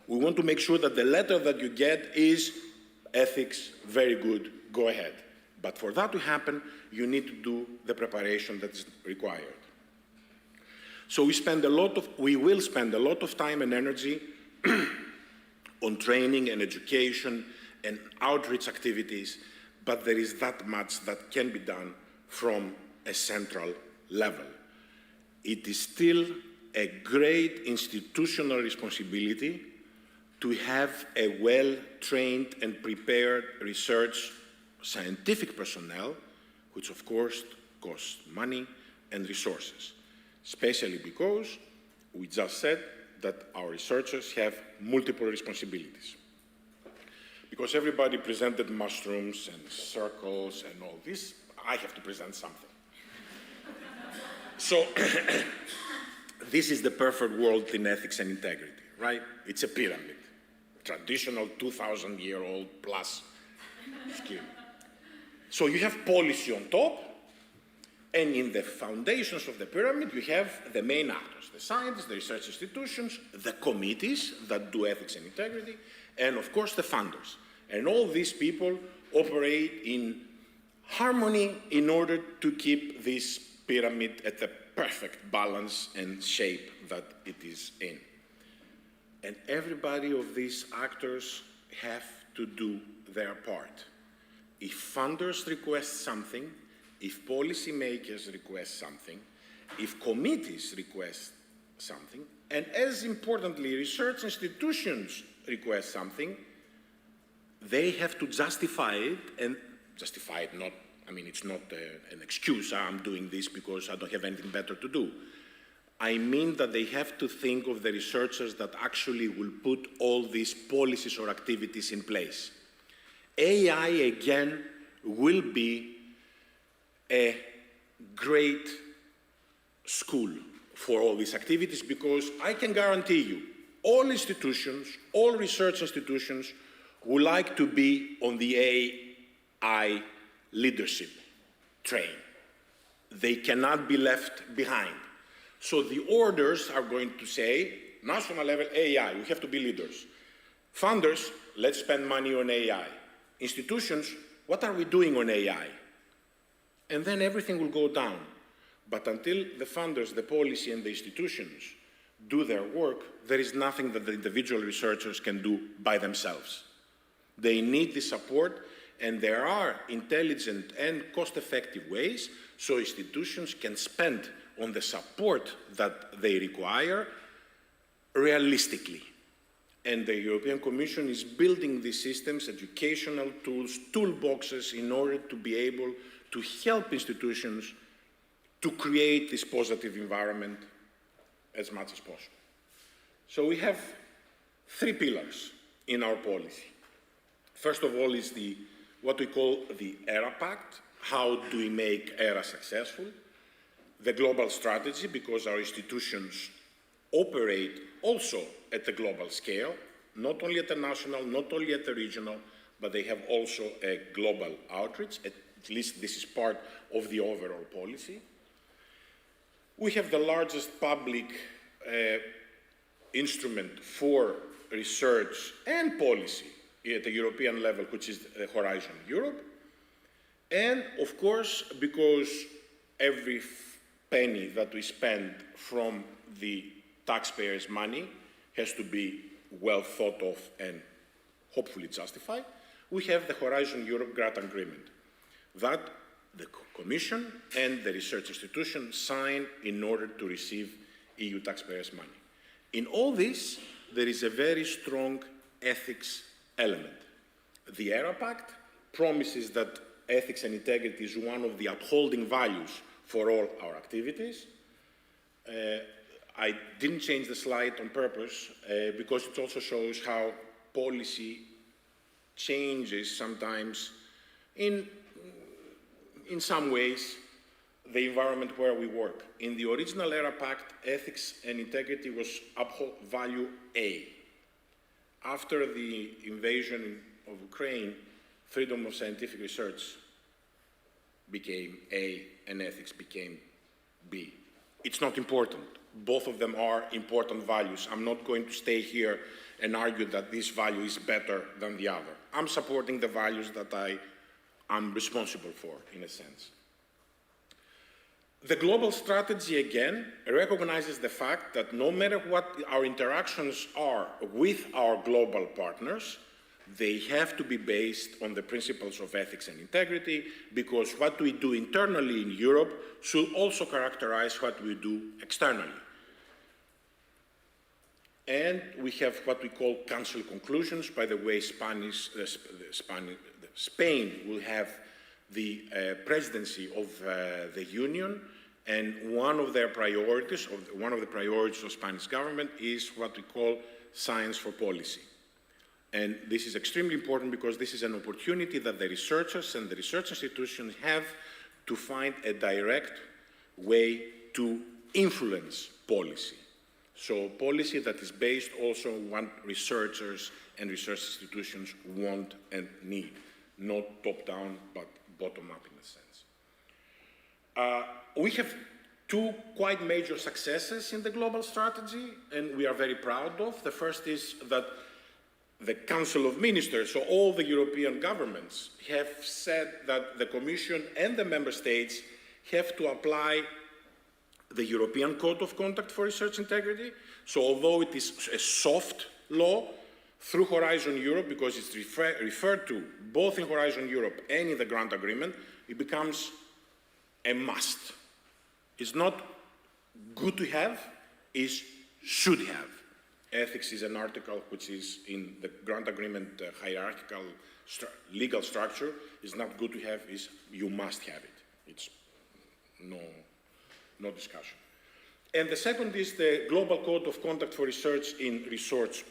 We want to make sure that the letter that you get is ethics, very good, go ahead. But for that to happen, you need to do the preparation that is required. So we will spend a lot of time and energy on training and education and outreach activities, but there is that much that can be done from a central level. It is still a great institutional responsibility to have a well-trained and prepared research scientific personnel, which of course costs money and resources, especially because we just said that our researchers have multiple responsibilities. Because everybody presented mushrooms and circles and all this, I have to present something. So this is the perfect world in ethics and integrity, right? It's a pyramid, traditional 2,000-year-old plus scheme. So you have policy on top, and in the foundations of the pyramid, you have the main actors, the scientists, the research institutions, the committees that do ethics and integrity, and of course the funders. And all these people operate in harmony in order to keep this pyramid at the perfect balance and shape that it is in. And everybody of these actors have to do their part. If funders request something, if policymakers request something, if committees request something, and as importantly, research institutions request something, they have to justify it, and justify it not, I mean, it's not an excuse, I'm doing this because I don't have anything better to do. I mean that they have to think of the researchers that actually will put all these policies or activities in place. AI, again, will be a great school for all these activities, because I can guarantee you, all institutions, all research institutions would like to be on the AI leadership train. They cannot be left behind. So the orders are going to say, national level AI, we have to be leaders. Funders, let's spend money on AI. Institutions, what are we doing on AI? And then everything will go down. But until the funders, the policy, and the institutions do their work, there is nothing that the individual researchers can do by themselves. They need the support, and there are intelligent and cost-effective ways so institutions can spend on the support that they require realistically. And the European Commission is building these systems, educational tools, toolboxes, in order to be able to help institutions to create this positive environment as much as possible. So we have three pillars in our policy. First of all is what we call the ERA Pact. How do we make ERA successful? The global strategy, because our institutions operate also at the global scale, not only at the national, not only at the regional, but they have also a global outreach. At least this is part of the overall policy. We have the largest public instrument for research and policy at the European level, which is Horizon Europe. And of course, because every penny that we spend from the taxpayers' money has to be well thought of and hopefully justified, we have the Horizon Europe grant agreement that the Commission and the research institution sign in order to receive EU taxpayers' money. In all this, there is a very strong ethics element. The ERA Pact promises that ethics and integrity is one of the upholding values for all our activities. I didn't change the slide on purpose because it also shows how policy changes sometimes in some ways the environment where we work. In the original ERA Pact, ethics and integrity was uphold value A. After the invasion of Ukraine, freedom of scientific research became A and ethics became B. It's not important. Both of them are important values. I'm not going to stay here and argue that this value is better than the other. I'm supporting the values that I'm responsible for, in a sense. The global strategy, again, recognizes the fact that no matter what our interactions are with our global partners, they have to be based on the principles of ethics and integrity, because what we do internally in Europe should also characterize what we do externally. And we have what we call council conclusions. By the way, Spain will have the presidency of the Union, and one of their priorities, one of the priorities of Spanish government is what we call science for policy. And this is extremely important because this is an opportunity that the researchers and the research institutions have to find a direct way to influence policy. So policy that is based also on what researchers and research institutions want and need, not top-down, but bottom-up in a sense. We have two quite major successes in the global strategy, and we are very proud of. The first is that the Council of Ministers, so all the European governments, have said that the Commission and the Member States have to apply the European Code of Conduct for Research Integrity. So although it is a soft law, through Horizon Europe, because it's referred to both in Horizon Europe and in the grant agreement, it becomes a must. It's not good to have, it's should have. Ethics is an article which is in the grant agreement hierarchical legal structure. It's not good to have, it's you must have it. It's no discussion. And the second is the Global Code of Conduct for Research in resource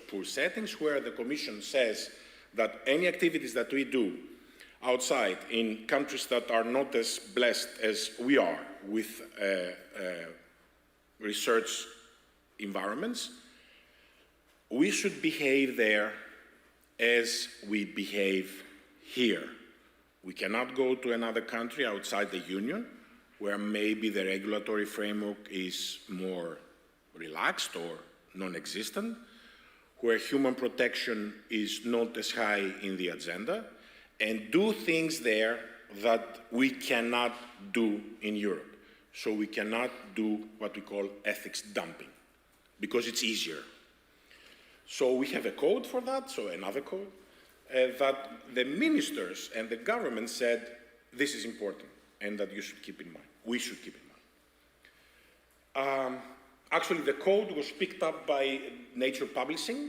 poor settings, where the Commission says that any activities that we do outside in countries that are not as blessed as we are with research environments, we should behave there as we behave here. We cannot go to another country outside the Union where maybe the regulatory framework is more relaxed or non-existent, where human protection is not as high in the agenda, and do things there that we cannot do in Europe. So we cannot do what we call ethics dumping, because it's easier. So we have a code for that, so another code, that the ministers and the government said this is important and that you should keep in mind. We should keep in mind. Actually, the code was picked up by Nature Publishing,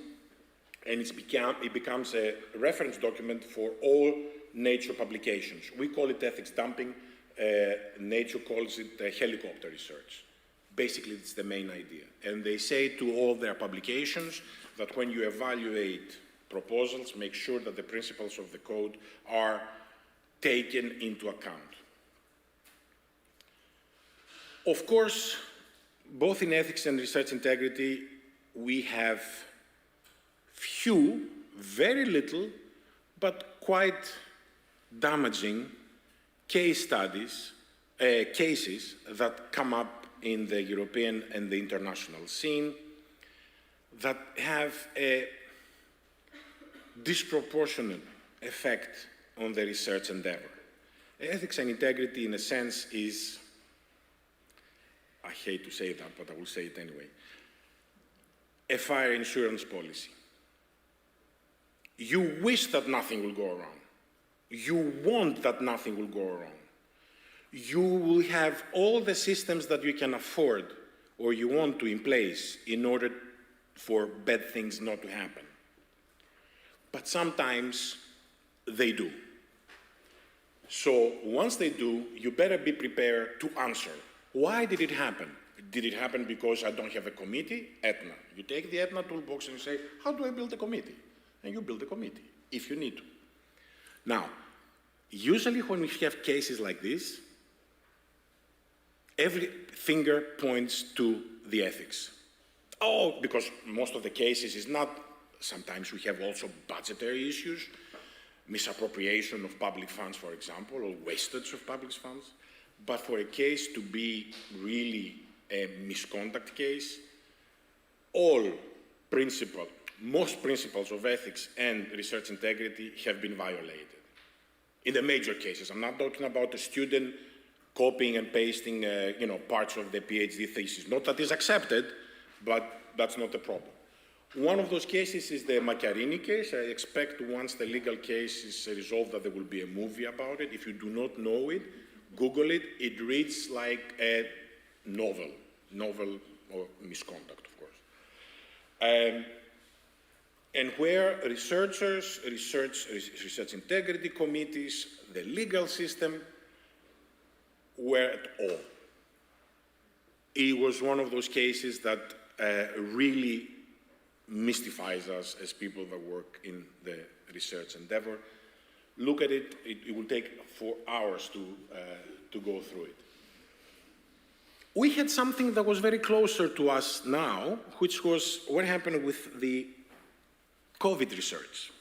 and it becomes a reference document for all Nature publications. We call it ethics dumping. Nature calls it helicopter research. Basically, it's the main idea. And they say to all their publications that when you evaluate proposals, make sure that the principles of the code are taken into account. Of course, both in ethics and research integrity, we have few, very little, but quite damaging case studies, cases that come up in the European and the international scene that have a disproportionate effect on the research endeavor. Ethics and integrity, in a sense, is, I hate to say that, but I will say it anyway, a fire insurance policy. You wish that nothing will go wrong. You want that nothing will go wrong. You will have all the systems that you can afford or you want to in place in order for bad things not to happen. But sometimes they do. So once they do, you better be prepared to answer. Why did it happen? Did it happen because I don't have a committee? ETHNA. You take the ETHNA toolbox and you say, how do I build a committee? And you build a committee, if you need to. Now, usually when we have cases like this, every finger points to the ethics. Oh, because most of the cases is not, sometimes we have also budgetary issues, misappropriation of public funds, for example, or wastage of public funds. But for a case to be really a misconduct case, most principles of ethics and research integrity have been violated. In the major cases, I'm not talking about a student copying and pasting, parts of the PhD thesis. Not that is accepted, but that's not the problem. One of those cases is the Macchiarini case. I expect once the legal case is resolved that there will be a movie about it. If you do not know it, Google it. It reads like a novel or misconduct, of course. And where researchers, research integrity committees, the legal system were at all. It was one of those cases that really mystifies us as people that work in the research endeavor. Look at it, it will take 4 hours to go through it. We had something that was very closer to us now, which was what happened with the COVID research.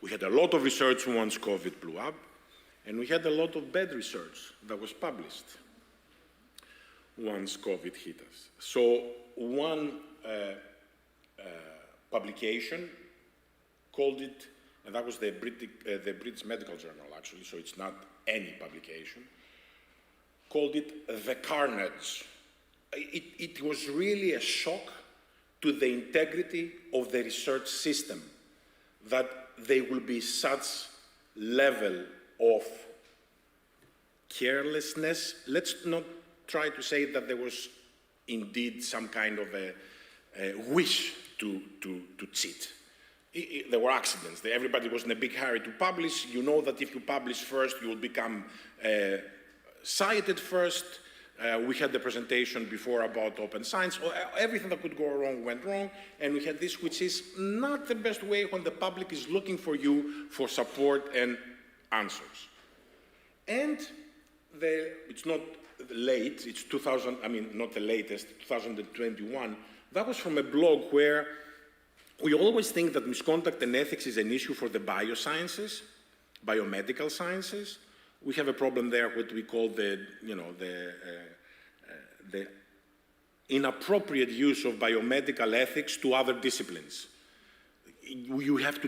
We had a lot of research once COVID blew up, And we had a lot of bad research that was published once COVID hit us. So one publication called it, and that was the British Medical Journal actually, so it's not any publication, called it the carnage. It was really a shock to the integrity of the research system that there will be such level of carelessness. Let's not try to say that there was indeed some kind of a wish to cheat. There were accidents. Everybody was in a big hurry to publish. You know that if you publish first, you will become cited first. We had the presentation before about open science. Everything that could go wrong went wrong. And we had this, which is not the best way when the public is looking for you for support and answers. And it's not late, it's 2000, I mean, not the latest, 2021. That was from a blog where we always think that misconduct and ethics is an issue for the biosciences, biomedical sciences. We have a problem there, what we call the inappropriate use of biomedical ethics to other disciplines. We have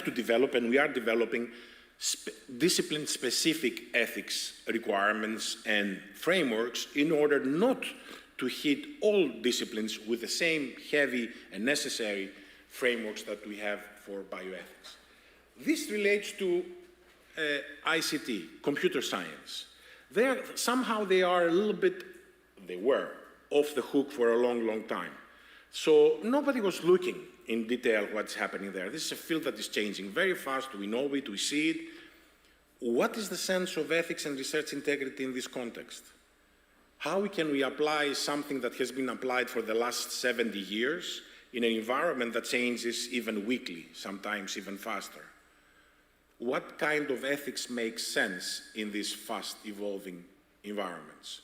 to develop, and we are developing, discipline-specific ethics requirements and frameworks in order not to hit all disciplines with the same heavy and necessary frameworks that we have for bioethics. This relates to ICT, computer science. Somehow they are a little bit, they were, off the hook for a long, long time. So nobody was looking in detail what's happening there. This is a field that is changing very fast. We know it, we see it. What is the sense of ethics and research integrity in this context? How can we apply something that has been applied for the last 70 years in an environment that changes even weekly, sometimes even faster? What kind of ethics makes sense in these fast evolving environments?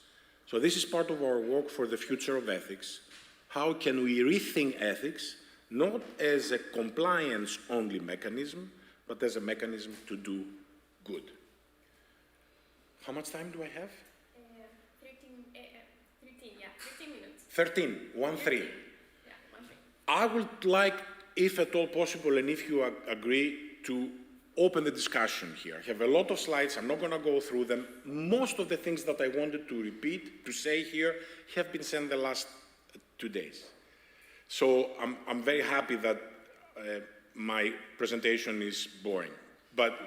So this is part of our work for the future of ethics. How can we rethink ethics, not as a compliance-only mechanism, but as a mechanism to do good? How much time do I have? 13 minutes. 13, 1-3. Yeah, 1-3. I would like, if at all possible, and if you agree, to open the discussion here. I have a lot of slides. I'm not going to go through them. Most of the things that I wanted to repeat, to say here, have been said the last 2 days. So I'm very happy that my presentation is boring. But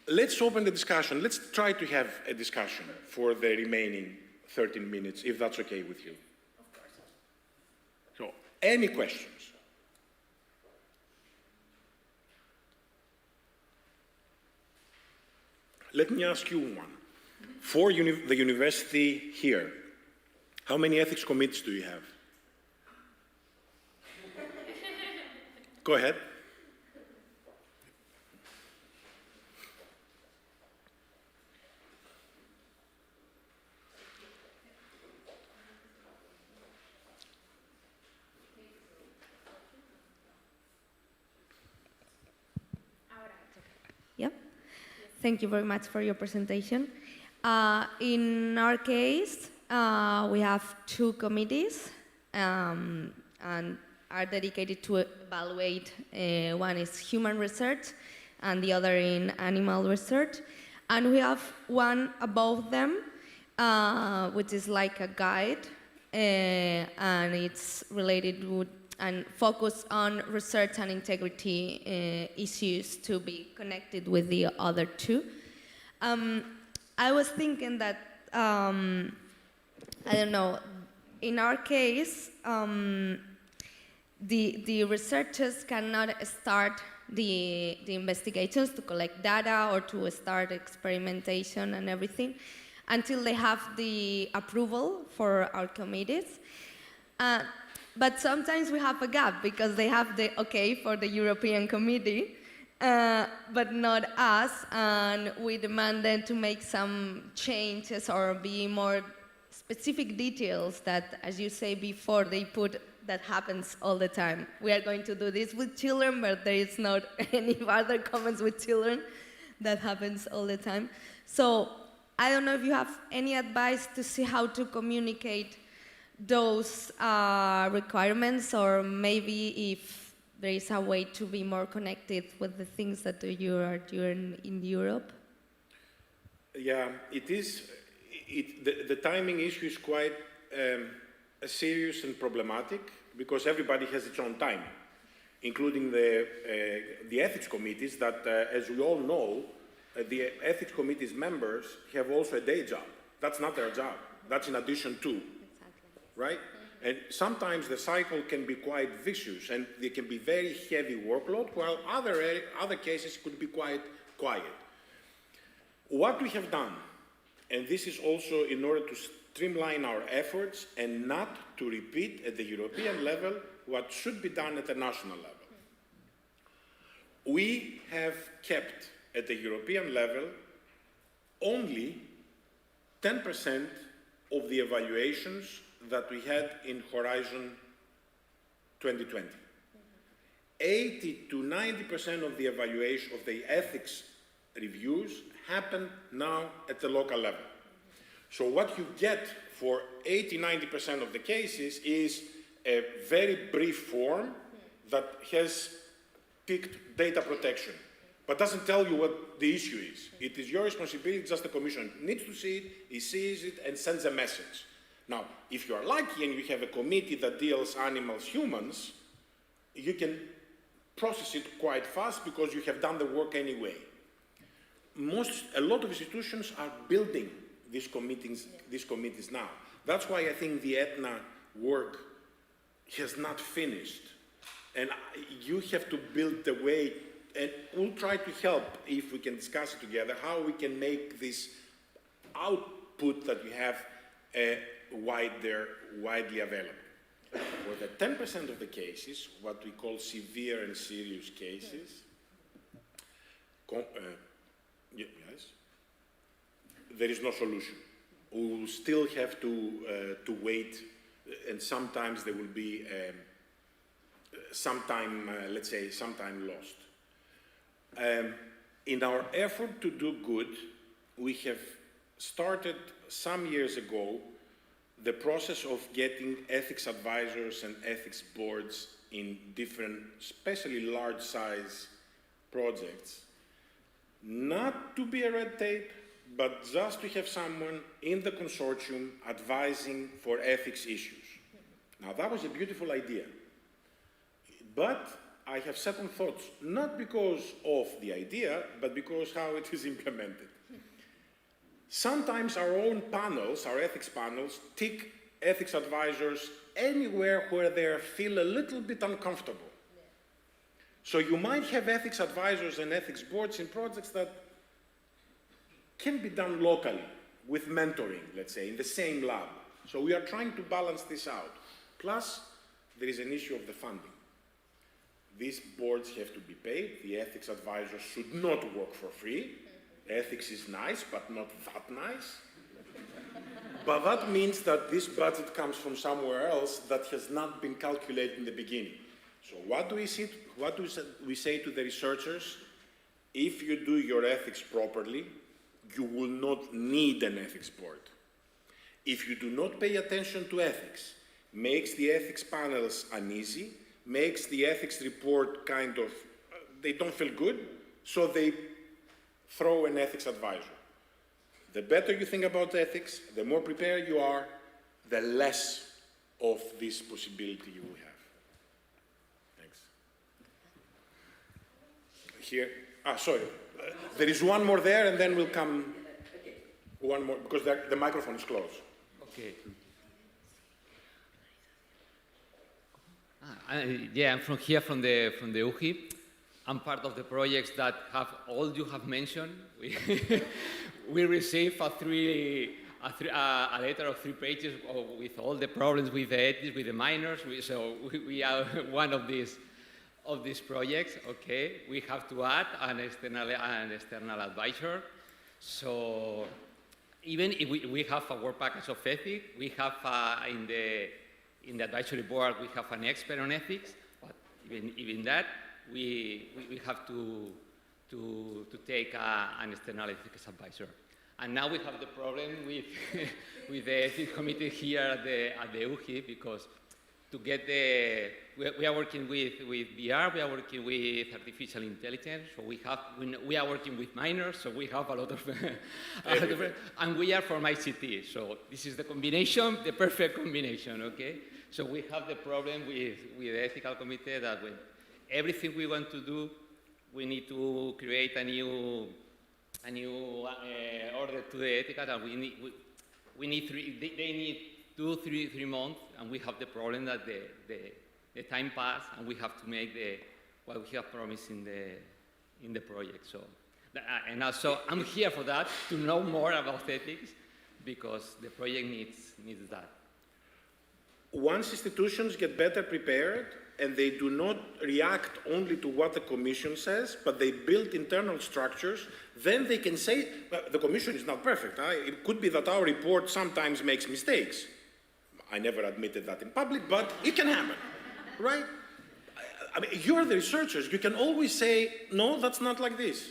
let's open the discussion. Let's try to have a discussion for the remaining 13 minutes, if that's okay with you. Of course. So, any questions? Let me ask you one. For the university here, how many ethics committees do you have? Go ahead. Yep. Thank you very much for your presentation. In our case, we have 2 committees and are dedicated to evaluate. One is human research and the other in animal research. And we have one above them, which is like a guide, and it's related with and focus on research and integrity issues to be connected with the other 2. I was thinking that, I don't know, in our case, the researchers cannot start the investigations to collect data or to start experimentation and everything until they have the approval for our committees. But sometimes we have a gap because they have the okay for the European Committee, but not us, and we demand them to make some changes or be more specific details that, as you say before, they put that happens all the time. We are going to do this with children, but there is not any further comments with children. that happens all the time. So I don't know if you have any advice to see how to communicate those requirements, or maybe if there is a way to be more connected with the things that you are doing in Europe. Yeah, it is. The timing issue is quite serious and problematic because everybody has its own time, including the ethics committees that, as we all know, the ethics committees members have also a day job. That's not their job. That's in addition to, right? And sometimes the cycle can be quite vicious and there can be very heavy workload, while other cases could be quite quiet. What we have done, and this is also in order to streamline our efforts and not to repeat at the European level what should be done at the national level. We have kept at the European level only 10% of the evaluations that we had in Horizon 2020. 80 to 90% of the evaluation of the ethics reviews happen now at the local level. So what you get for 80–90% of the cases is a very brief form that has picked data protection, but doesn't tell you what the issue is. It is your responsibility, just the Commission needs to see it, he sees it and sends a message. Now, if you are lucky and you have a committee that deals animals, humans, you can process it quite fast because you have done the work anyway. A lot of institutions are building these committees now. That's why I think the ETHNA work has not finished. And you have to build the way, and we'll try to help, if we can discuss it together, how we can make this output that we have widely available. For the 10% of the cases, what we call severe and serious cases, yes, there is no solution. We will still have to wait, and sometimes there will be some time lost. In our effort to do good, we have started some years ago the process of getting ethics advisors and ethics boards in different, especially large size projects, not to be a red tape, but just to have someone in the consortium advising for ethics issues. Now that was a beautiful idea, but I have second thoughts, not because of the idea, but because how it is implemented. Sometimes our own panels, our ethics panels, tick ethics advisors anywhere where they feel a little bit uncomfortable. So you might have ethics advisors and ethics boards in projects that can be done locally with mentoring, let's say, in the same lab. So we are trying to balance this out. Plus, there is an issue of the funding. These boards have to be paid. The ethics advisors should not work for free. Ethics is nice, but not that nice. But that means that this budget comes from somewhere else that has not been calculated in the beginning. So what do we say to the researchers? If you do your ethics properly, you will not need an ethics board. If you do not pay attention to ethics, makes the ethics panels uneasy, makes the ethics report kind of, they don't feel good, so they throw an ethics advisor. The better you think about ethics, the more prepared you are, the less of this possibility you will have. Thanks. Here, sorry. There is one more there, and then we'll come one more, because the microphone is closed. Okay. Yeah, I'm from here, from the UHI. I'm part of the projects that have all you have mentioned. We received a letter of 3 pages with all the problems with the ethics, with the minors. So we are one of these projects. Okay, we have to add an external advisor. So even if we have a work package of ethics, we have in the advisory board we have an expert on ethics. But even that, we have to to take an external ethics advisor. And now we have the problem with, with the ethics committee here at the UGI, because to get the, we are working with VR, we are working with artificial intelligence, so we are working with minors, so we have a lot of, and we are from ICT, so this is the combination, the perfect combination, okay? So we have the problem with the ethical committee that when everything we want to do, we need to create a new order to the ethical, and we need they need 2-3 months, and we have the problem that the time pass, and we have to make what we have promised in the project. So, and also I'm here for that, to know more about ethics, because the project needs that. Once institutions get better prepared and they do not react only to what the Commission says, but they build internal structures, then they can say, well, the Commission is not perfect. It could be that our report sometimes makes mistakes. I never admitted that in public, but it can happen, right? I mean, you're the researchers. You can always say, no, that's not like this.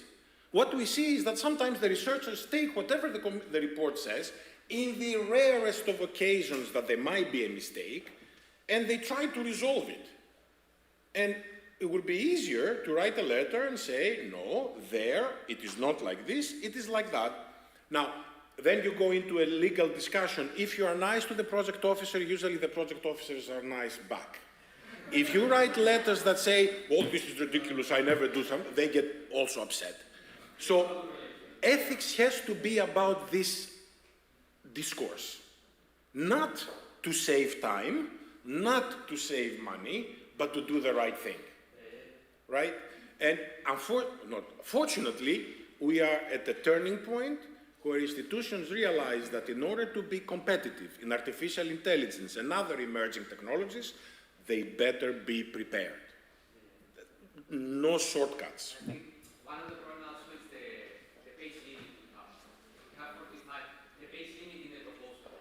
What we see is that sometimes the researchers take whatever the report says, in the rarest of occasions that there might be a mistake, and they try to resolve it. And it would be easier to write a letter and say, no, it is not like this, it is like that. Now, then you go into a legal discussion. If you are nice to the project officer, usually the project officers are nice back. If you write letters that say, oh, this is ridiculous, I never do something, they get also upset. So ethics has to be about this discourse, not to save time, not to save money, but to do the right thing, right? And fortunately, we are at a turning point where institutions realize that in order to be competitive in artificial intelligence and other emerging technologies, they better be prepared. No shortcuts. One of the problems also is the base limit we have. We have 45, the base limit in the proposal.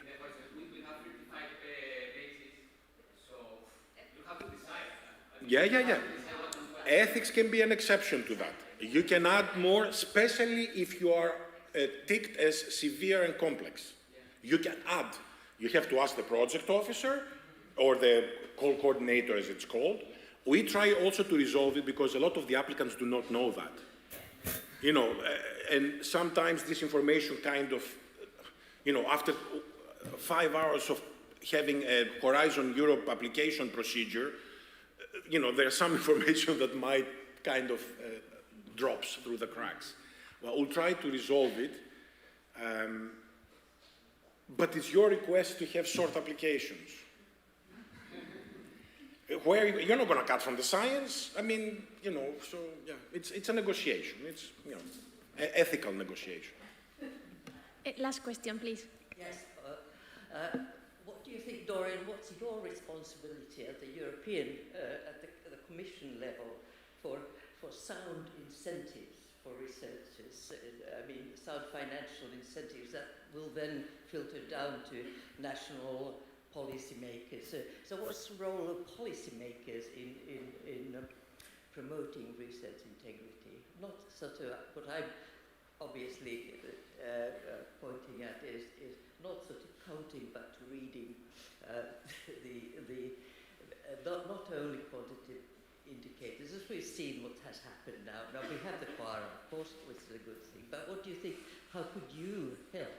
In the process, we have 55 bases, so you have to decide. Yeah. Ethics can be an exception to that. You can add more, especially if you are ticked as severe and complex. You can add. You have to ask the project officer or the call coordinator, as it's called. We try also to resolve it because a lot of the applicants do not know that. You know, and sometimes this information kind of, you know, after 5 hours of having a Horizon Europe application procedure, you know, there's some information that might kind of drops through the cracks. Well, we'll try to resolve it, but it's your request to have short applications. Where you're not going to cut from the science. I mean, you know, so yeah, it's a negotiation. It's, you know, ethical negotiation. Last question, please. Yes. What do you think, Dorian? What's your responsibility at the European, at the Commission level, for sound incentives for researchers? I mean, sound financial incentives that will then filter down to national policymakers. So what's the role of policymakers in promoting research integrity? Not sort of what I'm obviously pointing at is not sort of counting but reading not only quantitative indicators, as we've seen what has happened now. Now we have the quorum, of course, which is a good thing, but what do you think, how could you help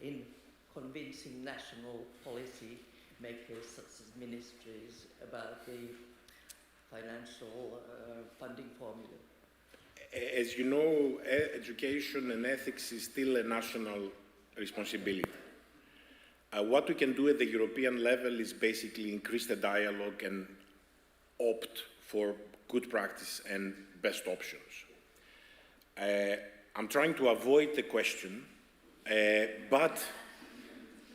in convincing national policy makers, such as ministries, about the financial funding formula? As you know, education and ethics is still a national responsibility. What we can do at the European level is basically increase the dialogue and opt for good practice and best options. I'm trying to avoid the question, but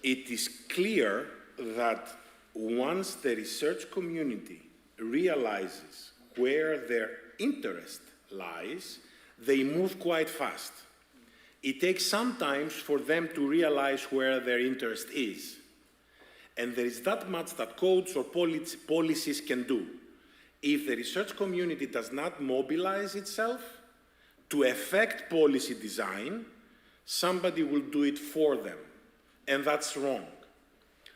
it is clear that once the research community realizes where their interest lies, they move quite fast. It takes some time for them to realize where their interest is. And there is that much that codes or policies can do. If the research community does not mobilize itself to affect policy design, somebody will do it for them. And that's wrong.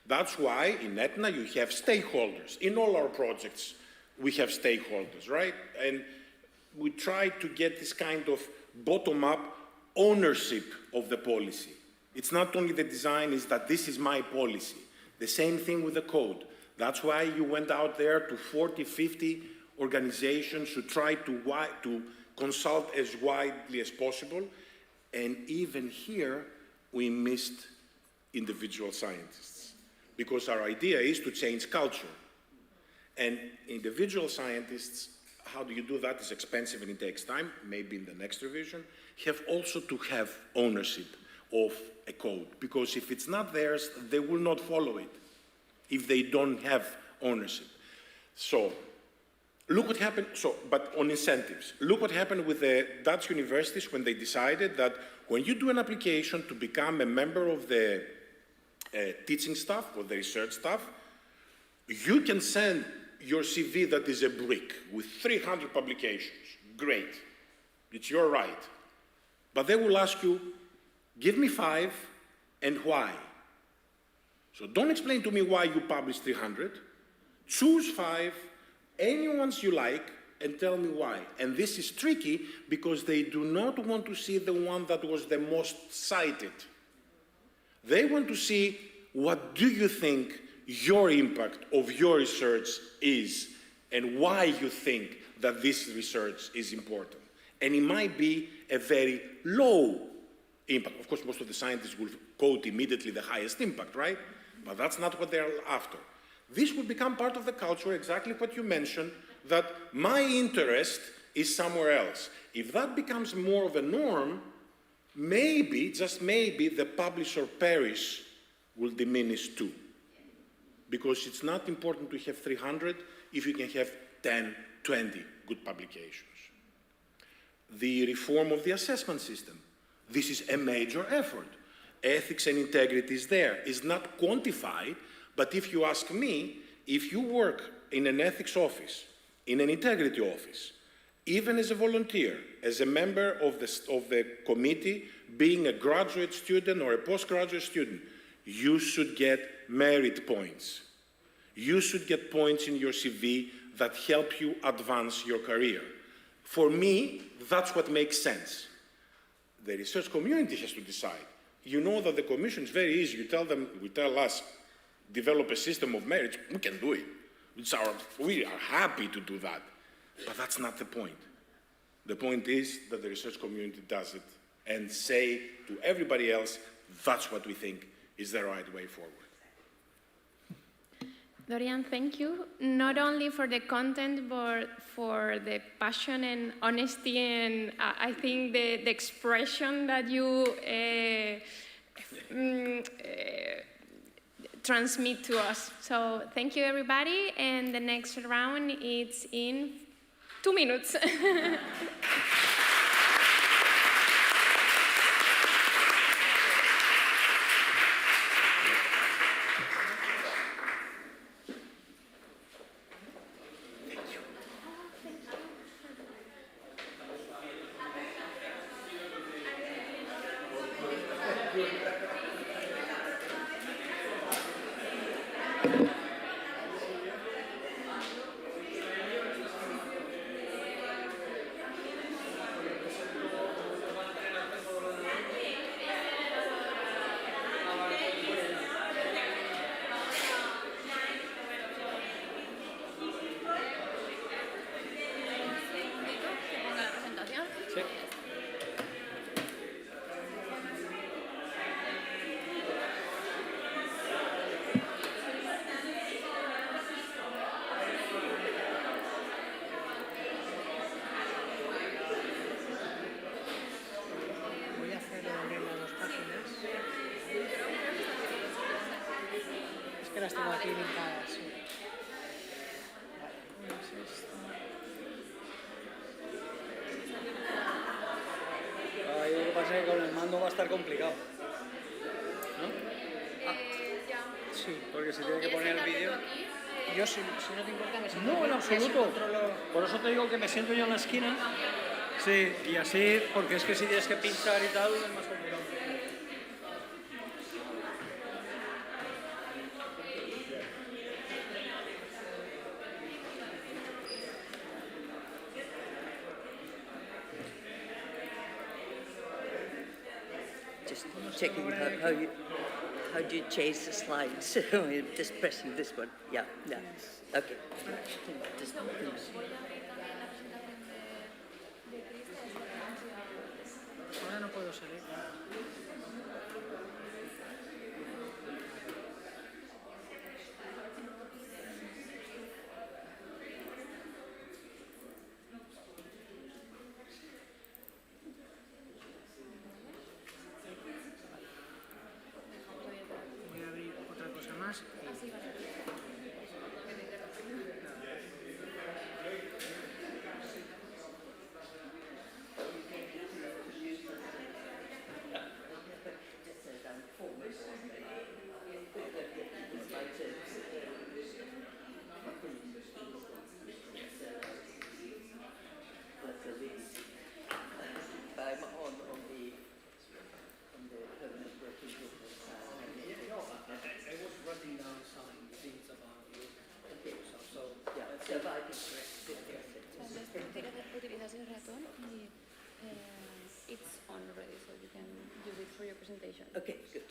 That's why in ETHNA you have stakeholders. In all our projects, we have stakeholders, right? And we try to get this kind of bottom-up ownership of the policy. It's not only the design, it's that this is my policy. The same thing with the code. That's why you went out there to 40, 50 organizations to try to consult as widely as possible. And even here, we missed individual scientists, because our idea is to change culture. And individual scientists, how do you do that? It's expensive and it takes time, maybe in the next revision. Have also to have ownership of a code, because if it's not theirs, they will not follow it if they don't have ownership. So, look what happened, but on incentives, look what happened with the Dutch universities when they decided that when you do an application to become a member of the teaching staff or the research staff, you can send your CV that is a brick with 300 publications. Great, it's your right. But they will ask you, give me 5 and why. So don't explain to me why you published 300. Choose 5, any ones you like, and tell me why. And this is tricky because they do not want to see the one that was the most cited. They want to see what do you think your impact of your research is and why you think that this research is important. And it might be a very low impact. Of course, most of the scientists will quote immediately the highest impact, right? But that's not what they're after. This will become part of the culture, exactly what you mentioned, that my interest is somewhere else. If that becomes more of a norm, maybe, just maybe, the publisher perish will diminish too. Because it's not important to have 300 if you can have 10, 20 good publications. The reform of the assessment system. This is a major effort. Ethics and integrity is there. It's not quantified, but if you ask me, if you work in an ethics office, in an integrity office, even as a volunteer, as a member of the committee, being a graduate student or a postgraduate student, you should get merit points. You should get points in your CV that help you advance your career. For me, that's what makes sense. The research community has to decide. You know that the commission is very easy. You tell us, develop a system of merit, we can do it. We are happy to do that. But that's not the point. The point is that the research community does it and say to everybody else, that's what we think is the right way forward. Dorian, thank you, not only for the content, but for the passion and honesty, and I think the expression that you transmit to us. So thank you, everybody, and the next round is in 2 minutes. Las tengo aquí linkadas, sí. Vale, una es esta. Ahí lo que pasa es que con el mando va a estar complicado, ¿no? Sí, porque se tiene que poner el vídeo. Yo, si no te importa, me siento. No, en absoluto. Por eso te digo que me siento yo en la esquina. Sí. Sí, y así, porque es que si tienes que pinchar y tal, es más complicado. Just checking how do you change the slides? Just pressing this one. Yeah, yeah. Okay. Just, Ahora no puedo salir. Voy a abrir otra cosa más. I'm on the permanent working group. I was writing down some things about you. Okay. So Yeah, so if I can Utilizas el ratón y it's on already, so you can use it for your presentation. Okay, good.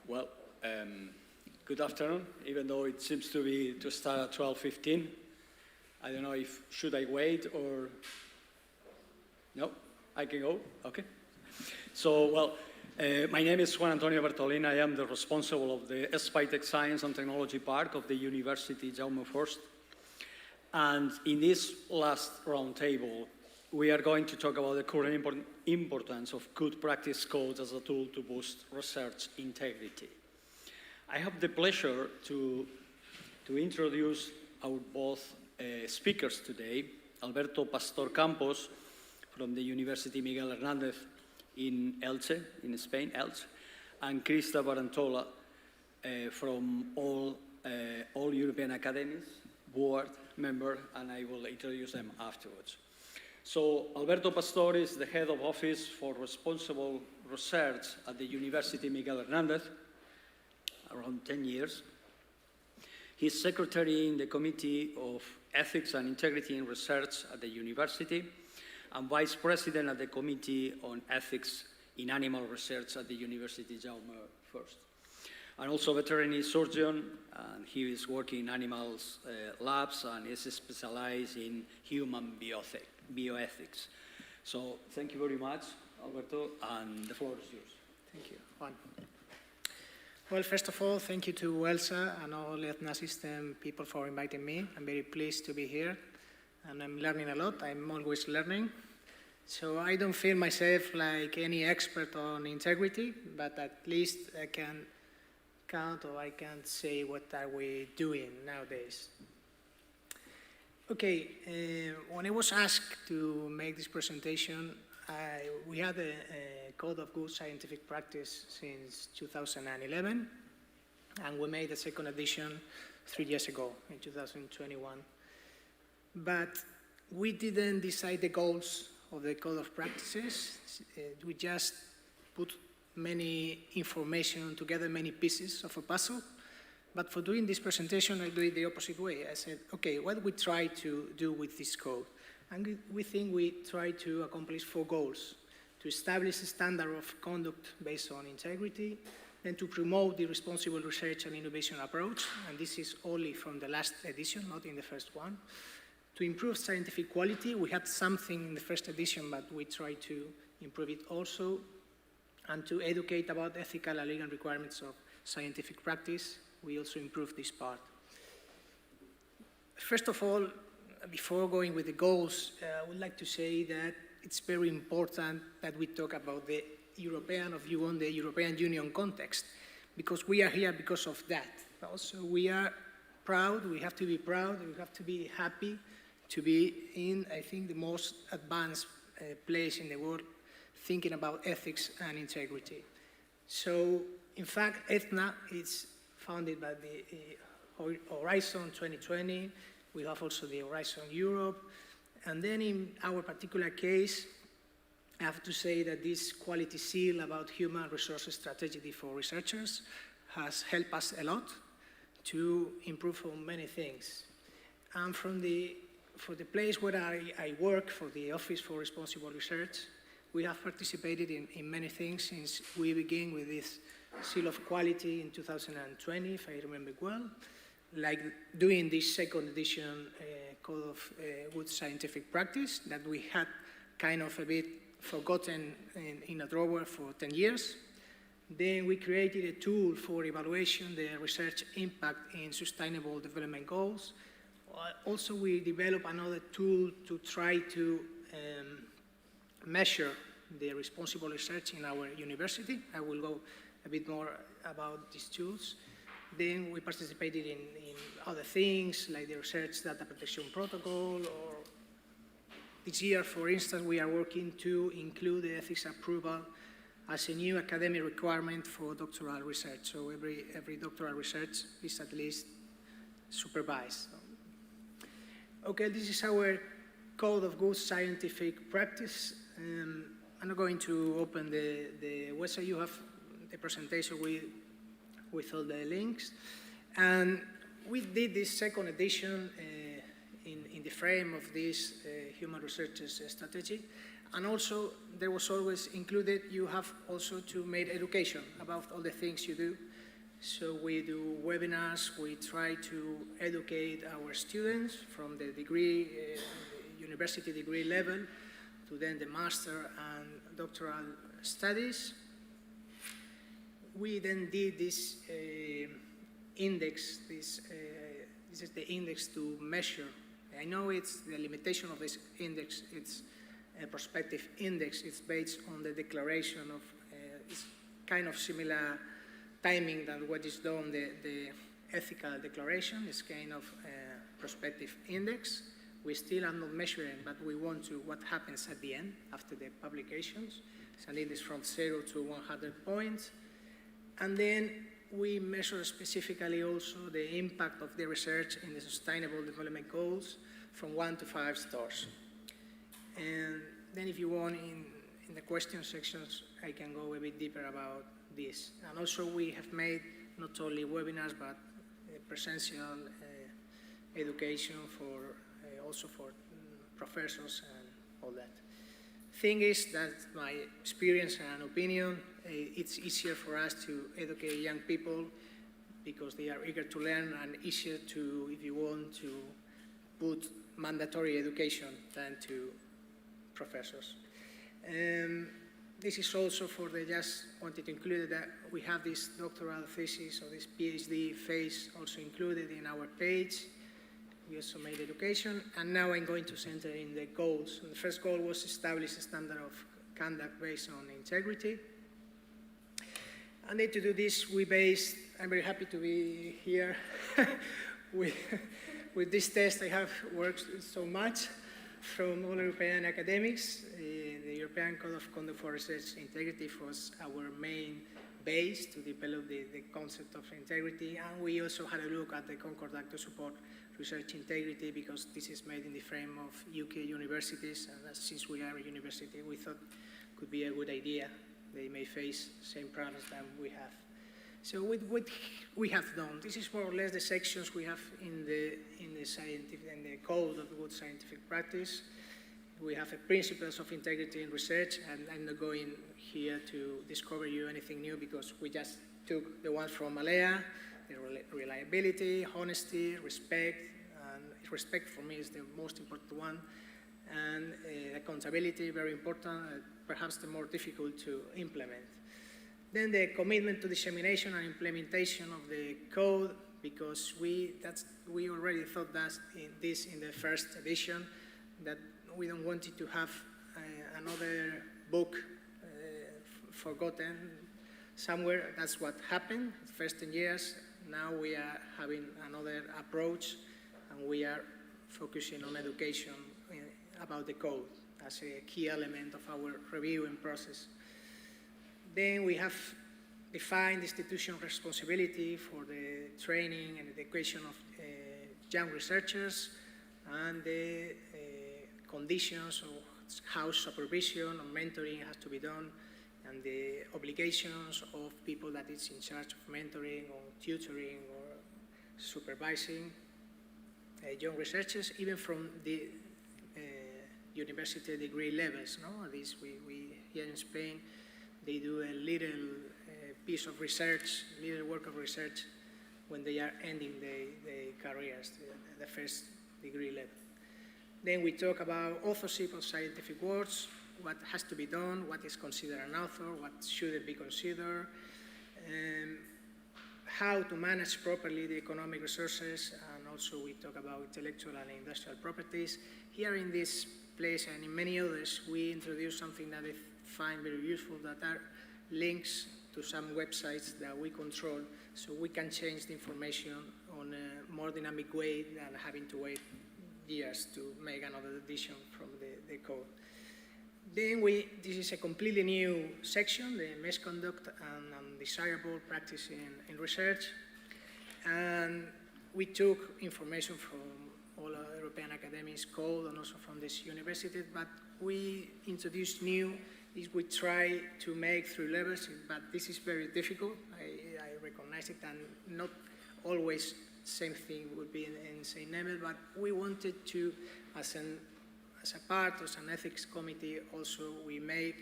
Well, good afternoon, even though it seems to start at 12:15. I don't know if, should I wait or, no, I can go, okay. So, well, my name is Juan Antonio Bertolin. I am the responsible of the FECYT Science and Technology Park of the University Jaume I. And in this last roundtable, we are going to talk about the current importance of good practice codes as a tool to boost research integrity. I have the pleasure to introduce our both speakers today, Alberto Pastor Campos from the University Miguel Hernández in Elche, in Spain, Elche, and Krista Barantola from all European Academies, board member, and I will introduce them afterwards. So Alberto Pastor is the head of office for responsible research at the University Miguel Hernández, around 10 years. He's secretary in the Committee of Ethics and Integrity in Research at the university and vice president at the Committee on Ethics in Animal Research at the University Jaume I. And also veterinary surgeon, and he is working in animals labs and is specialized in human bioethics. So thank you very much, Alberto, and the floor is yours. Thank you, Juan. Well, first of all, thank you to Elsa and all ETHNA system people for inviting me. I'm very pleased to be here, and I'm learning a lot. I'm always learning. So I don't feel myself like any expert on integrity, but at least I can count or I can say what are we doing nowadays. Okay, when I was asked to make this presentation, we had a Code of Good Scientific Practice since 2011, and we made the second edition 3 years ago, in 2021. but we didn't decide the goals of the code of practices. We just put many information together, many pieces of a puzzle. But for doing this presentation, I do it the opposite way. I said, okay, what we try to do with this code? And we think we try to accomplish 4 goals: to establish a standard of conduct based on integrity, then to promote the responsible research and innovation approach, and this is only from the last edition, not in the first one. To improve scientific quality, we had something in the first edition, but we try to improve it also, and to educate about ethical and legal requirements of scientific practice. We also improved this part. First of all, before going with the goals, I would like to say that it's very important that we talk about the European, or view on the European Union context, because we are here because of that. Also, we are proud, we have to be proud, we have to be happy to be in, I think, the most advanced place in the world thinking about ethics and integrity. So, in fact, ETHNA is founded by the Horizon 2020. We have also the Horizon Europe. And then in our particular case, I have to say that this quality seal about human resources strategy for researchers has helped us a lot to improve on many things. And for the place where I work, for the Office for Responsible Research, we have participated in many things since we began with this seal of quality in 2020, if I remember well, like doing this second edition Code of Good Scientific Practice that we had kind of a bit forgotten in a drawer for 10 years. Then we created a tool for evaluation the research impact in sustainable development goals. Also, we developed another tool to try to measure the responsible research in our university. I will go a bit more about these tools. Then we participated in other things like the Research Data Protection Protocol, or this year, for instance, we are working to include the ethics approval as a new academic requirement for doctoral research. So every doctoral research is at least supervised. Okay, this is our Code of Good Scientific Practice. I'm not going to open the website. You have the presentation with all the links. And we did this second edition in the frame of this human researchers strategy. And also, there was always included, you have also to make education about all the things you do. So we do webinars, we try to educate our students from the degree, university degree level, to then the master and doctoral studies. We then did this index, this is the index to measure. I know it's the limitation of this index, it's a prospective index, it's based on the declaration of, it's kind of similar timing than what is done, the ethical declaration, it's kind of a prospective index. We still are not measuring, but we want to, what happens at the end, after the publications. It's an index from 0 to 100 points. And then we measure specifically also the impact of the research in the Sustainable Development Goals from 1 to 5 stars. And then if you want, in the question sections, I can go a bit deeper about this. And also we have made not only webinars, but presential education for also for professors and all that. Thing is that my experience and opinion, it's easier for us to educate young people because they are eager to learn, and easier to, if you want, to put mandatory education than to professors. This is also for the, just wanted to include that we have this doctoral thesis or this PhD phase also included in our page. We also made education, and now I'm going to center in the goals. And the first goal was establish a standard of conduct based on integrity. And then to do this, I'm very happy to be here with this test. I have worked so much from all European academics. The European Code of Conduct for Research Integrity was our main base to develop the concept of integrity, and we also had a look at the Concord Act to support research integrity, because this is made in the frame of UK universities, and since we are a university, we thought it could be a good idea. They may face the same problems that we have. So what we have done, this is more or less the sections we have in the code of good scientific practice. We have a principles of integrity in research, and I'm not going here to discover you anything new, because we just took the one from Malea, the reliability, honesty, respect, and respect for me is the most important one, and accountability, very important, perhaps the more difficult to implement. Then the commitment to dissemination and implementation of the code, because we already thought that in the first edition, that we don't want it to have another book forgotten somewhere. That's what happened the first 10 years. Now we are having another approach, and we are focusing on education about the code as a key element of our reviewing process. Then we have defined institutional responsibility for the training and education of young researchers, and the conditions of how supervision and mentoring has to be done, and the obligations of people that is in charge of mentoring or tutoring or supervising young researchers, even from the university degree levels. No? At least we here in Spain, they do a little piece of research, little work of research when they are ending the careers, the first degree level. Then we talk about authorship of scientific works, what has to be done, what is considered an author, what shouldn't be considered, how to manage properly the economic resources, and also we talk about intellectual and industrial properties. Here in this place and in many others, we introduce something that I find very useful, that are links to some websites that we control, so we can change the information on a more dynamic way than having to wait years to make another edition from the code. Then this is a completely new section, the misconduct and undesirable practice in research. And we took information from all European academics code and also from this university, but we introduced new, is we try to make through levels, but this is very difficult. I recognize it, and not always same thing would be in the same level, but we wanted to, as a part of an ethics committee, also we make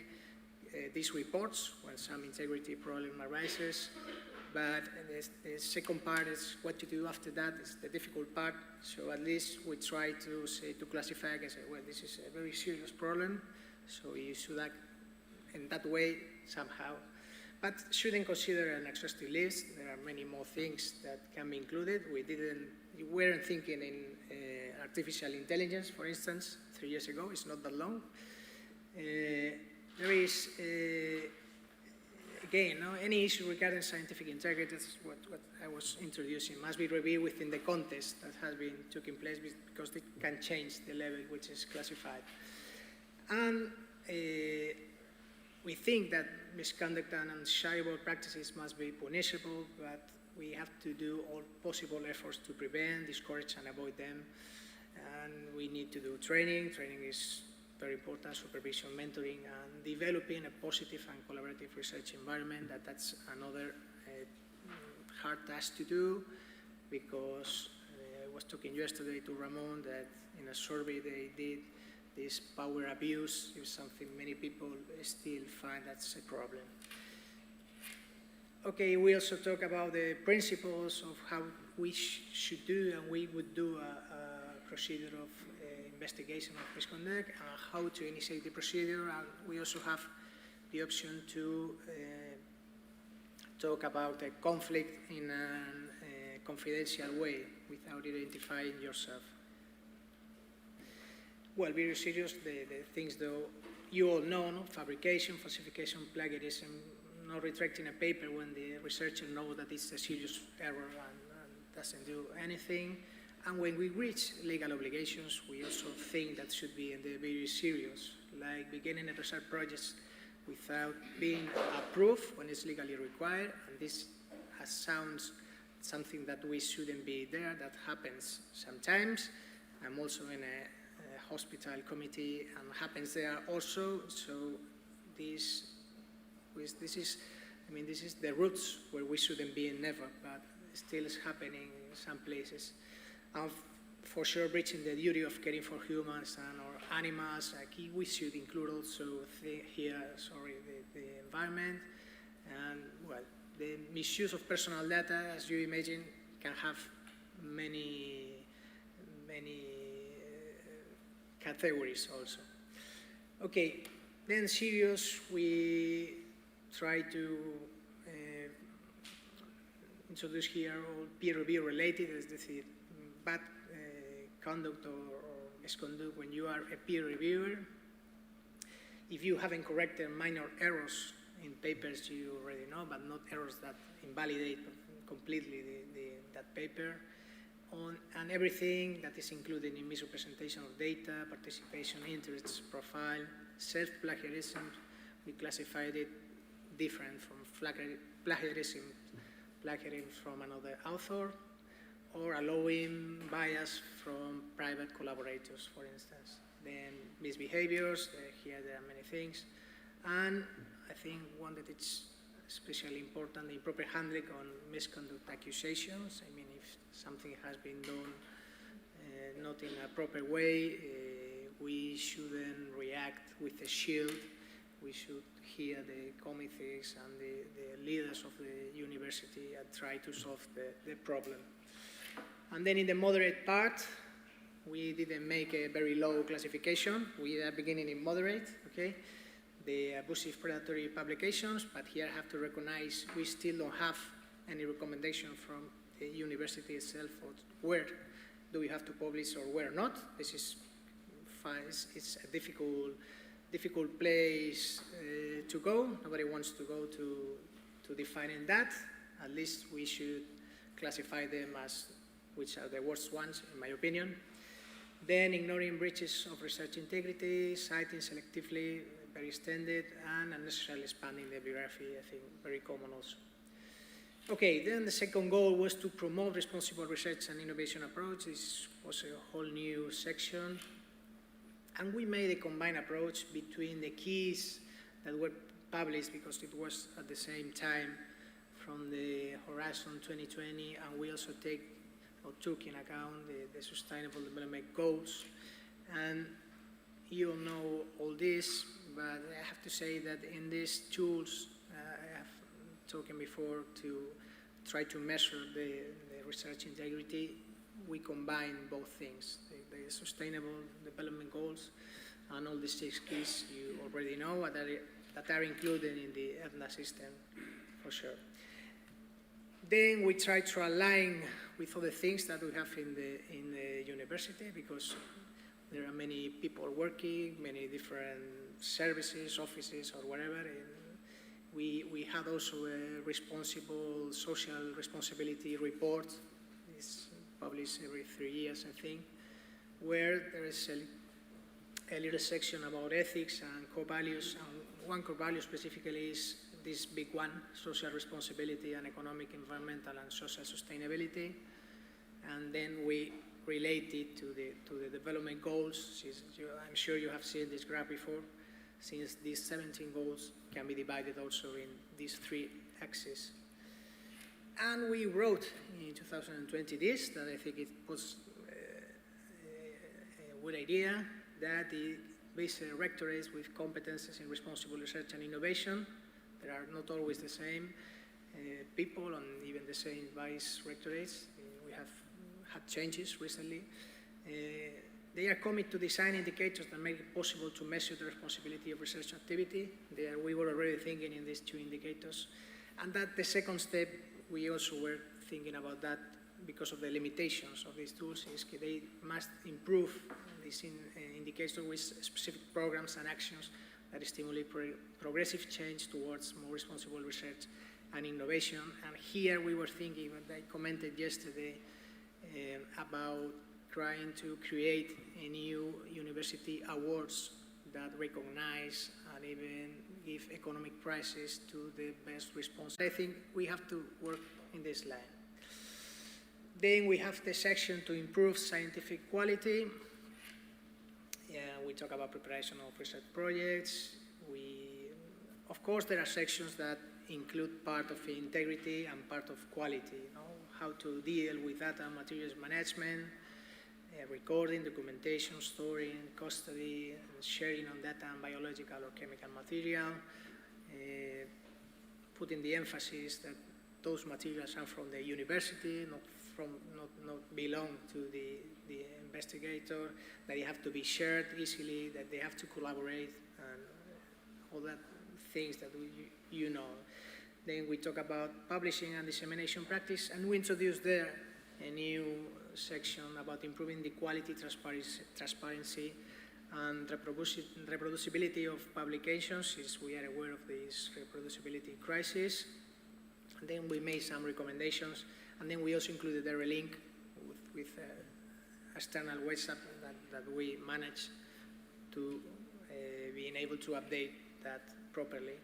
these reports when some integrity problem arises. But the second part is what to do after that is the difficult part. So at least we try to say, to classify and say, well, this is a very serious problem, so you should act in that way somehow. But shouldn't consider an exhaustive list. There are many more things that can be included. We weren't thinking in artificial intelligence, for instance, 3 years ago. It's not that long. There is, again, any issue regarding scientific integrity, that's what I was introducing, must be reviewed within the context that has been taking place, because it can change the level which is classified. And we think that misconduct and undesirable practices must be punishable, but we have to do all possible efforts to prevent, discourage, and avoid them. And we need to do training. Training is very important, supervision, mentoring, and developing a positive and collaborative research environment. That's another hard task to do, because I was talking yesterday to Ramon that in a survey they did, this power abuse is something many people still find that's a problem. Okay, we also talk about the principles of how we should do, and we would do a procedure of investigation of misconduct, and how to initiate the procedure. And we also have the option to talk about a conflict in a confidential way without identifying yourself. Well, very serious, the things though you all know, no? Fabrication, falsification, plagiarism, not retracting a paper when the researcher knows that it's a serious error and doesn't do anything, And when we reach legal obligations, we also think that should be very serious, like beginning a research project without being approved when it's legally required. And this sounds something that we shouldn't be there. That happens sometimes. I'm also in a hospital committee and happens there also. So this is the roots where we shouldn't be in never, but still is happening in some places. And for sure, breaching the duty of caring for humans and or animals, we should include also here, the environment. And well, the misuse of personal data, as you imagine, can have many categories also. Okay, then serious, we try to introduce here all peer review related, as the bad conduct or misconduct when you are a peer reviewer. If you haven't corrected minor errors in papers you already know, but not errors that invalidate completely that paper, and everything that is included in misrepresentation of data, participation, interests, profile, self-plagiarism, we classified it different from plagiarism from another author, or allowing bias from private collaborators, for instance. Then misbehaviors, here there are many things. And I think one that it's especially important, the improper handling on misconduct accusations. I mean, if something has been done not in a proper way, we shouldn't react with a shield. We should hear the committees and the leaders of the university and try to solve the problem. And then in the moderate part, we didn't make a very low classification. We are beginning in moderate, okay? The abusive predatory publications, but here I have to recognize we still don't have any recommendation from the university itself of where do we have to publish or where not. This is fine. It's a difficult place to go. Nobody wants to go to defining that. At least we should classify them as which are the worst ones, in my opinion. Then ignoring breaches of research integrity, citing selectively, very extended, and unnecessarily expanding the bibliography, I think very common also. Okay, then the second goal was to promote responsible research and innovation approach. This was a whole new section. And we made a combined approach between the keys that were published, because it was at the same time from the Horizon 2020, and we also took in account the Sustainable Development Goals. And you all know all this, but I have to say that in these tools, I have talked before to try to measure the research integrity, we combine both things, the Sustainable Development Goals and all the 6 keys you already know that are included in the ETHNA system, for sure. Then we try to align with other things that we have in the university, because there are many people working, many different services, offices, or whatever. And we had also a responsible social responsibility report. It's published every 3 years, I think, where there is a little section about ethics and core values. And one core value specifically is this big one, social responsibility and economic, environmental, and social sustainability. And then we relate it to the development goals. I'm sure you have seen this graph before, since these 17 goals can be divided also in these 3 axes. And we wrote in 2020 this, that I think it was a good idea, that the base rectorates with competences in responsible research and innovation. There are not always the same people and even the same vice rectorates. We have had changes recently. They are committed to design indicators that make it possible to measure the responsibility of research activity. We were already thinking in these 2 indicators. And that the second step, we also were thinking about that because of the limitations of these tools, is they must improve these indicators with specific programs and actions that stimulate progressive change towards more responsible research and innovation. And here we were thinking, what I commented yesterday, about trying to create a new university awards that recognize and even give economic prizes to the best response. I think we have to work in this line. Then we have the section to improve scientific quality. We talk about preparation of research projects. Of course, there are sections that include part of integrity and part of quality, you know, how to deal with data and materials management, recording, documentation, storing, custody, and sharing on data and biological or chemical material, putting the emphasis that those materials are from the university, not belong to the investigator, that they have to be shared easily, that they have to collaborate, and all that things that you know. Then we talk about publishing and dissemination practice, and we introduce there a new section about improving the quality, transparency, and reproducibility of publications, since we are aware of this reproducibility crisis. And then we made some recommendations, and then we also included there a link with external website that we managed to being able to update that properly.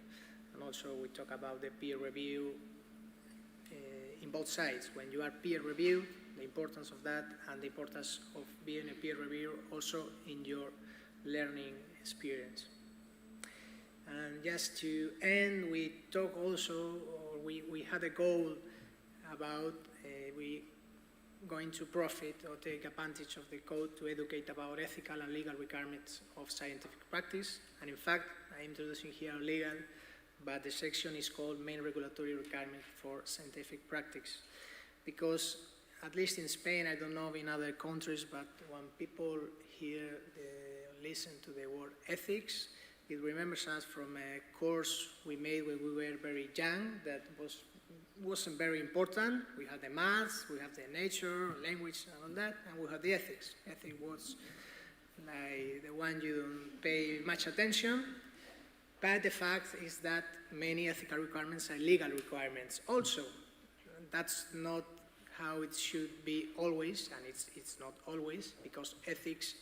And also we talk about the peer review in both sides. When you are peer reviewed, the importance of that, and the importance of being a peer reviewer also in your learning experience. And just to end, we talk also, or we had a goal about we going to profit or take advantage of the code to educate about ethical and legal requirements of scientific practice. And in fact, I'm introducing here legal, but the section is called Main Regulatory Requirement for Scientific Practice. Because, at least in Spain, I don't know in other countries, but when people hear, listen to the word ethics, it remembers us from a course we made when we were very young that wasn't very important. We had the maths, we have the nature, language, and all that, and we had the ethics. Ethics was like the one you don't pay much attention, but the fact is that many ethical requirements are legal requirements also. That's not how it should be always, and it's not always, because ethics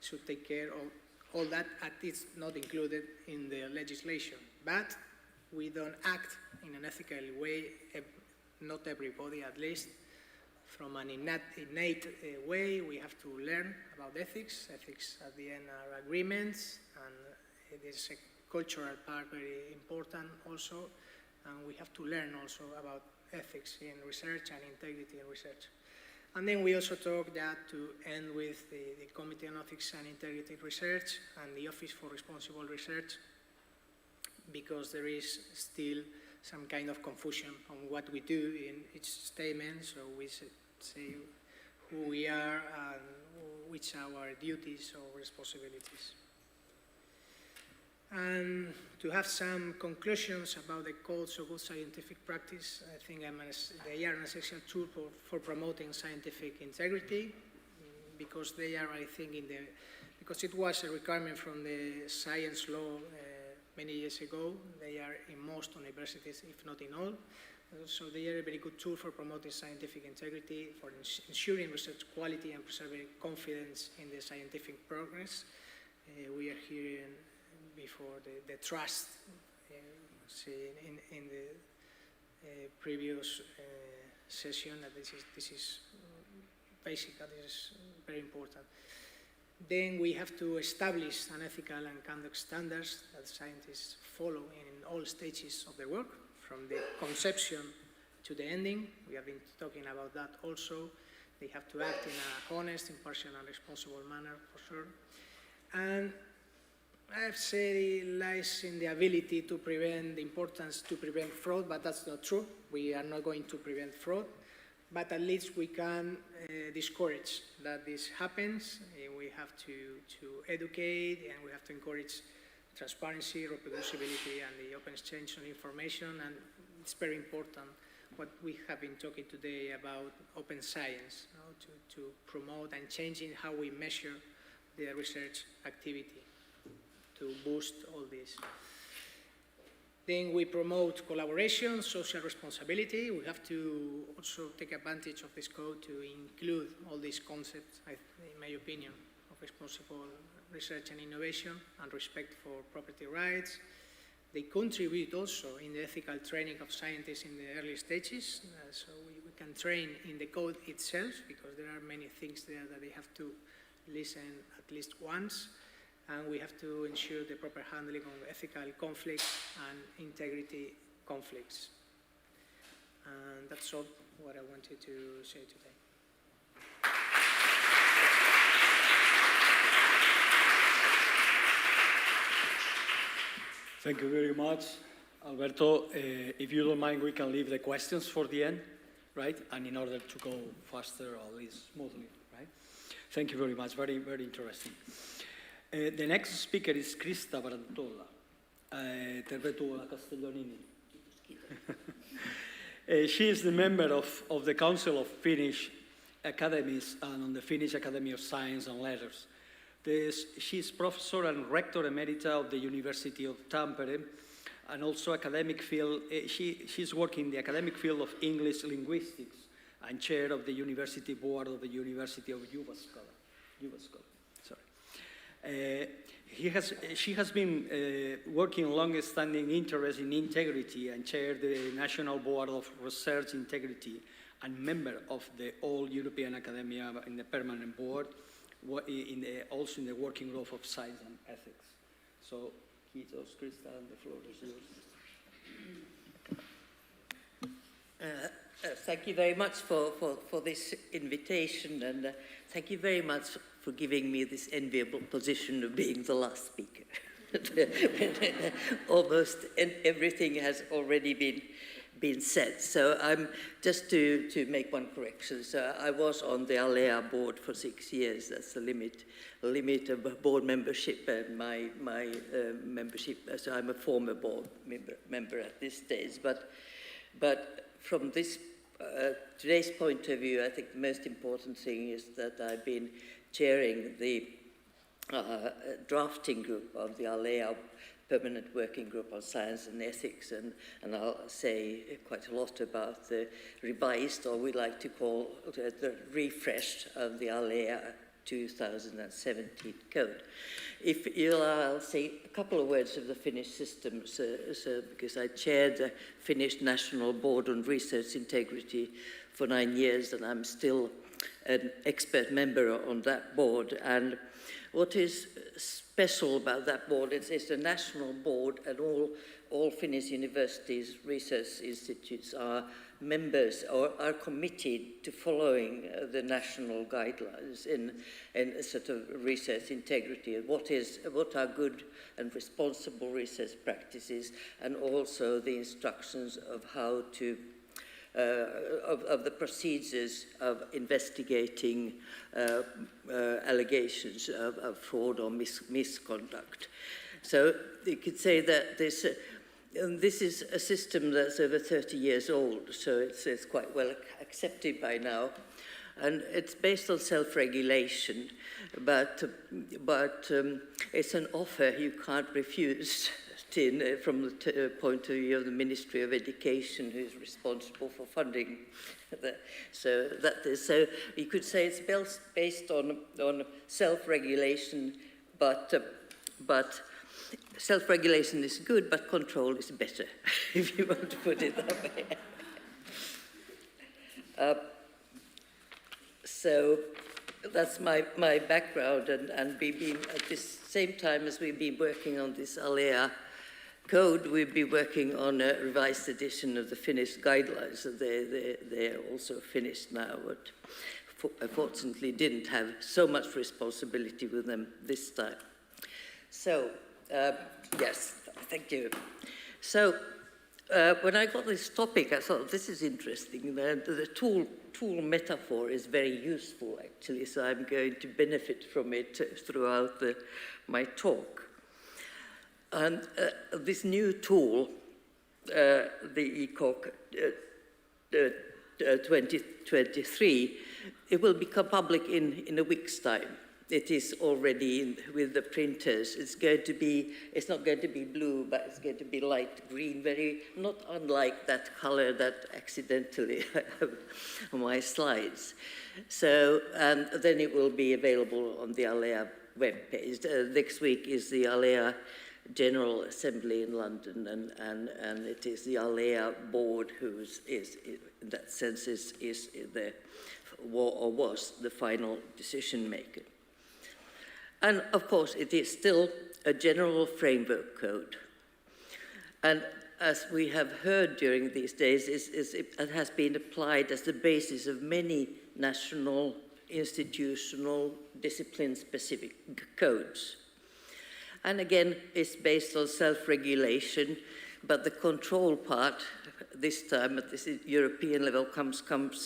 should take care of all that, and it's not included in the legislation. But we don't act in an ethical way, not everybody at least. From an innate way, we have to learn about ethics. Ethics at the end are agreements, and it is a cultural part very important also, and we have to learn also about ethics in research and integrity in research. And then we also talk that to end with the Committee on Ethics and Integrity in Research and the Office for Responsible Research, because there is still some kind of confusion on what we do in each statement. So we say who we are and which are our duties or responsibilities. And to have some conclusions about the codes of good scientific practice, I think they are an essential tool for promoting scientific integrity, because they are, I think, because it was a requirement from the science law many years ago. They are in most universities, if not in all. So they are a very good tool for promoting scientific integrity, for ensuring research quality and preserving confidence in the scientific progress. We are hearing before the trust in the previous session, that this is basic, this is very important. Then we have to establish an ethical and conduct standards that scientists follow in all stages of their work, from the conception to the ending. We have been talking about that also. They have to act in a honest, impartial, and responsible manner, for sure. And I've said it lies in the ability to prevent, the importance to prevent fraud, but that's not true. We are not going to prevent fraud, but at least we can discourage that this happens. We have to educate, and we have to encourage transparency, reproducibility, and the open exchange of information. And it's very important what we have been talking today about open science, you know, to promote and changing how we measure the research activity, to boost all this. Then we promote collaboration, social responsibility. We have to also take advantage of this code to include all these concepts, in my opinion, of responsible research and innovation and respect for property rights. They contribute also in the ethical training of scientists in the early stages, so we can train in the code itself, because there are many things there that they have to listen at least once, and we have to ensure the proper handling of ethical conflicts and integrity conflicts. And that's all what I wanted to say today. Thank you very much, Alberto. If you don't mind, we can leave the questions for the end, right? And in order to go faster or at least smoothly, right? Thank you very much. Very, very interesting. The next speaker is Krista Barantola. Tervetuloa Castellonini. She is the member of the Council of Finnish Academies and on the Finnish Academy of Science and Letters. She's professor and rector emerita of the University of Tampere, and also academic field. She's working in the academic field of English linguistics and chair of the University Board of the University of Jyväskylä. Sorry. She has been working long-standing interest in integrity and chaired the National Board of Research Integrity and member of the All European Academia in the Permanent Board, also in the Working Group of Science and Ethics. So, Kiitos, Krista, and the floor is yours. Thank you very much for this invitation, and thank you very much for giving me this enviable position of being the last speaker. Almost everything has already been said. So I'm just to make one correction. So I was on the ALEA board for 6 years. That's the limit of board membership, and my membership. So I'm a former board member at this stage. But from this today's point of view, I think the most important thing is that I've been chairing the drafting group of the ALEA Permanent Working Group on Science and Ethics, and I'll say quite a lot about the revised, or we like to call the refreshed of the ALEA 2017 code. If you'll allow, I'll say a couple of words of the Finnish system, because I chaired the Finnish National Board on Research Integrity for 9 years, and I'm still an expert member on that board. And what is special about that board is it's a national board, and all Finnish universities, research institutes are members or are committed to following the national guidelines in sort of research integrity, what are good and responsible research practices, and also the instructions of how to of the procedures of investigating allegations of fraud or misconduct. So you could say that this is a system that's over 30 years old, so it's quite well accepted by now. And it's based on self-regulation, but it's an offer you can't refuse from the point of view of the Ministry of Education, who's responsible for funding. So you could say it's based on self-regulation, but self-regulation is good, but control is better, if you want to put it that way. So that's my background, and we've been, at this same time as we've been working on this ALEA code, we've been working on a revised edition of the Finnish guidelines. So they're also finished now, but unfortunately didn't have so much responsibility with them this time. So, yes, thank you. So, when I got this topic, I thought, this is interesting. The tool metaphor is very useful, actually, so I'm going to benefit from it throughout my talk. And this new tool, the Eekhout 2023, it will become public in a week's time. it is already with the printers. It's not going to be blue, but it's going to be light green, not unlike that color that accidentally I have on my slides. So, and then it will be available on the ALEA webpage. Next week is the ALEA General Assembly in London, and it is the ALEA board who is in that sense, is the, or was the final decision maker. And of course, it is still a general framework code. And as we have heard during these days, it has been applied as the basis of many national, institutional, discipline-specific codes. And again, it's based on self-regulation, but the control part, this time at this European level, comes from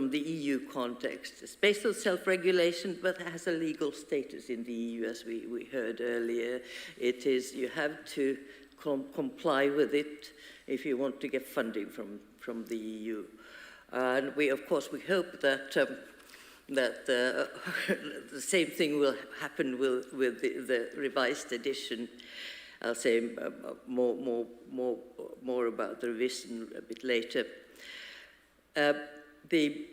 the EU context. It's based on self-regulation, but has a legal status in the EU, as we heard earlier. It is, you have to comply with it if you want to get funding from the EU. And we, of course, we hope that the same thing will happen with the revised edition. I'll say more about the revision a bit later. These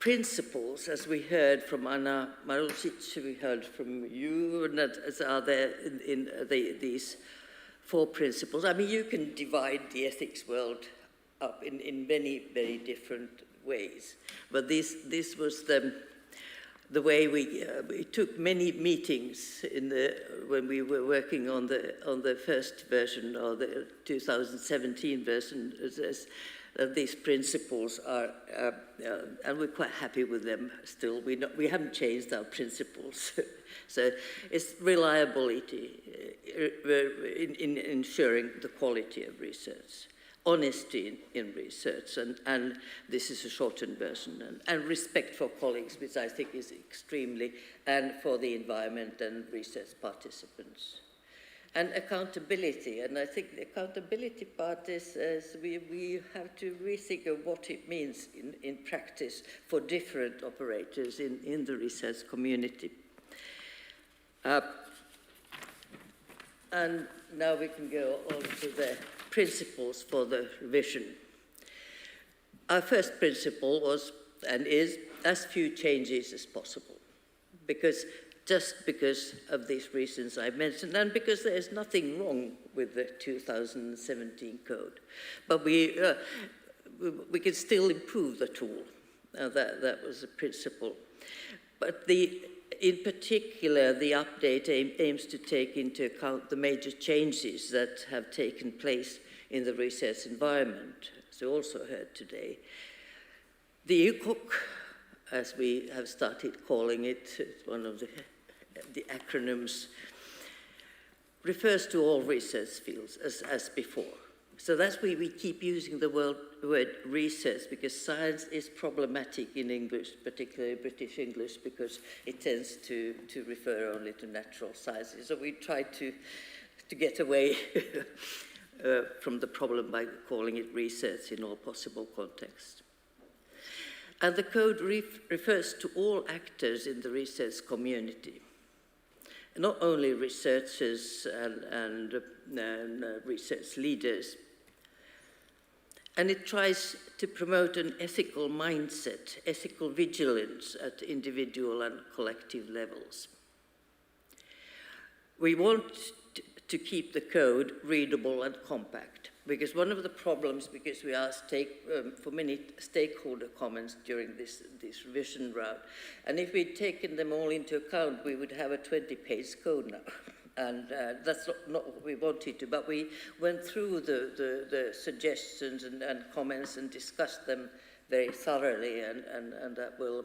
principles, as we heard from Anna Marušić, we heard from you, and that are there in these 4 principles. I mean, you can divide the ethics world up in many, very different ways, but this was the way we took many meetings when we were working on the first version, or the 2017 version. These principles are, and we're quite happy with them still. We haven't changed our principles. So it's reliability in ensuring the quality of research, honesty in research, and this is a shortened version, and respect for colleagues, which I think is extremely, and for the environment and research participants. And accountability, and I think the accountability part is we have to rethink of what it means in practice for different operators in the research community. And now we can go on to the principles for the revision. Our first principle was, and is, as few changes as possible, just because of these reasons I mentioned, and because there is nothing wrong with the 2017 code. But we can still improve the tool. That was the principle. But in particular, the update aims to take into account the major changes that have taken place in the research environment, as we also heard today. The Eekhout, as we have started calling it, it's one of the acronyms, refers to all research fields as before. So that's why we keep using the word research, because science is problematic in English, particularly British English, because it tends to refer only to natural sciences. So we try to get away from the problem by calling it research in all possible contexts. And the code refers to all actors in the research community, not only researchers and research leaders. And it tries to promote an ethical mindset, ethical vigilance at individual and collective levels. We want to keep the code readable and compact, because one of the problems, because we asked for many stakeholder comments during this revision round, and if we'd taken them all into account, we would have a 20-page code now. And that's not what we wanted to, but we went through the suggestions and comments and discussed them very thoroughly, and that will,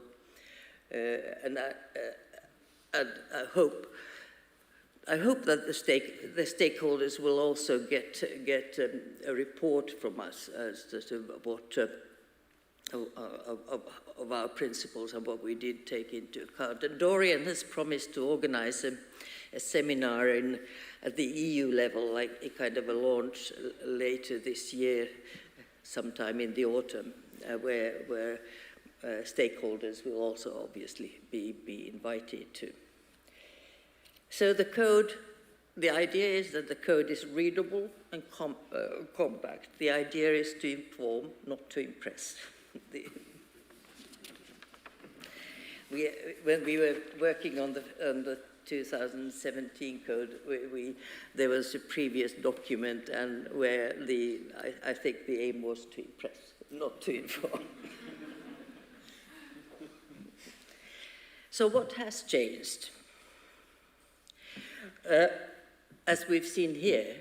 and I hope that the stakeholders will also get a report from us as to what of our principles and what we did take into account. And Dorian has promised to organize a seminar at the EU level, like a kind of a launch later this year, sometime in the autumn, where stakeholders will also obviously be invited to. So the code, the idea is that the code is readable and compact. The idea is to inform, not to impress. When we were working on the 2017 code, there was a previous document, and where I think the aim was to impress, not to inform. So what has changed? As we've seen here,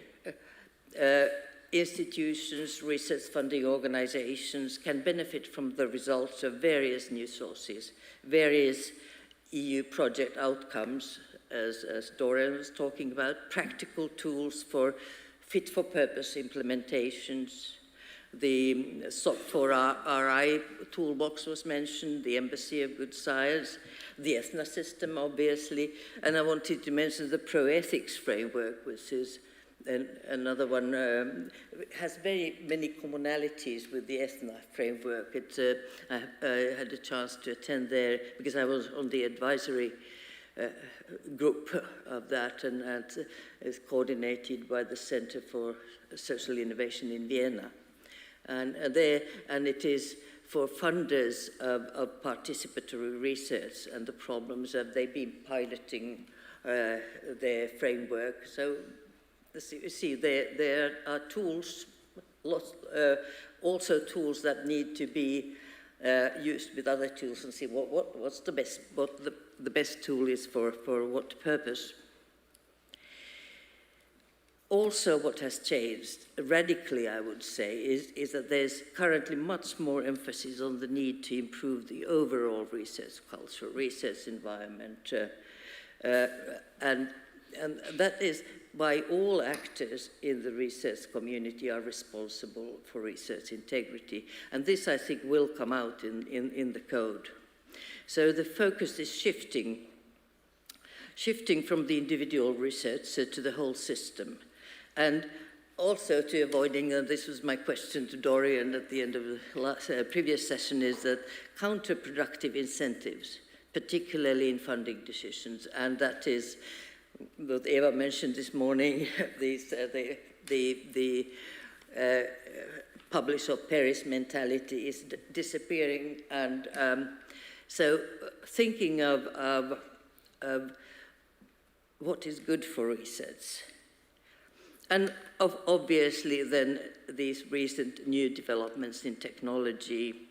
institutions, research funding organizations can benefit from the results of various new sources, various EU project outcomes, as Dorian was talking about, practical tools for fit-for-purpose implementations. The SOC4RI toolbox was mentioned, the Embassy of Good Science, the ETHNA system, obviously, and I wanted to mention the pro-ethics framework, which is another one, has very many commonalities with the ETHNA framework. I had a chance to attend there because I was on the advisory group of that, and it's coordinated by the Center for Social Innovation in Vienna. And it is for funders of participatory research and the problems that they've been piloting their framework. So you see, there are tools, also tools that need to be used with other tools, and see what's the best, what the best tool is for what purpose. Also, what has changed radically, I would say, is that there's currently much more emphasis on the need to improve the overall research culture, research environment, and that is why all actors in the research community are responsible for research integrity. And this, I think, will come out in the code. So the focus is shifting from the individual researcher to the whole system. And also to avoiding, and this was my question to Dorian at the end of the last, previous session, is that counterproductive incentives, particularly in funding decisions, and that is what Eva mentioned this morning, the publish or perish mentality is disappearing, and so thinking of what is good for research. And obviously then these recent new developments in technology,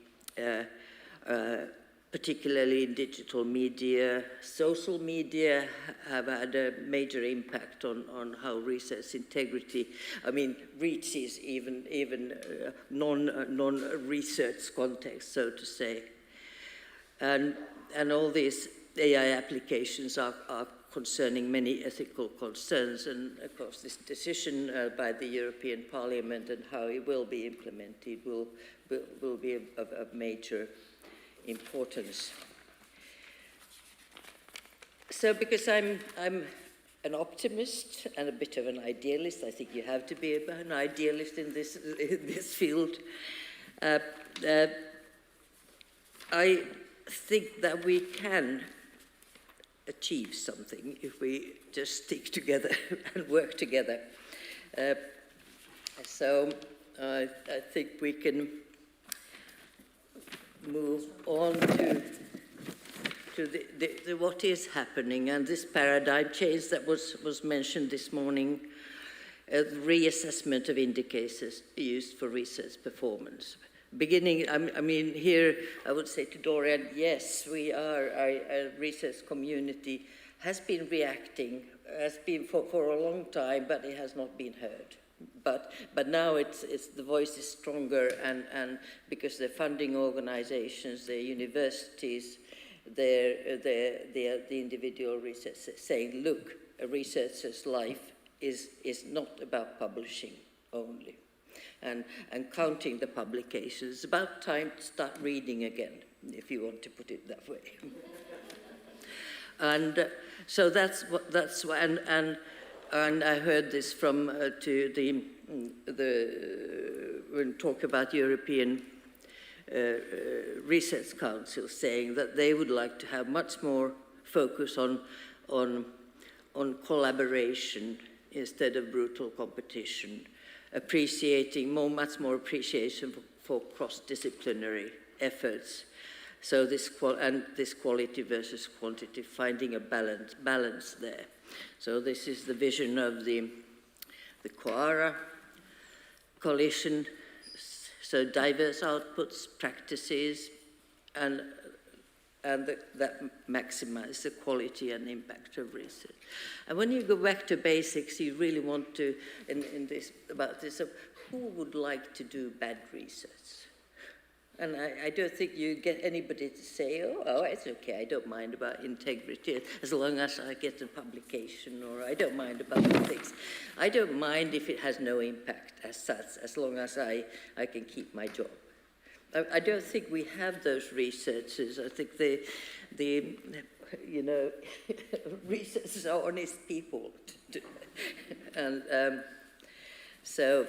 particularly in digital media, social media have had a major impact on how research integrity, I mean, reaches even non-research context, so to say. And all these AI applications are concerning many ethical concerns, and of course this decision by the European Parliament and how it will be implemented will be of major importance. So because I'm an optimist and a bit of an idealist, I think you have to be an idealist in this field, I think that we can achieve something if we just stick together and work together. So I think we can move on to the what is happening, and this paradigm change that was mentioned this morning, reassessment of indicators used for research performance. Beginning, I mean, here I would say to Dorian, yes, we are, a research community has been reacting, has been for a long time, but it has not been heard. But now it's the voice is stronger, and because the funding organizations, the universities, the individual researchers saying, look, a researcher's life is not about publishing only. And counting the publications. It's about time to start reading again, if you want to put it that way. And so that's why, and and I heard this from when talk about European Research Council, saying that they would like to have much more focus on collaboration instead of brutal competition, much more appreciation for cross-disciplinary efforts. So this quality versus quantity, finding a balance there. So this is the vision of the Quara coalition. So diverse outputs, practices, and that maximize the quality and impact of research. And when you go back to basics, you really want to, who would like to do bad research? And I don't think you get anybody to say, oh, it's okay, I don't mind about integrity, as long as I get a publication, or I don't mind about ethics. I don't mind if it has no impact as such, as long as I can keep my job. I don't think we have those researchers. I think researchers are honest people. And so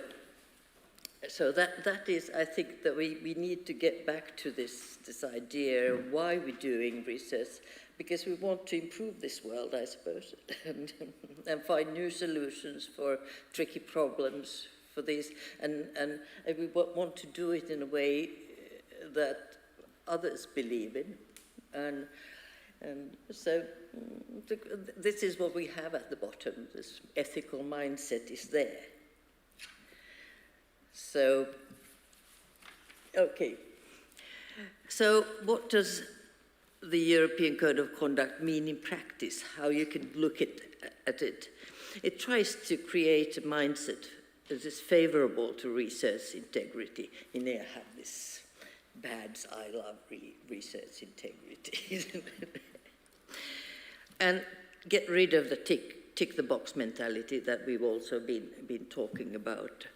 that is, I think that we need to get back to this idea of why we're doing research, because we want to improve this world, I suppose, and find new solutions for tricky problems for these, and we want to do it in a way that others believe in, and so this is what we have at the bottom. This ethical mindset is there. So, okay. So what does the European Code of Conduct mean in practice? How you can look at it? It tries to create a mindset that is favorable to research integrity. You know, I have this badge, I love research integrity. And get rid of the tick the box mentality that we've also been talking about.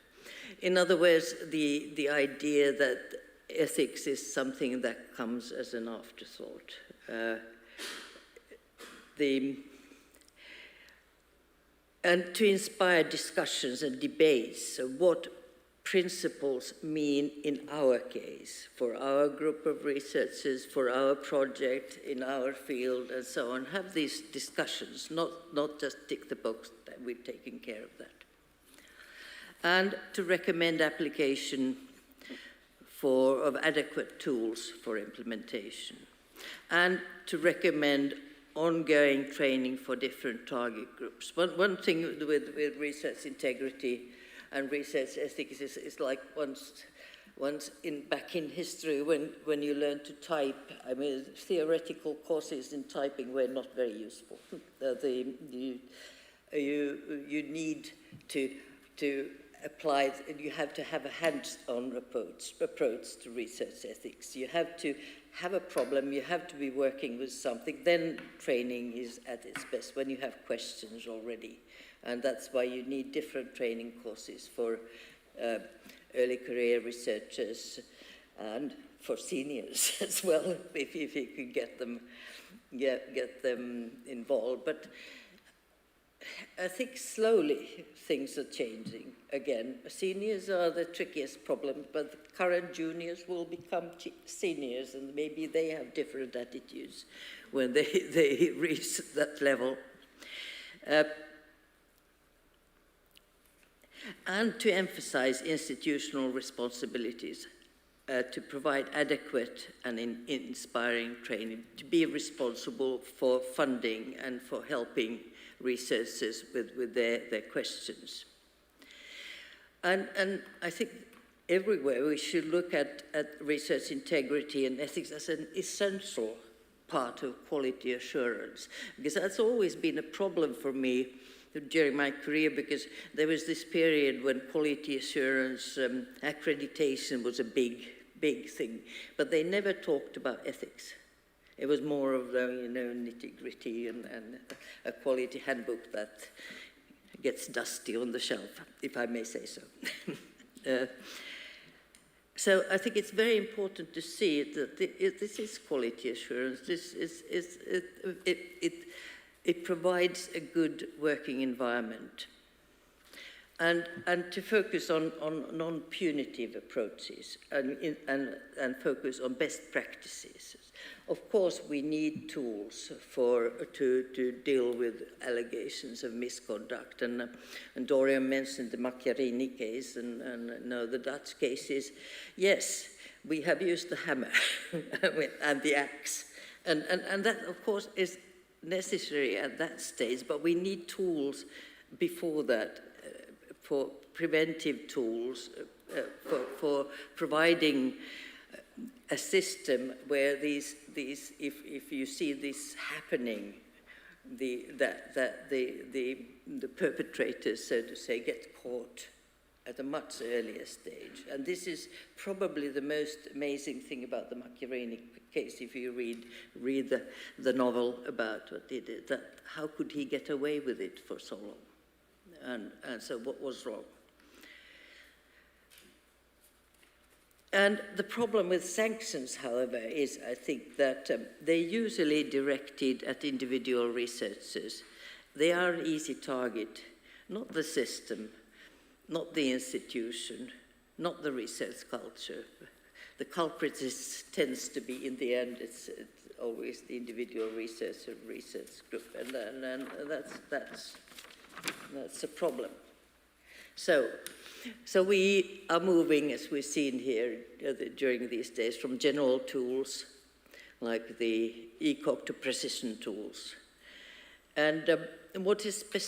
In other words, the idea that ethics is something that comes as an afterthought. And to inspire discussions and debates of what principles mean in our case, for our group of researchers, for our project, in our field, and so on. Have these discussions, not just tick the box that we're taking care of that. And to recommend application of adequate tools for implementation. And to recommend ongoing training for different target groups. One thing with research integrity and research ethics is like once back in history when you learned to type. I mean, theoretical courses in typing were not very useful. You need to apply. You have to have a hands-on approach to research ethics. You have to have a problem. You have to be working with something. Then training is at its best when you have questions already. And that's why you need different training courses for early career researchers and for seniors as well, if you could get them involved. But I think slowly things are changing again. Seniors are the trickiest problem, but the current juniors will become seniors, and maybe they have different attitudes when they reach that level. And to emphasize institutional responsibilities, to provide adequate and inspiring training, to be responsible for funding and for helping researchers with their questions. And I think everywhere we should look at research integrity and ethics as an essential part of quality assurance, because that's always been a problem for me during my career, because there was this period when quality assurance accreditation was a big thing, but they never talked about ethics. It was more of the nitty-gritty and a quality handbook that gets dusty on the shelf, if I may say so. So I think it's very important to see that this is quality assurance. it provides a good working environment. And to focus on non-punitive approaches and focus on best practices. Of course, we need tools to deal with allegations of misconduct. And Dorian mentioned the Macchiarini case and no, the Dutch cases. Yes, we have used the hammer and the axe. And that, of course, is necessary at that stage, but we need tools before that, for preventive tools, for providing a system where these if you see this happening, the perpetrators, so to say, get caught at a much earlier stage. And this is probably the most amazing thing about the Macchiarini case, if you read the novel about what he did, that how could he get away with it for so long? And so what was wrong? And the problem with sanctions, however, is I think that they're usually directed at individual researchers. They are an easy target, not the system, not the institution, not the research culture. The culprit tends to be, in the end, it's always the individual researcher, research group, and that's a problem. So we are moving, as we've seen here during these days, from general tools like the Eekhout to precision tools. And what is a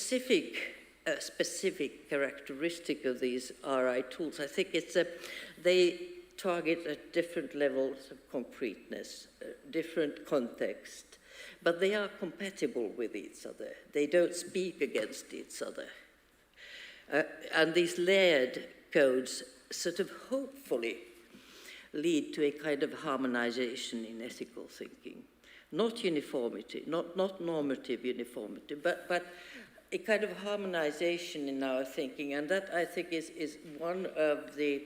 specific characteristic of these RI tools, I think it's they target at different levels of concreteness, different context, but they are compatible with each other. They don't speak against each other. And these layered codes sort of hopefully lead to a kind of harmonization in ethical thinking. Not uniformity, not normative uniformity, but a kind of harmonization in our thinking. And that, I think, is one of the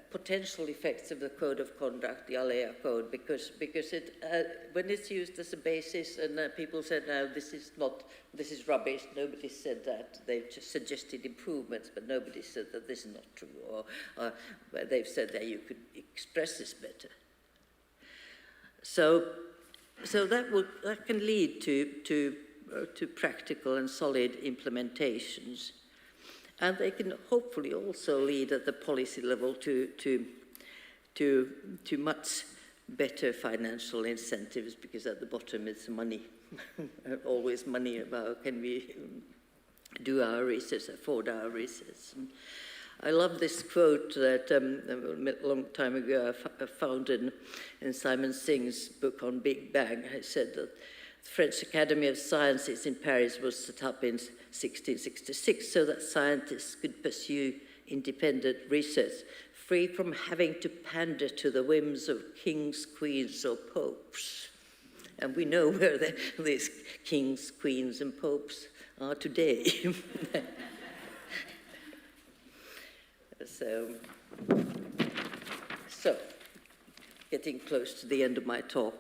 potential effects of the code of conduct, the Alea code, because it, when it's used as a basis, and people said, no, this is rubbish, nobody said that. They've just suggested improvements, but nobody said that this is not true, or they've said that you could express this better. So that can lead to practical and solid implementations. And they can hopefully also lead at the policy level to much better financial incentives, because at the bottom it's money, always money about can we do our research, afford our research. And I love this quote that a long time ago I found in Simon Singh's book on Big Bang. I said that the French Academy of Sciences in Paris was set up in 1666 so that scientists could pursue independent research, free from having to pander to the whims of kings, queens, or popes. And we know where these kings, queens, and popes are today. So, getting close to the end of my talk.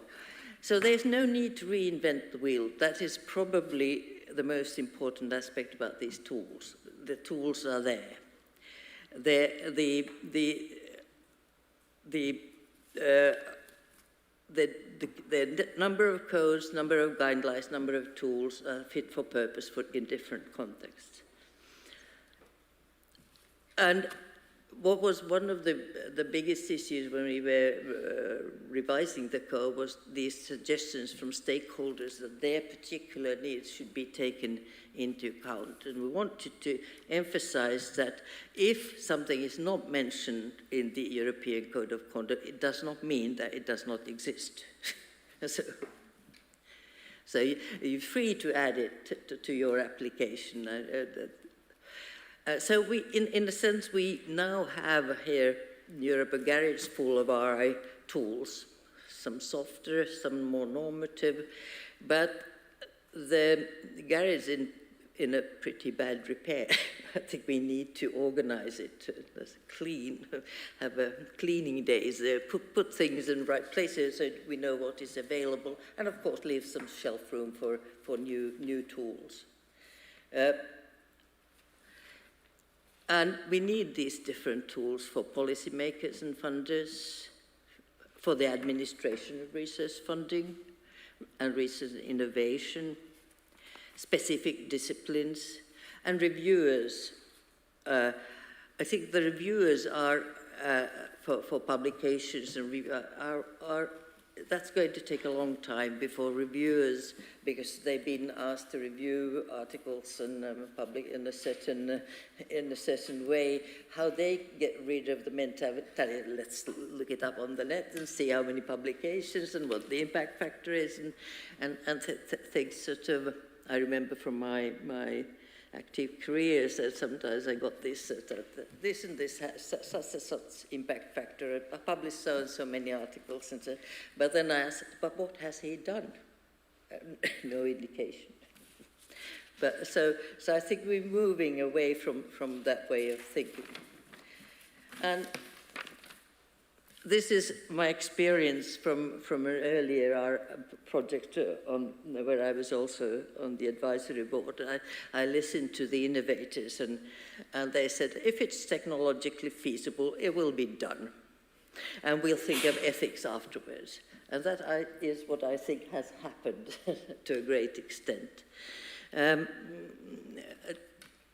So there's no need to reinvent the wheel. That is probably the most important aspect about these tools. The tools are there. The number of codes, number of guidelines, number of tools are fit for purpose in different contexts. And what was one of the biggest issues when we were revising the code was these suggestions from stakeholders that their particular needs should be taken into account. And we wanted to emphasize that if something is not mentioned in the European Code of Conduct, it does not mean that it does not exist. So you're free to add it to your application. So we, in a sense, we now have here in Europe a garage full of RI tools, some softer, some more normative, but the garage in in a pretty bad repair. I think we need to organize it, clean, have cleaning days, put things in the right places so we know what is available, and of course leave some shelf room for new tools. And we need these different tools for policymakers and funders, for the administration of research funding and research innovation, specific disciplines, and reviewers. I think the reviewers are, for publications, and that's going to take a long time before reviewers, because they've been asked to review articles and public in a certain way, how they get rid of the mentality. Let's look it up on the net and see how many publications and what the impact factor is, and things sort of. I remember from my active career that sometimes I got this and this has such impact factor. I published so and so many articles, and so, but then I asked, but what has he done? No indication. But so I think we're moving away from that way of thinking. And this is my experience from an earlier project where I was also on the advisory board. I listened to the innovators, and they said, if it's technologically feasible, it will be done. And we'll think of ethics afterwards. And that is what I think has happened to a great extent. I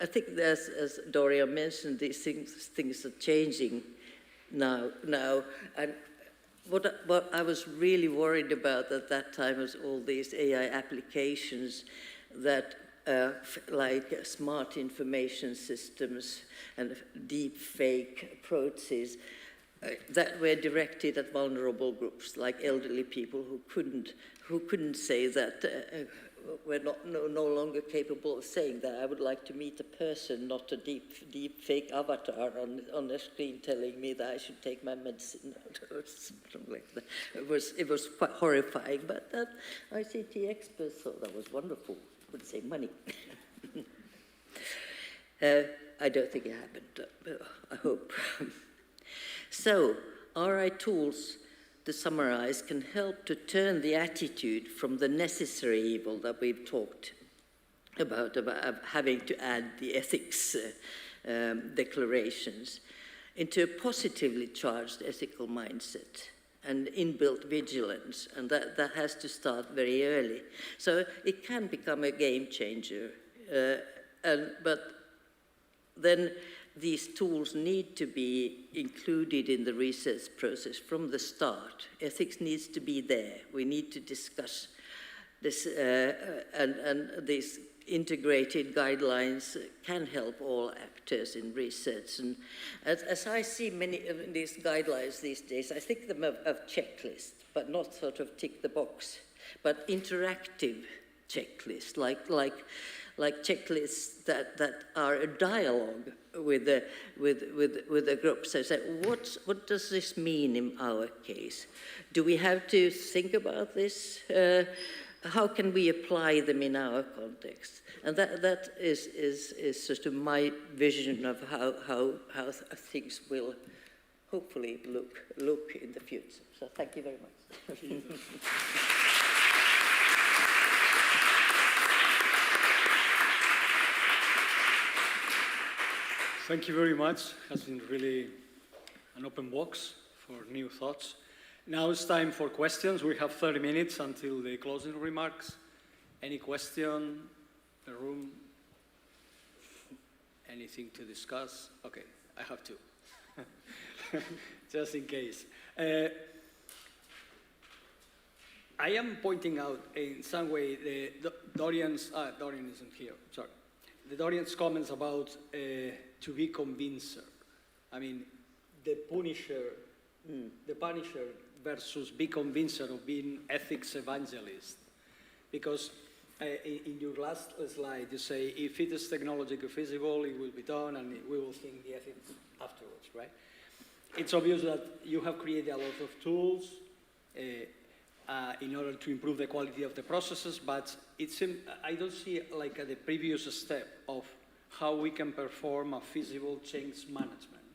think, as Dorian mentioned, these things are changing now, and what I was really worried about at that time was all these AI applications that, like smart information systems and deep fake approaches that were directed at vulnerable groups, like elderly people who couldn't say that. We're no longer capable of saying that. I would like to meet a person, not a deep fake avatar on the screen telling me that I should take my medicine or something like that. It was quite horrifying, but ICT experts thought that was wonderful. Would save money. I don't think it happened. I hope. So, RI tools, to summarize, can help to turn the attitude from the necessary evil that we've talked about having to add the ethics declarations into a positively charged ethical mindset and inbuilt vigilance, and that has to start very early. So it can become a game changer, but then these tools need to be included in the research process from the start. Ethics needs to be there. We need to discuss this, and these integrated guidelines can help all actors in research. And as I see many of these guidelines these days, I think them of checklists, but not sort of tick the box, but interactive checklists, like checklists that are a dialogue with the group. So say, what does this mean in our case? Do we have to think about this? How can we apply them in our context? And that is sort of my vision of how things will hopefully look in the future. So thank you very much. Thank you very much. It has been really an open box for new thoughts. Now it's time for questions. We have 30 minutes until the closing remarks. Any question? The room? Anything to discuss? Okay, I have two. Just in case. I am pointing out in some way Dorian isn't here, sorry. The Dorian's comments about to be convincer. I mean, the Punisher versus be convincer of being ethics evangelist. Because in your last slide, you say, if it is technologically feasible, it will be done, and we will think the ethics afterwards, right? It's obvious that you have created a lot of tools, in order to improve the quality of the processes, but I don't see like the previous step of how we can perform a feasible change management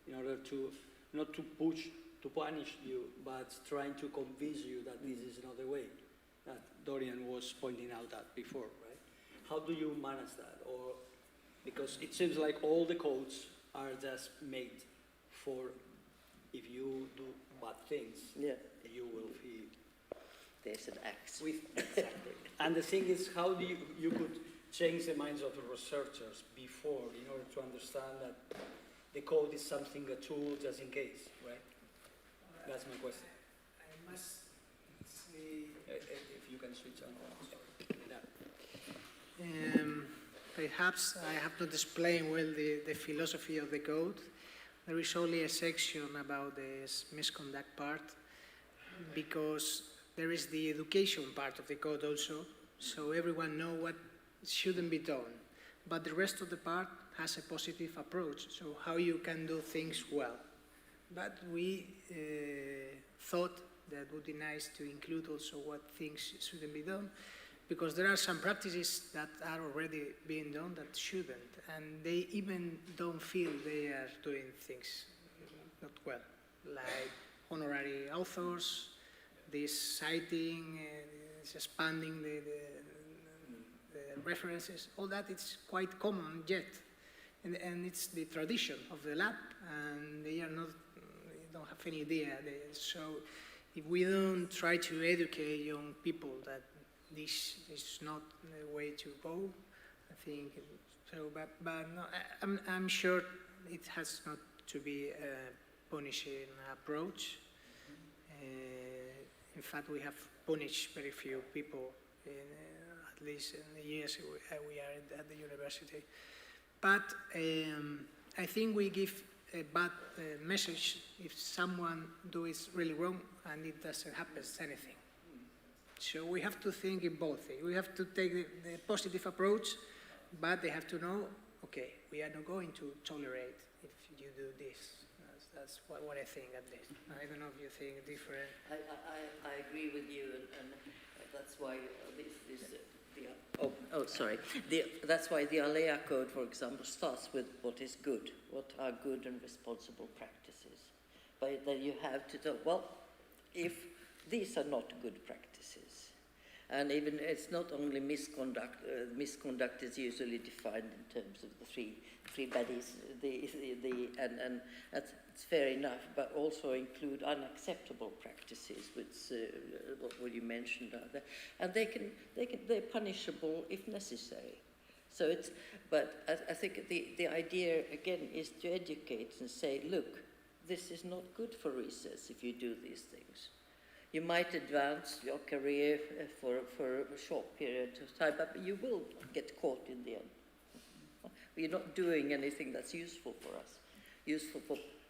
in order to, not to punish you, but trying to convince you that this is not the way that Dorian was pointing out that before, right? How do you manage that? Or, because it seems like all the codes are just made for if you do bad things, you will feel. There's an axe. Exactly. And the thing is, how do you could change the minds of the researchers before in order to understand that the code is something, a tool just in case, right? That's my question. I must say, if you can switch on. Perhaps I have not explained well the philosophy of the code. There is only a section about the misconduct part, because there is the education part of the code also, so everyone knows what shouldn't be done. But the rest of the part has a positive approach, so how you can do things well. But we thought that would be nice to include also what things shouldn't be done, because there are some practices that are already being done that shouldn't, and they even don't feel they are doing things not well, like honorary authors, this citing, expanding the references, all that is quite common yet. And it's the tradition of the lab, and they don't have any idea. So if we don't try to educate young people that this is not the way to go, I think, so, but no, I'm sure it has not to be a punishing approach. In fact, we have punished very few people, at least in the years we are at the university. But I think we give a bad message if someone does really wrong and it doesn't happen anything. So we have to think in both things. We have to take the positive approach, but they have to know, okay, we are not going to tolerate if you do this. That's what I think at least. I don't know if you think different. I agree with you, and that's why that's why the ALEA code, for example, starts with what is good, what are good and responsible practices. But then you have to tell, well, if these are not good practices, and even it's not only misconduct. Misconduct is usually defined in terms of the three baddies, and that's fair enough, but also include unacceptable practices, which what you mentioned are there, and they're punishable if necessary. So but I think the idea again is to educate and say, look, this is not good for research if you do these things. You might advance your career for a short period of time, but you will get caught in the end. We're not doing anything that's useful for us, useful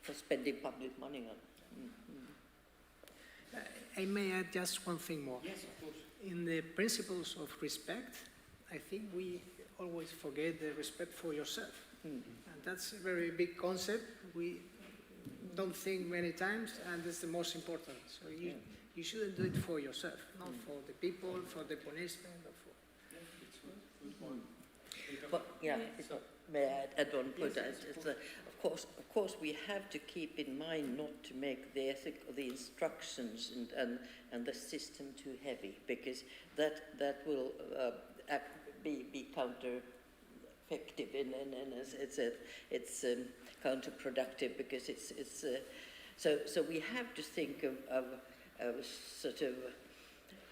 for spending public money on. I may add just one thing more. Yes, of course. In the principles of respect, I think we always forget the respect for yourself. And that's a very big concept. We don't think many times, and that's the most important. So you shouldn't do it for yourself, not for the people, for the punishment, or for... But may I add one point? Of course, we have to keep in mind not to make the instructions and the system too heavy, because that will be counter-effective, and it's counterproductive, because so we have to think of sort of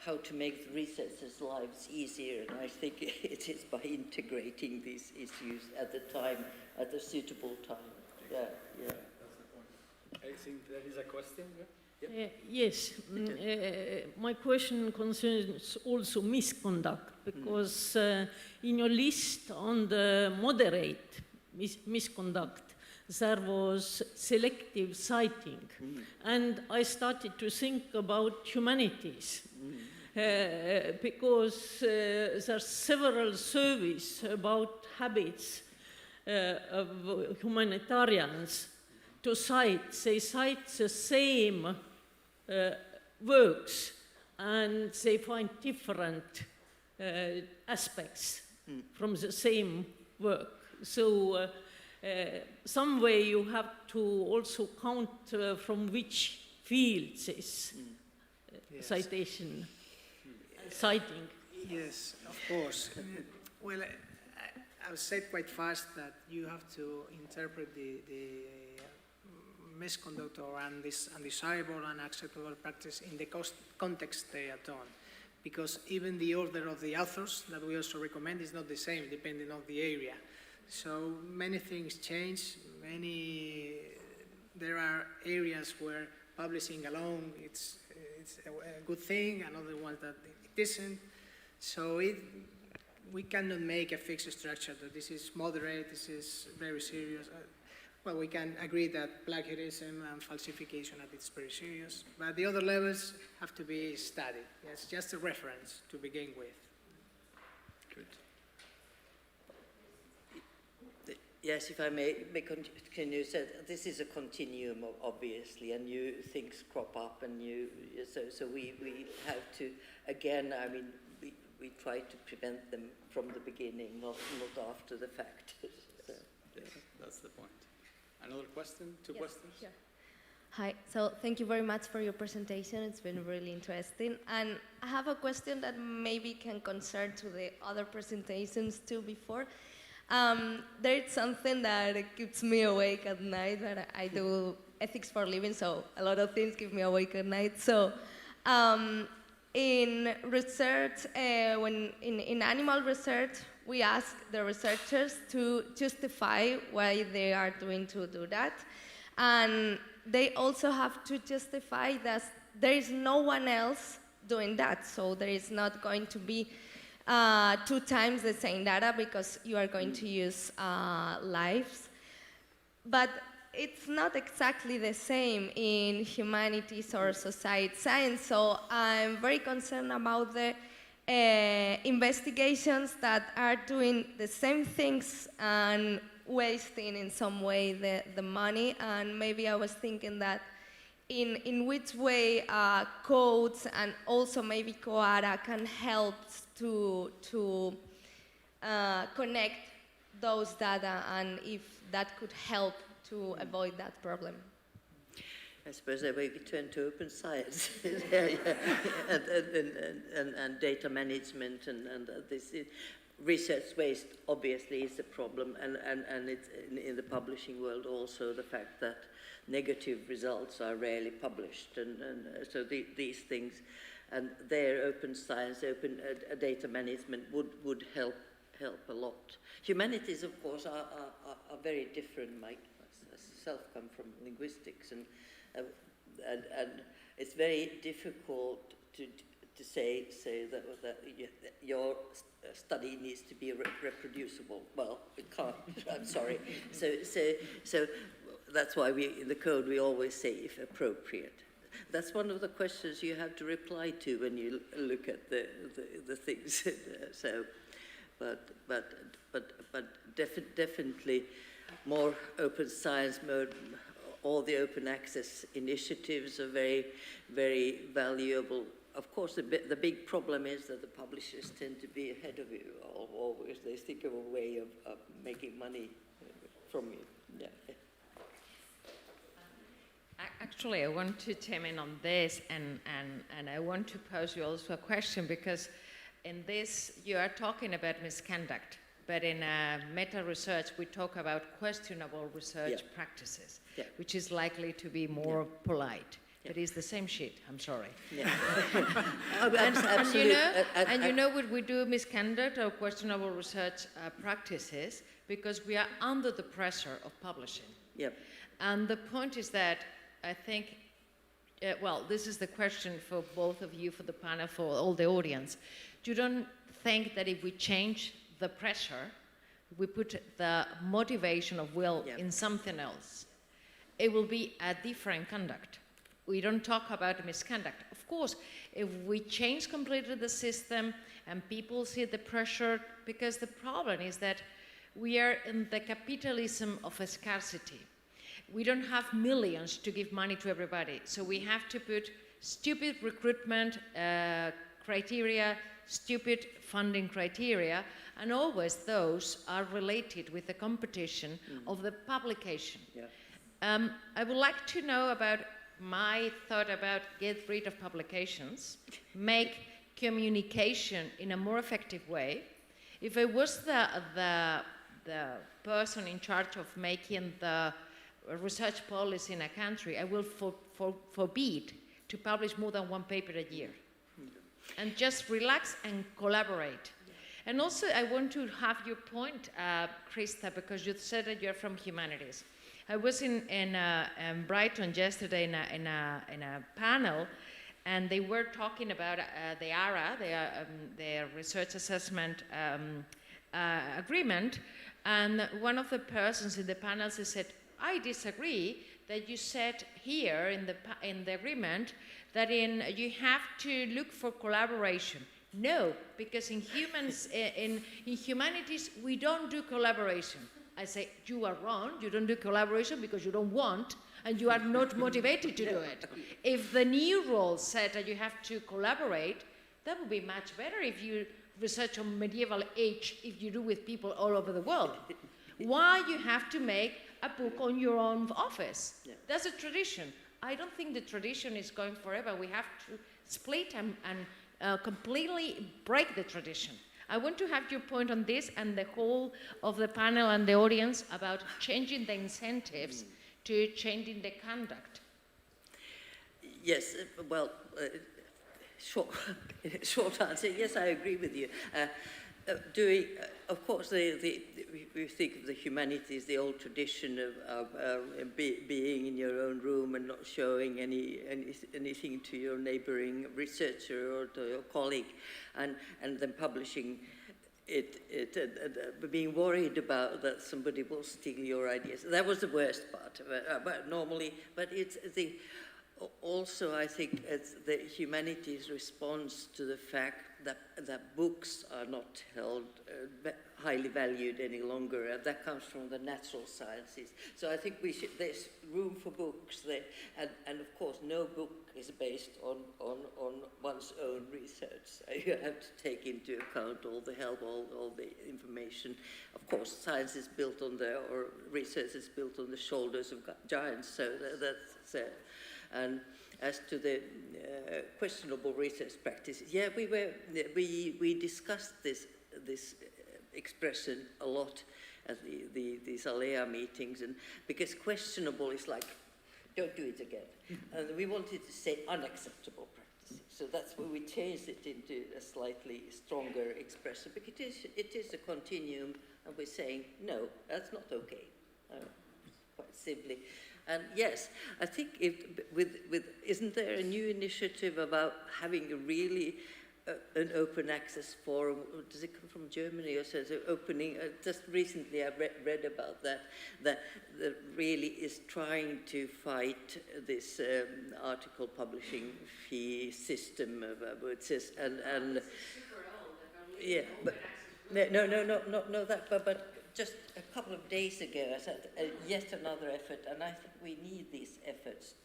how to make the researchers' lives easier, and I think it is by integrating these issues at the suitable time. Yeah. I think there is a question. Yeah? Yes, my question concerns also misconduct, because in your list on the moderate misconduct, there was selective citing, and I started to think about humanities, because there's several surveys about habits of humanitarians to cite. They cite the same works and they find different aspects from the same work. So some way you have to also count from which field this citation, citing. Yes, of course. Well, I'll say quite fast that you have to interpret the misconduct or undesirable and unacceptable practice in the context they are done. Because even the order of the authors that we also recommend is not the same depending on the area. So many things change. There are areas where publishing alone it's a good thing, and other ones that it isn't. So we cannot make a fixed structure that this is moderate, this is very serious. Well, we can agree that plagiarism and falsification are very serious, but the other levels have to be studied. It's just a reference to begin with. Good. Yes, if I may continue, so this is a continuum, obviously, and new things crop up, and so we have to, again, I mean, we try to prevent them from the beginning, not after the fact. So, yes, that's the point. Another question? Two questions? Sure. Hi, so thank you very much for your presentation. It's been really interesting. And I have a question that maybe can concern to the other presentations too before. There is something that keeps me awake at night, that I do ethics for a living, so a lot of things keep me awake at night. So in research, in animal research, we ask the researchers to justify why they are doing to do that. And they also have to justify that there is no one else doing that. So there is not going to be 2 times the same data because you are going to use lives. But it's not exactly the same in humanities or society science. So I'm very concerned about the investigations that are doing the same things and wasting in some way the money. And maybe I was thinking that in which way codes and also maybe COARA can help to connect those data, and if that could help to avoid that problem. I suppose that we turn to open science and data management and this research waste obviously is a problem, and it's in the publishing world also the fact that negative results are rarely published, and so these things and their open science, open data management would help a lot. Humanities, of course, are very different. I myself come from linguistics, and it's very difficult to say that your study needs to be reproducible. Well, it can't. I'm sorry. So that's why in the code we always say if appropriate. That's one of the questions you have to reply to when you look at the things. So, but definitely more open science mode. All the open access initiatives are very, very valuable. Of course, the big problem is that the publishers tend to be ahead of you. Always they think of a way of making money from you. Yeah. Actually, I want to chime in on this, and I want to pose you also a question, because in this you are talking about misconduct, but in meta-research we talk about questionable research practices, which is likely to be more polite. But it's the same shit, I'm sorry. Yeah. And you know what we do misconduct or questionable research practices because we are under the pressure of publishing. Yep. And the point is that I think, well, this is the question for both of you, for the panel, for all the audience. You don't think that if we change the pressure, we put the motivation of will in something else, it will be a different conduct. We don't talk about misconduct. Of course, if we change completely the system and people see the pressure, because the problem is that we are in the capitalism of a scarcity. We don't have millions to give money to everybody, so we have to put stupid recruitment criteria, stupid funding criteria, and always those are related with the competition of the publication. Yeah. I would like to know about my thought about get rid of publications, make communication in a more effective way. If I was the person in charge of making the research policy in a country, I will forbid to publish more than one paper a year. And just relax and collaborate. And also, I want to have your point, Krista, because you said that you're from humanities. I was in Brighton yesterday in a panel, and they were talking about the ARA, their research assessment agreement, and one of the persons in the panel said, I disagree that you said here in the agreement that you have to look for collaboration. No, because in humanities, we don't do collaboration. I say, you are wrong, you don't do collaboration because you don't want, and you are not motivated to do it. If the new rule said that you have to collaborate, that would be much better if you research on medieval age, if you do with people all over the world. Why you have to make a book on your own office? Yeah. That's a tradition. I don't think the tradition is going forever. We have to split and completely break the tradition. I want to have your point on this and the whole of the panel and the audience about changing the incentives to changing the conduct. Yes, well, short answer, yes, I agree with you. Of course, we think of the humanities, the old tradition of being in your own room and not showing anything to your neighboring researcher or to your colleague, and then publishing it, being worried about that somebody will steal your ideas. That was the worst part of it. But normally, it's also, I think, it's the humanities' response to the fact that books are not held highly valued any longer, and that comes from the natural sciences. So I think there's room for books there, and of course no book is based on one's own research. You have to take into account all the help, all the information. Of course, science is built on or research is built on the shoulders of giants, so that's and as to the questionable research practices, yeah, we discussed this expression a lot at these ALEA meetings, and because questionable is like, don't do it again, and we wanted to say unacceptable practices. So that's why we changed it into a slightly stronger expression, because it is a continuum, and we're saying no, that's not okay, quite simply. And yes, I think isn't there a new initiative about having a really an open access forum? Does it come from Germany or so? Opening, just recently I read about that really is trying to fight this article publishing fee system, which is, and yeah, but no, that, but just a couple of days ago, I said yet another effort, and I think we need these efforts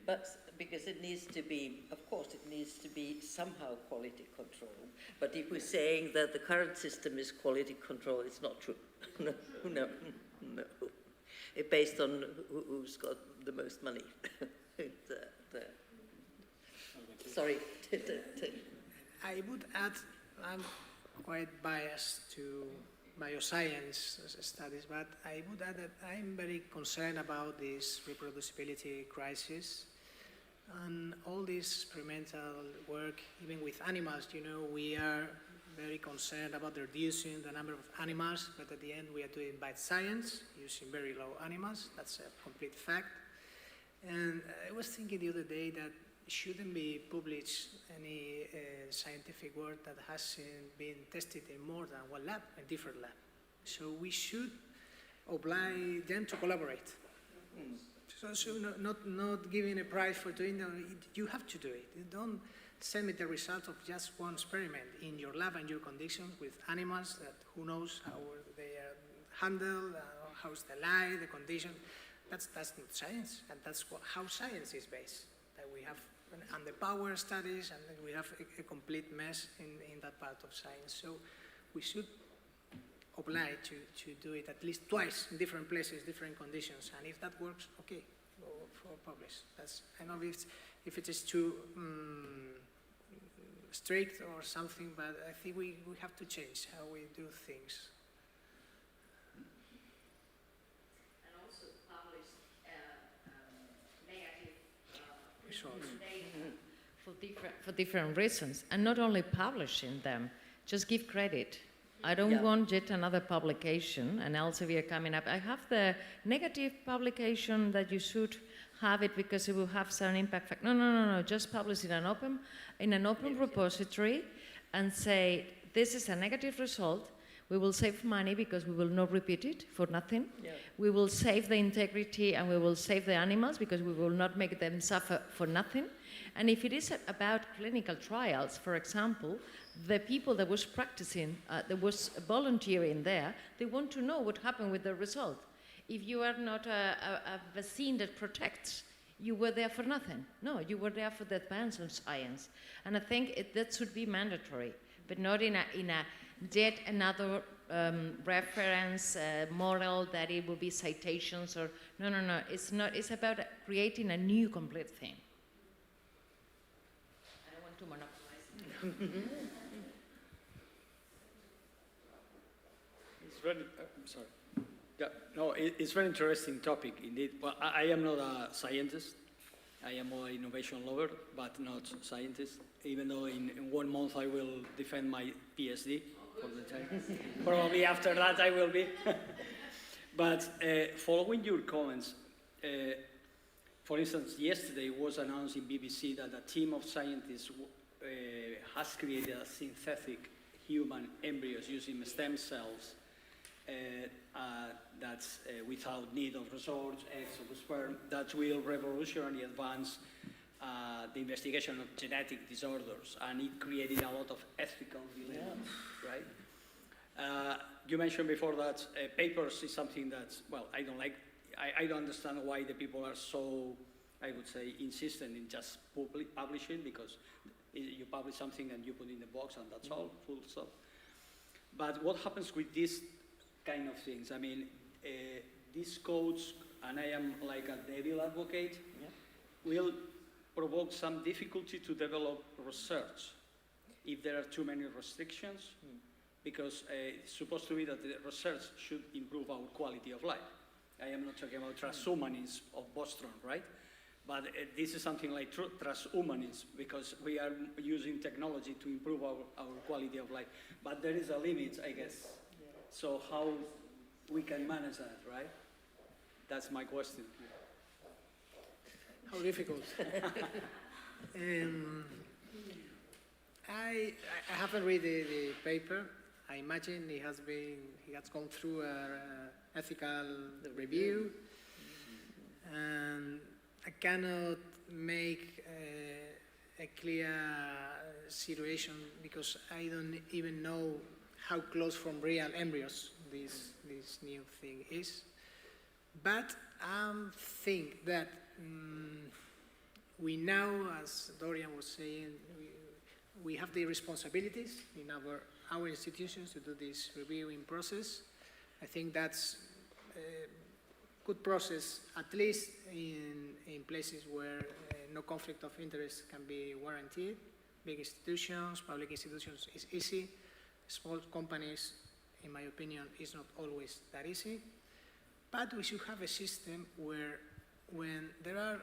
but because it needs to be, of course, it needs to be somehow quality control. But if we're saying that the current system is quality control, it's not true. No. It's based on who's got the most money. Sorry. I would add, I'm quite biased to bioscience studies, but I would add that I'm very concerned about this reproducibility crisis and all this experimental work, even with animals. You know, we are very concerned about reducing the number of animals, but at the end we are doing bad science, using very low animals. That's a complete fact. And I was thinking the other day that shouldn't be published any scientific work that hasn't been tested in more than one lab, a different lab. So we should oblige them to collaborate. So not giving a prize for doing that, you have to do it. You don't send me the result of just one experiment in your lab and your conditions with animals that who knows how they are handled, how's the light, the condition. That's not science, and that's how science is based. That we have underpower studies, and then we have a complete mess in that part of science. So we should oblige to do it at least twice in different places, different conditions, and if that works, okay, go for publish. I know if it is too strict or something, but I think we have to change how we do things. And also publish negative results. For different reasons, and not only publishing them, just give credit. I don't want yet another publication, and Elsevier coming up. I have the negative publication that you should have it because it will have some impact. No. Just publish in an open repository and say, this is a negative result. We will save money because we will not repeat it for nothing. Yeah. We will save the integrity and we will save the animals because we will not make them suffer for nothing. And if it is about clinical trials, for example, the people that was practicing, that was volunteering there, they want to know what happened with the result. If you are not a vaccine that protects, you were there for nothing. No, you were there for the advance of science. And I think that should be mandatory, but not in a yet another reference model that it will be citations or, no, it's not, it's about creating a new complete thing. I don't want to monopolize. It's very, I'm sorry. Yeah, no, it's a very interesting topic indeed. Well, I am not a scientist. I am more innovation lover, but not scientist, even though in 1 month I will defend my PhD for the time. Probably after that I will be. But following your comments, for instance, yesterday was announced in BBC that a team of scientists has created a synthetic human embryos using stem cells that's without need of research, eggs or sperm, that will revolutionarily advance the investigation of genetic disorders, and it created a lot of ethical dilemmas, right? You mentioned before that papers is something that, well, I don't like. I don't understand why the people are so, I would say, insistent in just publishing, because you publish something and you put in the box and that's all, full stop. But what happens with these kind of things? I mean, these codes, and I am like a devil advocate, will provoke some difficulty to develop research if there are too many restrictions, because it's supposed to be that the research should improve our quality of life. I am not talking about transhumanism of Bostrom, right? But this is something like transhumanism, because we are using technology to improve our quality of life. But there is a limit, I guess. So how we can manage that, right? That's my question. How difficult. I haven't read the paper. I imagine he has gone through an ethical review, and I cannot make a clear situation because I don't even know how close from real embryos this new thing is. But I think that we now, as Dorian was saying, we have the responsibilities in our institutions to do this reviewing process. I think that's a good process, at least in places where no conflict of interest can be guaranteed. Big institutions, public institutions is easy. Small companies, in my opinion, is not always that easy. But we should have a system where when there are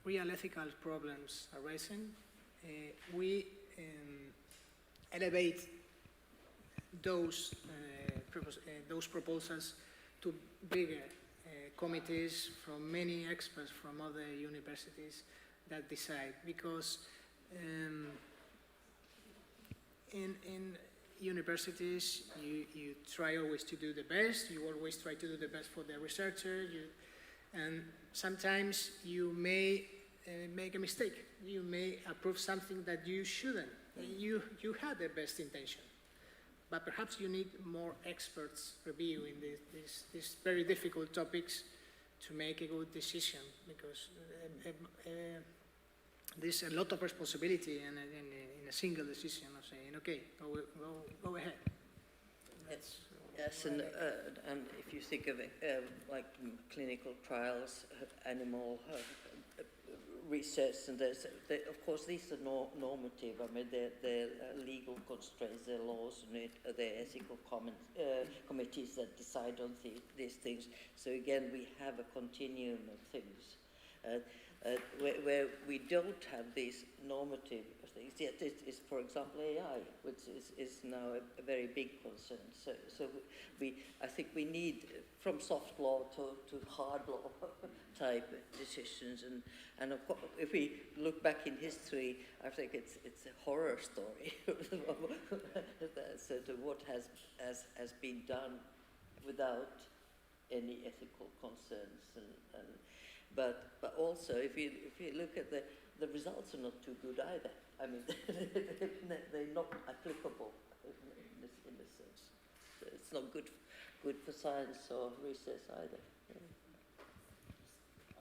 real ethical problems arising, we elevate those proposals to bigger committees from many experts from other universities that decide. Because in universities, you try always to do the best, you always try to do the best for the researcher, and sometimes you may make a mistake. You may approve something that you shouldn't. You had the best intention, but perhaps you need more experts reviewing these very difficult topics to make a good decision, because there's a lot of responsibility in a single decision of saying, okay, go ahead. Yes, and if you think of it, like clinical trials, animal research, and of course these are normative. I mean, they're legal constraints, they're laws, and they're ethical committees that decide on these things. So again, we have a continuum of things. Where we don't have these normative things, yet it is, for example, AI, which is now a very big concern. So I think we need, from soft law to hard law type decisions, and of course, if we look back in history, I think it's a horror story. So what has been done without any ethical concerns, but also if you look at the results are not too good either. I mean, they're not applicable in a sense. So it's not good for science or research either.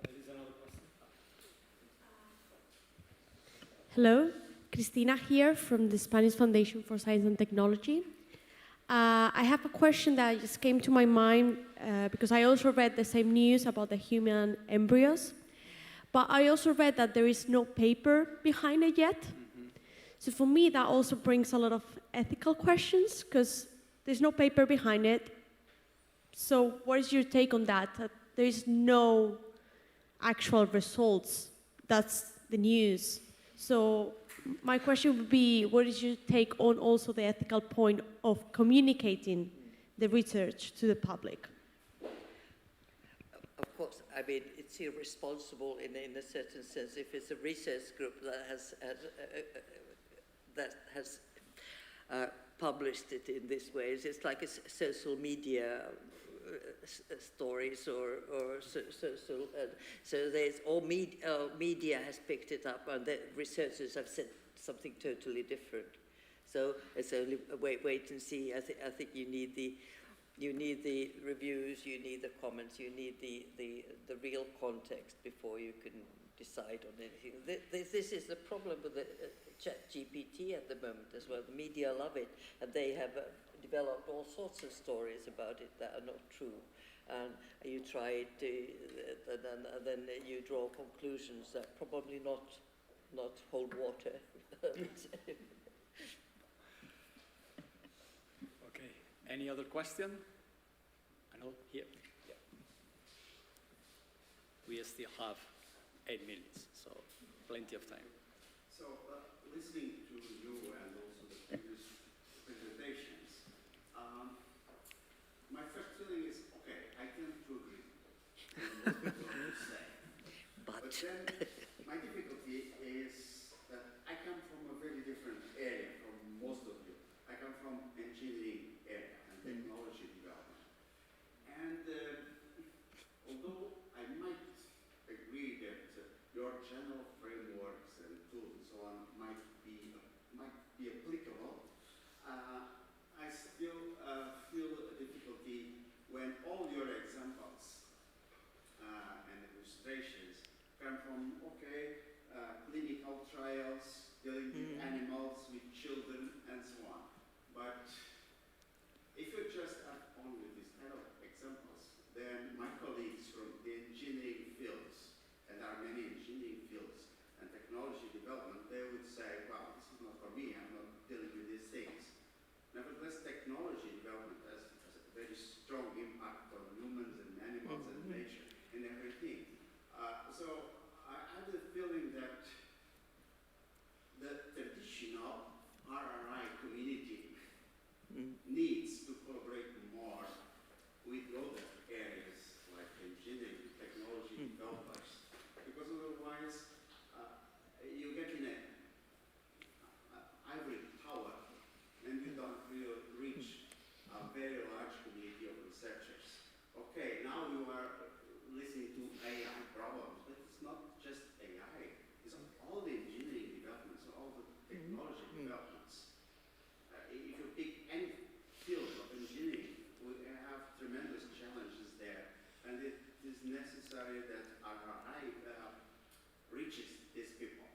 There is another question. Hello, Cristina here from the Spanish Foundation for Science and Technology. I have a question that just came to my mind because I also read the same news about the human embryos, but I also read that there is no paper behind it yet. So for me, that also brings a lot of ethical questions because there's no paper behind it. So what is your take on that? That there is no actual results. That's the news. So my question would be, what is your take on also the ethical point of communicating the research to the public? Of course, I mean, it's irresponsible in a certain sense if it's a research group that has published it in this way. It's like a social media stories or social. So there's all media has picked it up, and the researchers have said something totally different. So it's only wait and see. I think you need the reviews, you need the comments, you need the real context before you can decide on anything. This is the problem with the ChatGPT at the moment as well. The media love it, and they have developed all sorts of stories about it that are not true. And you try it, and then you draw conclusions that probably not hold water. Okay. Any other question? I know here. Yeah. We still have 8 minutes, so plenty of time. So, listening to you and also the previous presentations, my first feeling is, okay, I tend to agree with what you say. But then my difficulty is that I come from a very different area from most of you. I come from engineering area and technology development. And although I might agree that your general frameworks and tools and so on might be applicable, I still feel a difficulty when all your examples and illustrations come from, okay, clinical trials, dealing with animals, with children, and so on. But if you just act on with these kind of examples, then my colleagues from the engineering fields, and there are many engineering fields and technology development, they would say, well, this is not for me, I'm not dealing with these things. Nevertheless, technology development has a very strong impact on humans and animals and nature and everything. So I have the feeling that the traditional RRI community needs to collaborate more with other areas like engineering, technology developers, because otherwise you get in an ivory tower and you don't really reach a very large community of researchers. Okay, now you are listening to AI problems, but it's not just AI, it's all the engineering developments, all the technology developments. If you pick any field of engineering, we have tremendous challenges there, and it is necessary that RRI reaches these people.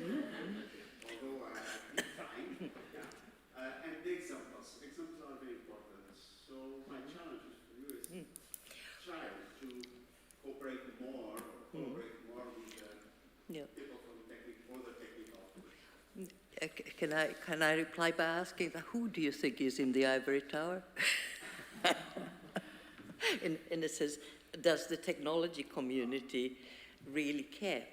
although I have been trying. Yeah. And the examples. Examples are very important. So my challenge for you is try to cooperate more, or collaborate more with people from other technical. Can I reply by asking who do you think is in the ivory tower? in a sense, does the technology community really care?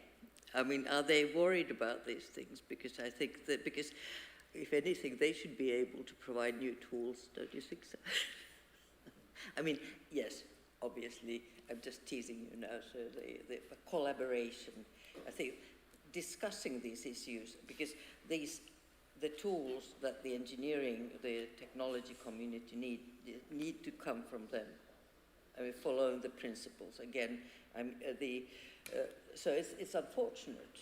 I mean, are they worried about these things? Because I think that, if anything, they should be able to provide new tools, don't you think so? I mean, yes, obviously, I'm just teasing you now, so the collaboration, I think discussing these issues, because the tools that the engineering, the technology community need to come from them. I mean, following the principles. Again, so it's unfortunate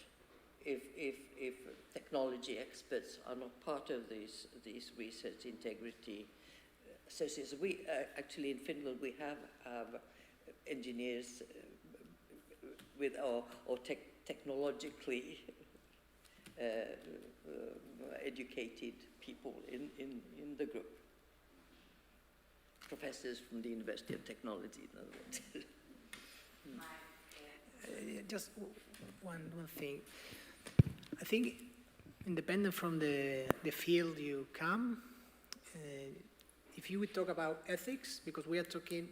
if technology experts are not part of these research integrity associations. We actually in Finland we have engineers with or technologically educated people in the group. Professors from the University of Technology, in other words. Just one thing. I think, independent from the field you come, if you would talk about ethics, because we are talking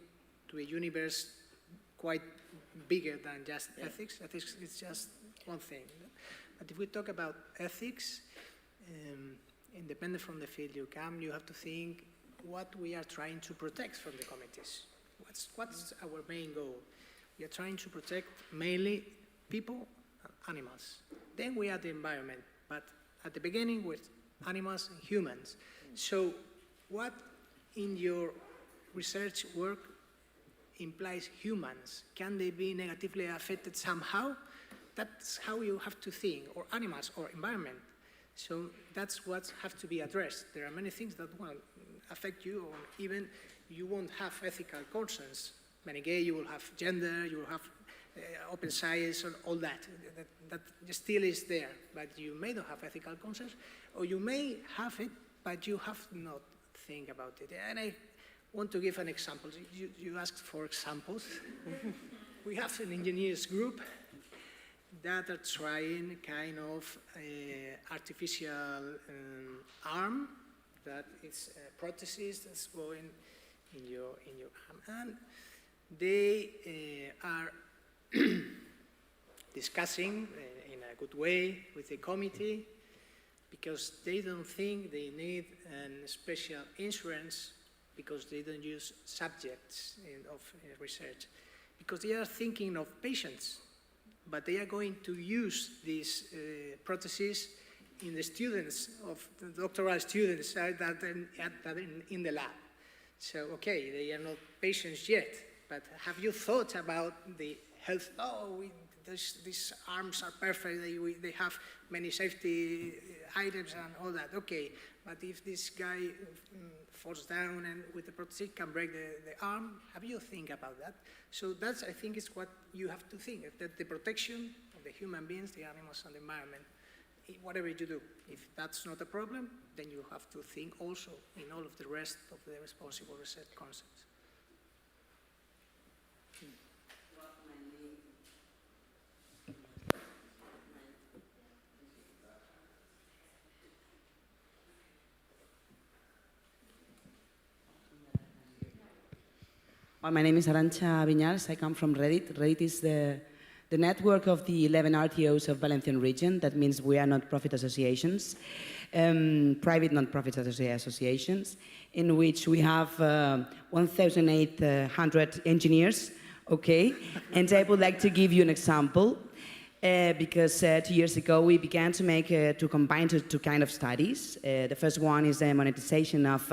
to a universe quite bigger than just ethics. Ethics is just one thing. But if we talk about ethics, independent from the field you come, you have to think what we are trying to protect from the committees. What's our main goal? We are trying to protect mainly people and animals. Then we are the environment, but at the beginning with animals and humans. So what in your research work implies humans? Can they be negatively affected somehow? That's how you have to think, or animals, or environment. So that's what has to be addressed. There are many things that will affect you, or even you won't have ethical concerns. When again, you will have gender, you will have open science, and all that. That still is there, but you may not have ethical concerns, or you may have it, but you have to not think about it. And I want to give an example. You asked for examples. We have an engineers group that are trying kind of artificial arm that is a prosthesis that's going in your arm. And they are discussing in a good way with the committee, because they don't think they need a special insurance because they don't use subjects of research, because they are thinking of patients, but they are going to use these prostheses in the students, of the doctoral students that are in the lab. So, okay, they are not patients yet, but have you thought about the health? Oh, these arms are perfect, they have many safety items and all that. Okay, but if this guy falls down and with the prosthesis can break the arm, have you think about that? So that's, I think, is what you have to think, that the protection of the human beings, the animals, and the environment, whatever you do, if that's not a problem, then you have to think also in all of the rest of the responsible research concepts. Well, my name is Arantxa Viñals. I come from Reddit. Reddit is the network of the 11 RTOs of Valencian region. That means we are not-profit associations, private non-profit associations, in which we have 1,800 engineers, okay? And I would like to give you an example, because 2 years ago we began to combine two kind of studies. The first one is the monetization of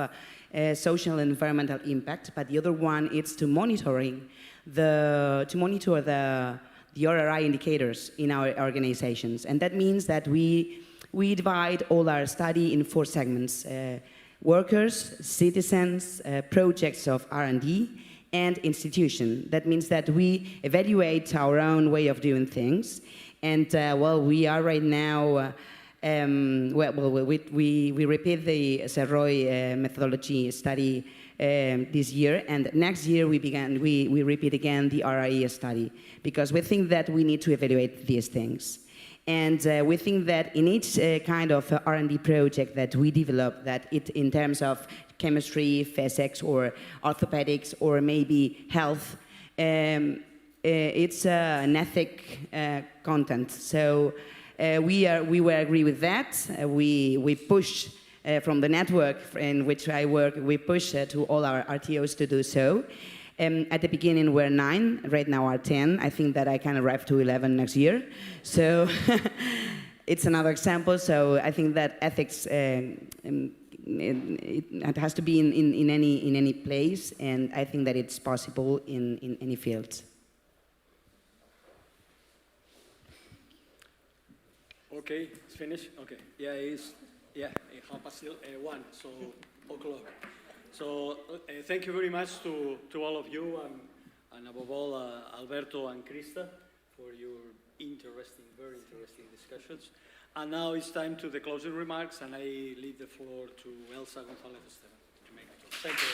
social and environmental impact, but the other one is to monitor the RRI indicators in our organizations. And that means that we divide all our study in 4 segments: workers, citizens, projects of R&D, and institution. That means that we evaluate our own way of doing things, And well, we are right now, we repeat the Serroy methodology study this year, and next year we repeat again the RIE study, because we think that we need to evaluate these things. And we think that in each kind of R&D project that we develop, that it in terms of chemistry, physics, or orthopedics, or maybe health, it's an ethic content. So we will agree with that. We push from the network in which I work, we push to all our RTOs to do so. At the beginning we're 9, right now are 10. I think that I can arrive to 11 next year. So it's another example. So I think that ethics, it has to be in any place, and I think that it's possible in any field. Okay, it's finished. Okay, yeah, it's 1:30, so o'clock. So thank you very much to all of you, and above all Alberto and Krista for your very interesting discussions. And now it's time to the closing remarks, and I leave the floor to Elsa González-Esteban to make it. Thank you.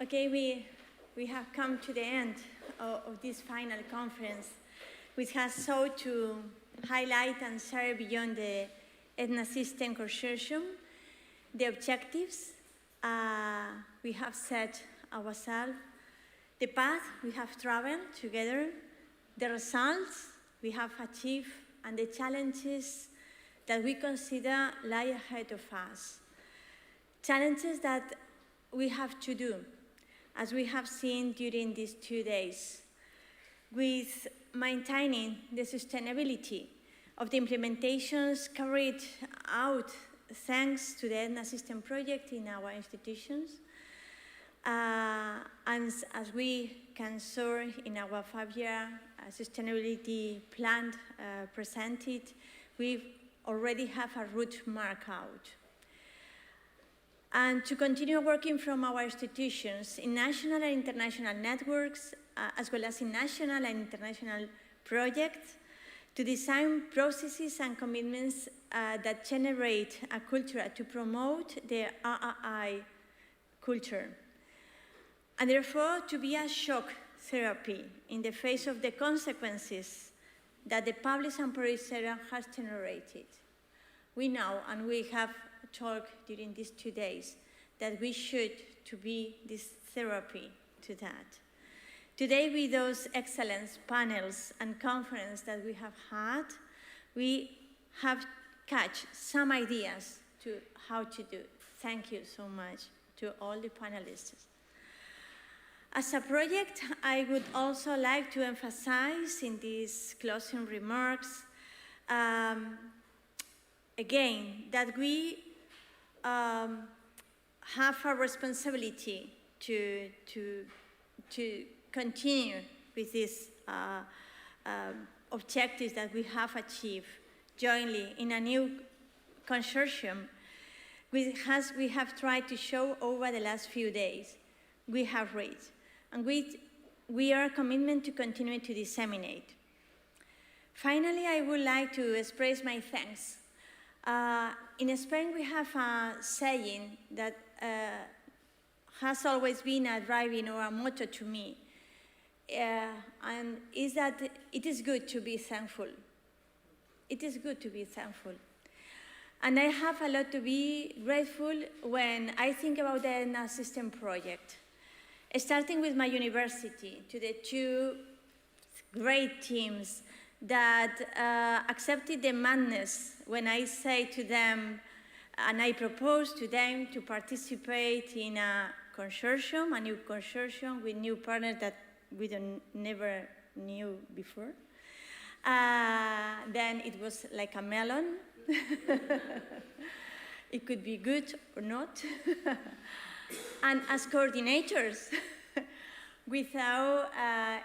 Okay, we have come to the end of this final conference, which has sought to highlight and share beyond the ETHNA system consortium the objectives we have set ourselves, the path we have traveled together, the results we have achieved, and the challenges that we consider lie ahead of us. Challenges that we have to do, as we have seen during these 2 days, with maintaining the sustainability of the implementations carried out thanks to the ETHNA system project in our institutions. And as we can see in our 5-year sustainability plan presented, we already have a route marked out. And to continue working from our institutions in national and international networks, as well as in national and international projects, to design processes and commitments that generate a culture to promote the RRI culture. And therefore, to be a shock therapy in the face of the consequences that the public and private sector has generated. We know, and we have talked during these 2 days, that we should to be this therapy to that. Today, with those excellent panels and conferences that we have had, we have catch some ideas to how to do. Thank you so much to all the panelists. As a project, I would also like to emphasize in these closing remarks, again, that we have a responsibility to continue with these objectives that we have achieved jointly in a new consortium, which we have tried to show over the last few days we have reached. And we are committed to continue to disseminate. Finally, I would like to express my thanks. In Spain, we have a saying that has always been a driving or a motto to me, and is that it is good to be thankful. It is good to be thankful. And I have a lot to be grateful when I think about the ETHNA system project. Starting with my university, to the 2 great teams that accepted the madness when I say to them, and I propose to them to participate in a consortium, a new consortium with new partners that we never knew before. Then it was like a melon. It could be good or not. And as coordinators, without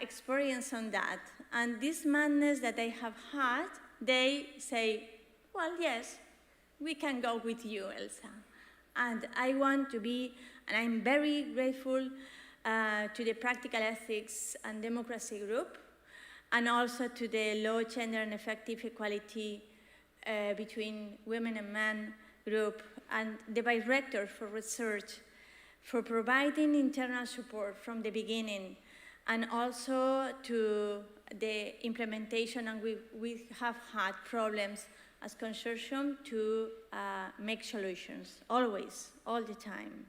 experience on that, and this madness that they have had, they say, well, yes, we can go with you, Elsa. And I want to be, and I'm very grateful to the Practical Ethics and Democracy Group, and also to the Law, Gender and Effective Equality between Women and Men group, and the Director for Research for providing internal support from the beginning, and also to the implementation, and we have had problems as consortium to make solutions, always, all the time.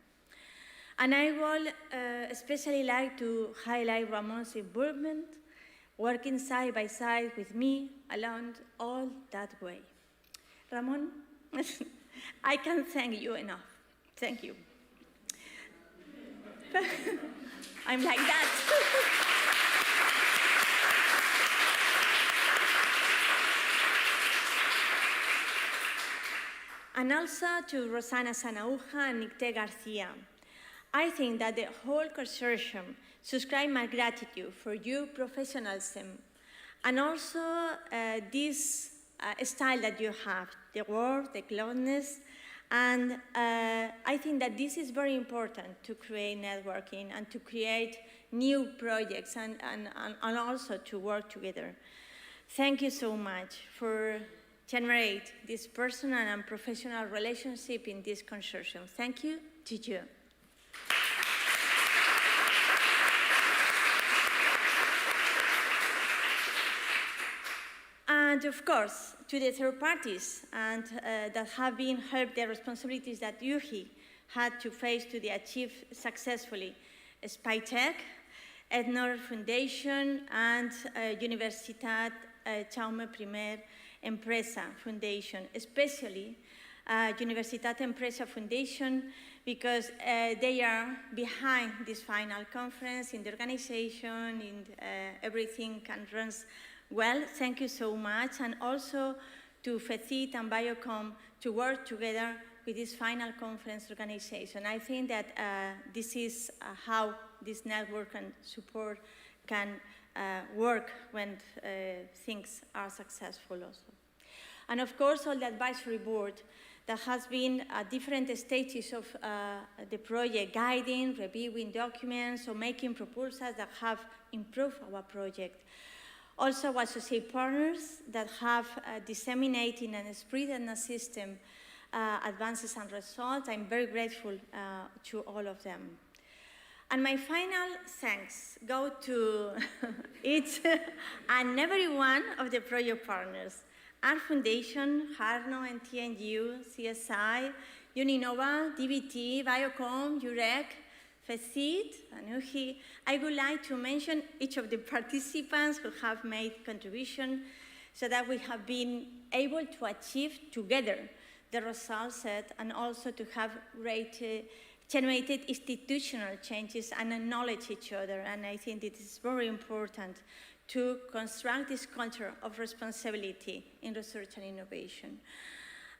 And I would especially like to highlight Ramon's involvement, working side by side with me along all that way. Ramon, I can't thank you enough. Thank you. I'm like that. And also to Rosana Sanauja and Nicté Garcia. I think that the whole consortium subscribe my gratitude for your professionalism and also this style that you have, the work, the closeness, and I think that this is very important to create networking and to create new projects and also to work together. Thank you so much for generate this personal and professional relationship in this consortium. Thank you to you. And of course, to the third parties and that have been helped the responsibilities that UHI had to face to achieve successfully Spytech, ÉTNOR Foundation, and Universitat Jaume I Empresa Foundation, especially Universitat Empresa Foundation, because they are behind this final conference in the organization, in everything can run well. Thank you so much. And also to FECYT and Biocom to work together with this final conference organization. I think that this is how this network and support can work when things are successful also. And of course, all the advisory board that has been at different stages of the project, guiding, reviewing documents, or making proposals that have improved our project. Also, our associate partners that have disseminated and spread the system advances and results. I'm very grateful to all of them. And my final thanks go to each and every one of the project partners. Our Foundation, Harno and TNU, CSI, Uninova, DBT, Biocom, UREC, FECYT, and UHI. I would like to mention each of the participants who have made contribution so that we have been able to achieve together the results set and also to have generated institutional changes and acknowledge each other. And I think it is very important to construct this culture of responsibility in research and innovation.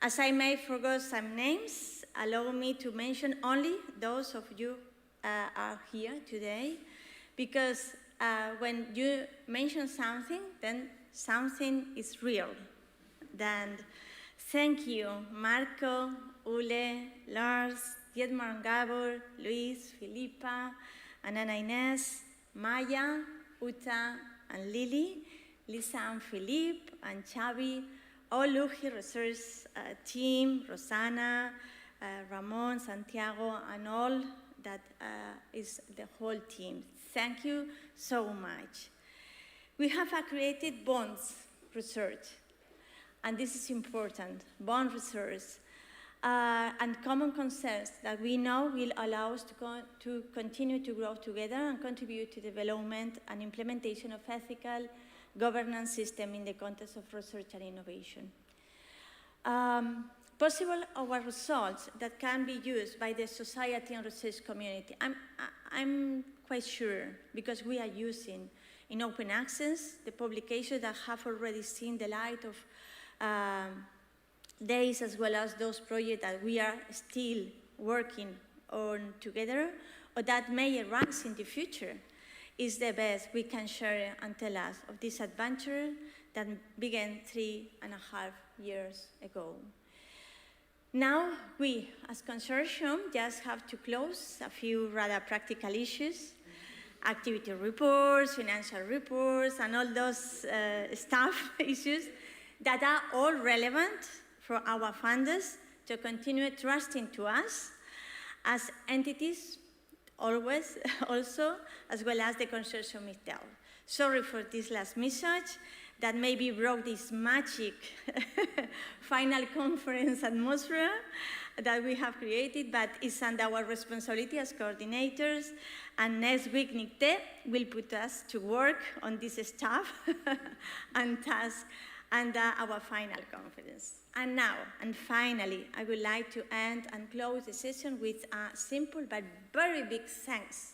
As I may forget some names, allow me to mention only those of you are here today, because when you mention something, then something is real. Then thank you, Marco, Ule, Lars, Dietmar Gabor, Luis, Filipa, Ana Inés, Maya, Uta, and Lily, Lisa and Philippe, and Xavi, all UHI research team, Rosana, Ramon, Santiago, and all that is the whole team. Thank you so much. We have created bonds research, and this is important, bond research, and common concerns that we know will allow us to continue to grow together and contribute to development and implementation of ethical governance system in the context of research and innovation. Possible our results that can be used by the society and research community. I'm quite sure, because we are using in open access the publications that have already seen the light of days, as well as those projects that we are still working on together, or that may arise in the future, is the best we can share and tell us of this adventure that began 3.5 years ago. Now, we, as consortium, just have to close a few rather practical issues, activity reports, financial reports, and all those staff issues that are all relevant for our funders to continue trusting to us as entities, always, also, as well as the consortium itself. Sorry for this last message that maybe broke this magic final conference atmosphere that we have created, but it's under our responsibility as coordinators. And next week, NICTE will put us to work on this stuff and task under our final conference. And now, and finally, I would like to end and close the session with a simple but very big thanks